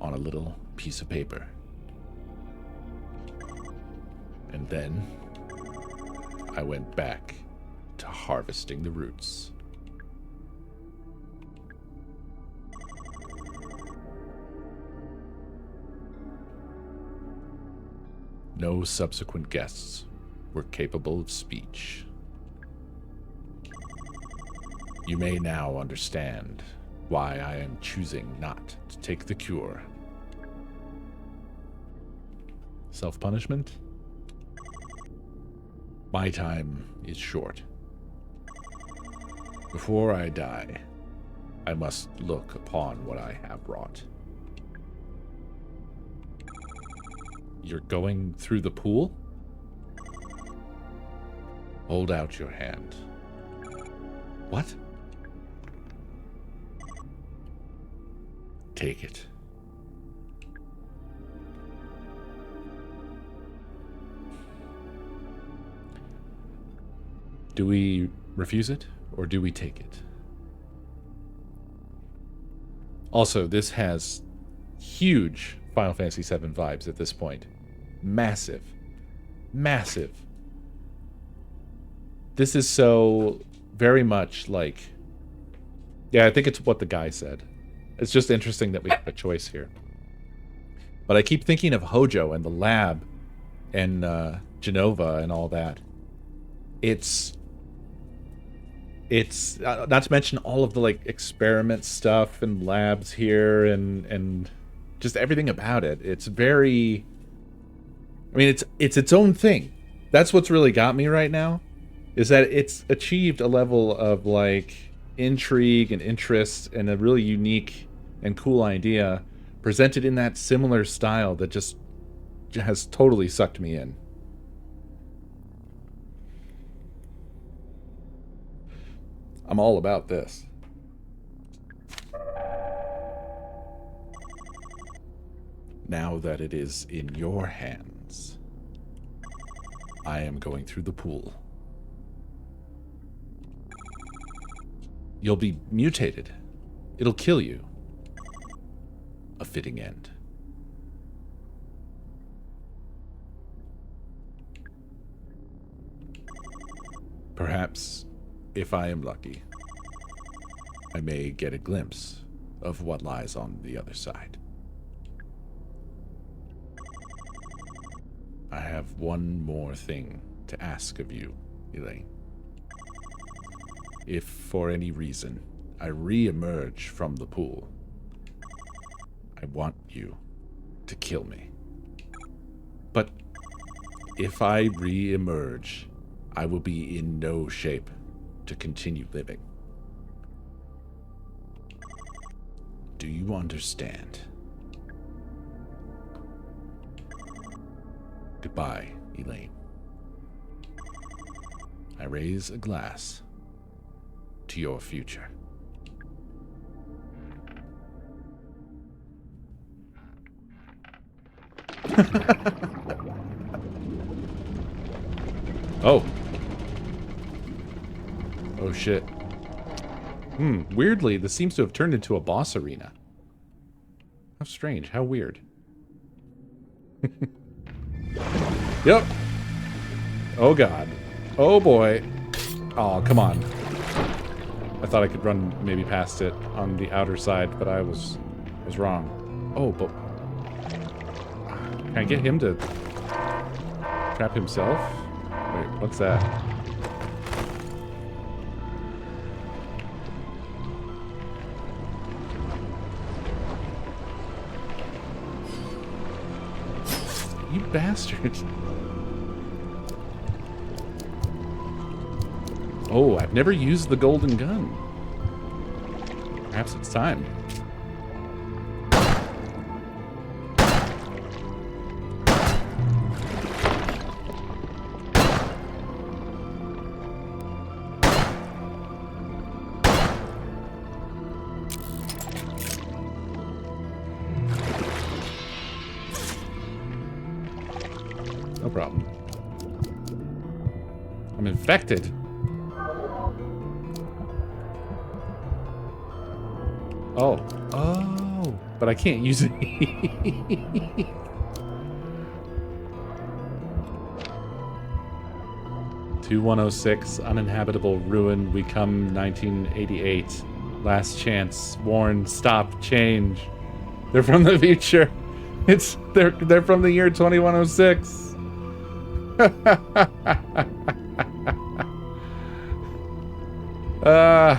on a little piece of paper. And then I went back to harvesting the roots. No subsequent guests were capable of speech. You may now understand why I am choosing not to take the cure. Self-punishment? My time is short. Before I die, I must look upon what I have wrought. You're going through the pool? Hold out your hand. What? Take it. Do we refuse it, or do we take it? Also, this has huge Final Fantasy VII vibes at this point. Massive. Massive. This is so very much like... Yeah, I think it's what the guy said. It's just interesting that we have a choice here. But I keep thinking of Hojo and the lab and Genova and all that. It's not to mention all of the like experiment stuff and labs here and just everything about it. It's very... I mean, it's its own thing. That's what's really got me right now, is that it's achieved a level of like intrigue and interest and a really unique and cool idea presented in that similar style that just has totally sucked me in. I'm all about this. Now that it is in your hands, I am going through the pool. You'll be mutated. It'll kill you. A fitting end. Perhaps, if I am lucky, I may get a glimpse of what lies on the other side. I have one more thing to ask of you, Elaine. If for any reason I re-emerge from the pool, I want you to kill me. But if I re-emerge, I will be in no shape to continue living. Do you understand? Goodbye, Elaine. I raise a glass to your future. Oh. Oh shit. Weirdly, this seems to have turned into a boss arena. How strange, how weird. Yep. Oh god. Oh boy. Oh, come on. I thought I could run maybe past it on the outer side, but I was wrong. Oh, but can I get him to trap himself? Wait, what's that? You bastard. Oh, I've never used the golden gun. Perhaps it's time. No problem. I'm infected. Oh. Oh. But I can't use it. 2106, uninhabitable ruin. We come 1988. Last chance. Warn. Stop. Change. They're from the future. They're from the year 2106. Oh,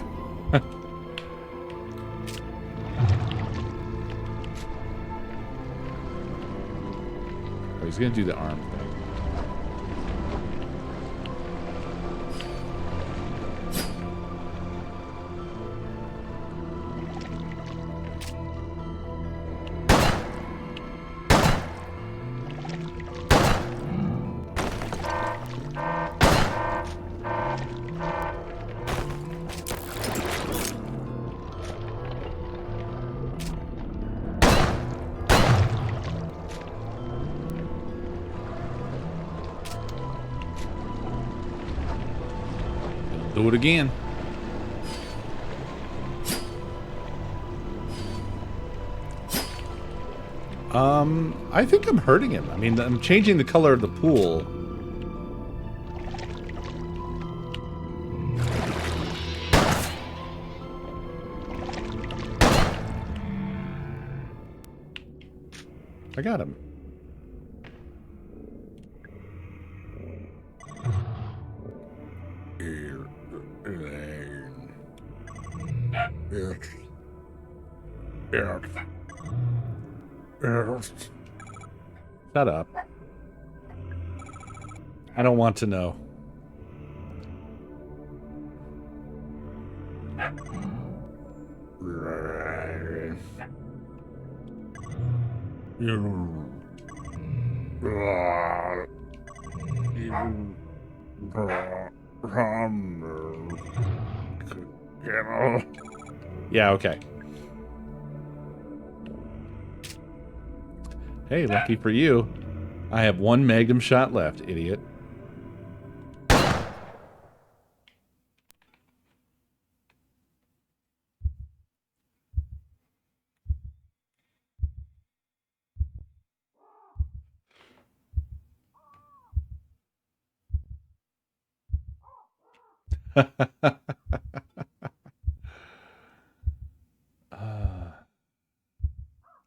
he's gonna do the arm thing. Do it again. I think I'm hurting him. I mean, I'm changing the color of the pool. I got him. Shut up. I don't want to know. Yeah, okay. Hey, lucky for you. I have one magnum shot left, idiot.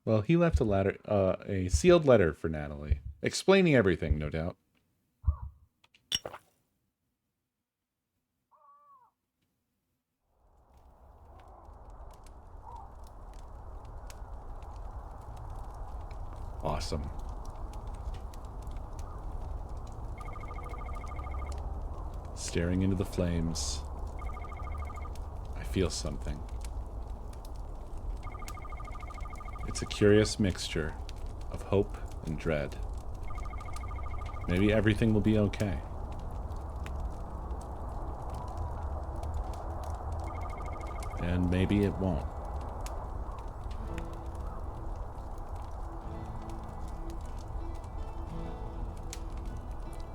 Well, he left a sealed letter for Natalie, explaining everything, no doubt. Awesome. Staring into the flames, I feel something. It's a curious mixture of hope and dread. Maybe everything will be okay. And maybe it won't.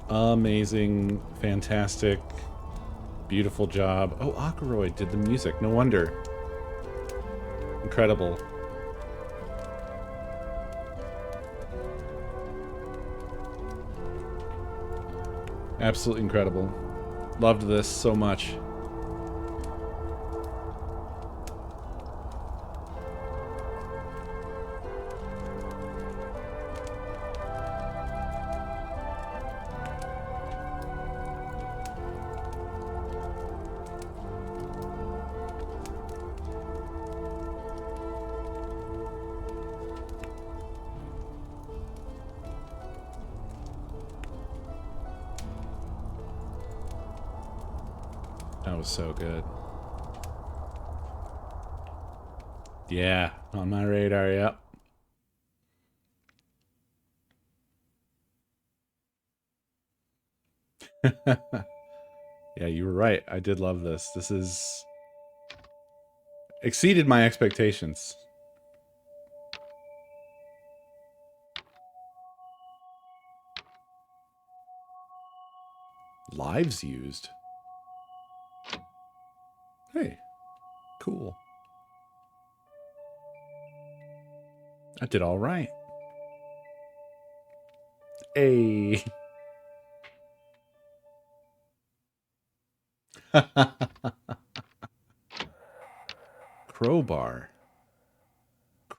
Amazing, fantastic, beautiful job. Oh, Ackroyd did the music. No wonder. Incredible. Absolutely incredible. Loved this so much. That was so good. Yeah, on my radar, yep. Yeah, you were right. I did love this. This is exceeded my expectations. Lives used. Hey, cool. I did all right. Hey. Crowbar.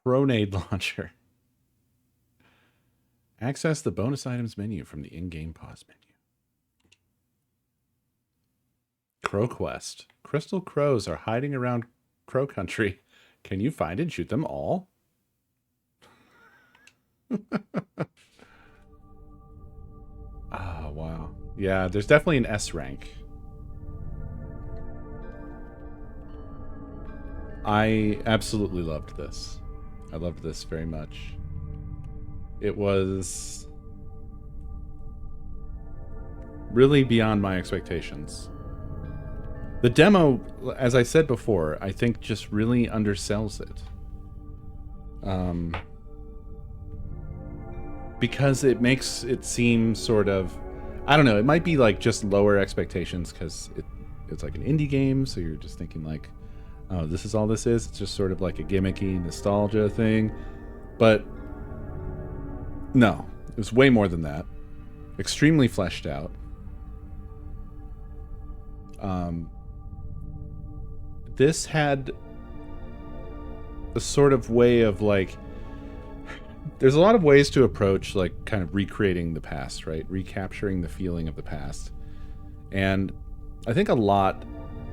Grenade launcher. Access the bonus items menu from the in-game pause menu. Crow Quest. Crystal crows are hiding around Crow Country. Can you find and shoot them all? Ah, wow. Yeah, there's definitely an S rank. I absolutely loved this. I loved this very much. It was really beyond my expectations. The demo, as I said before, I think just really undersells it. Because it makes it seem sort of, I don't know, it might be like just lower expectations because it's like an indie game, so you're just thinking like, oh, this is all this is? It's just sort of like a gimmicky nostalgia thing. But no, it was way more than that. Extremely fleshed out. This had a sort of way of like, there's a lot of ways to approach like kind of recreating the past, right? Recapturing the feeling of the past. And I think a lot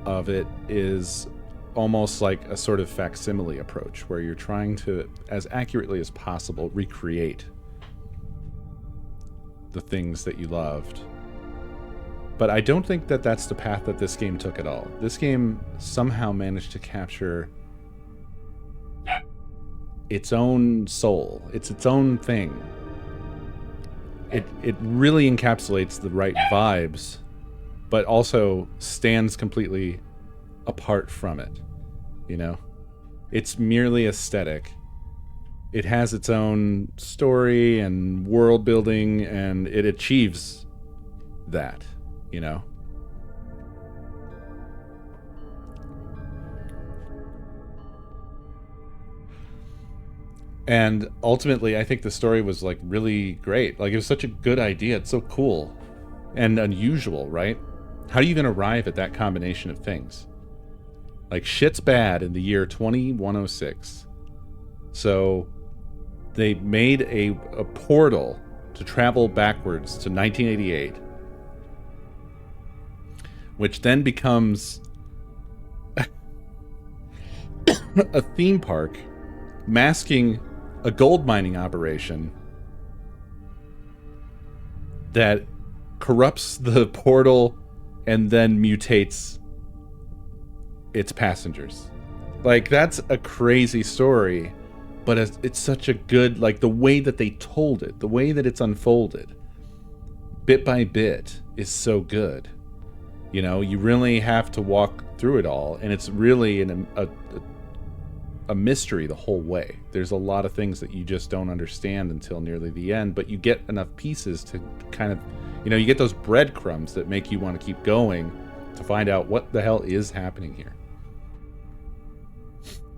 of it is almost like a sort of facsimile approach where you're trying to, as accurately as possible, recreate the things that you loved. But I don't think that that's the path that this game took at all. This game somehow managed to capture its own soul. It's its own thing. It really encapsulates the right vibes, but also stands completely apart from it. You know? It's merely aesthetic. It has its own story and world building, and it achieves that, you know? And ultimately, I think the story was like really great. Like, it was such a good idea. It's so cool and unusual, right? How do you even arrive at that combination of things? Like, shit's bad in the year 2106. So they made a portal to travel backwards to 1988, which then becomes a theme park masking a gold mining operation that corrupts the portal and then mutates its passengers. Like, that's a crazy story, but it's such a good, like, the way that they told it, the way that it's unfolded, bit by bit, is so good. You know, you really have to walk through it all, and it's really a mystery the whole way. There's a lot of things that you just don't understand until nearly the end, but you get enough pieces to kind of, you know, you get those breadcrumbs that make you want to keep going to find out what the hell is happening here.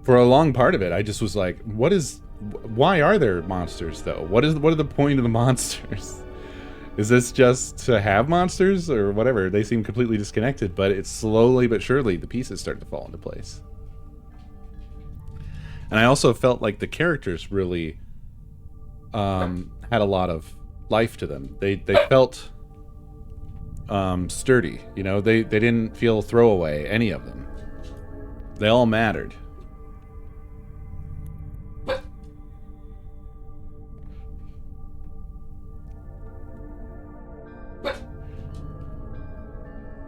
For a long part of it, I just was like, why are there monsters though? What are the point of the monsters? Is this just to have monsters or whatever? They seem completely disconnected, but it's slowly but surely the pieces start to fall into place. And I also felt like the characters really had a lot of life to them. They felt sturdy, you know. They didn't feel throwaway, any of them. They all mattered.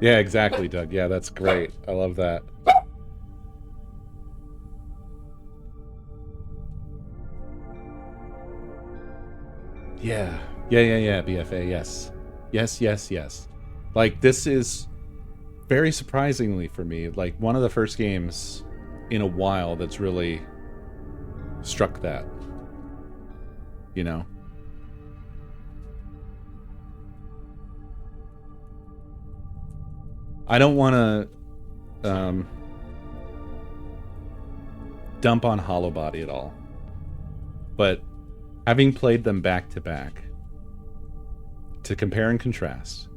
Yeah, exactly, Doug. Yeah, that's great. I love that. Yeah, BFA, yes. Yes. Like, this is very surprisingly for me, like, one of the first games in a while that's really struck that. You know? I don't want to dump on Hollow Body at all, but having played them back to back, to compare and contrast,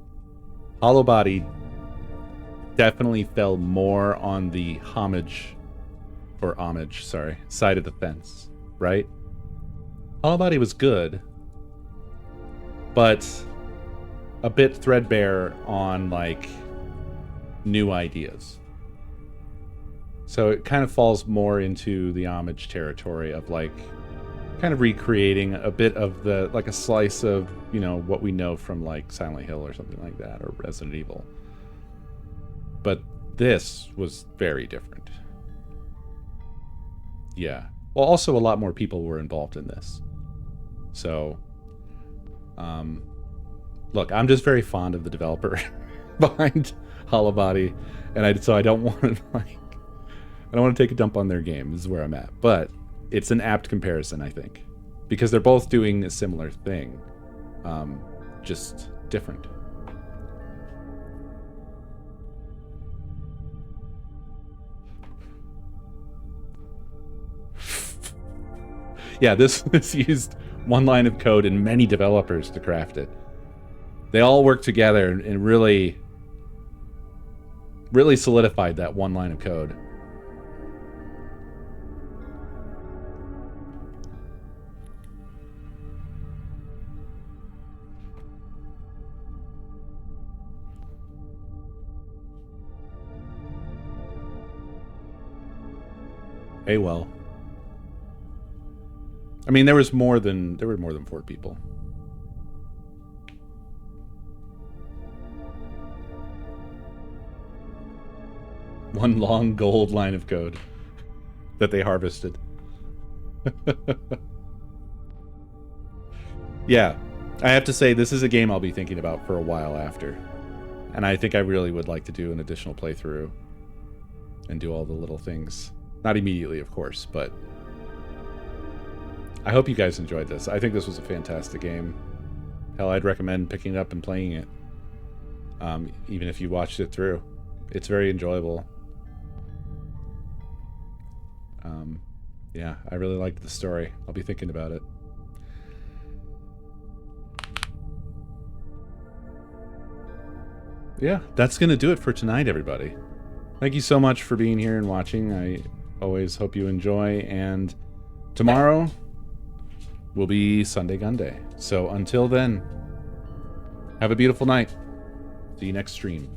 Hollow Body definitely fell more on the homage side of the fence, right? Hollow Body was good, but a bit threadbare on, like, new ideas. So it kind of falls more into the homage territory of, like, kind of recreating a bit of the, like, a slice of, you know, what we know from, like, Silent Hill or something like that, or Resident Evil. But this was very different. Yeah. Well, also a lot more people were involved in this. So, look, I'm just very fond of the developer behind Hollow Body, and so I don't want to, like, I don't want to take a dump on their game. This is where I'm at. But it's an apt comparison, I think, because they're both doing a similar thing, just different. Yeah, this used one line of code and many developers to craft it. They all worked together and really solidified that one line of code. Hey, well. I mean, there were more than 4 people. One long gold line of code that they harvested. Yeah, I have to say, this is a game I'll be thinking about for a while after. And I think I really would like to do an additional playthrough and do all the little things. Not immediately, of course, but I hope you guys enjoyed this. I think this was a fantastic game. Hell, I'd recommend picking it up and playing it, even if you watched it through. It's very enjoyable. Yeah, I really liked the story. I'll be thinking about it. yeah, that's going to do it for tonight, everybody. Thank you so much for being here and watching. I always hope you enjoy. And tomorrow will be Sunday Gun Day. So until then, have a beautiful night. See you next stream.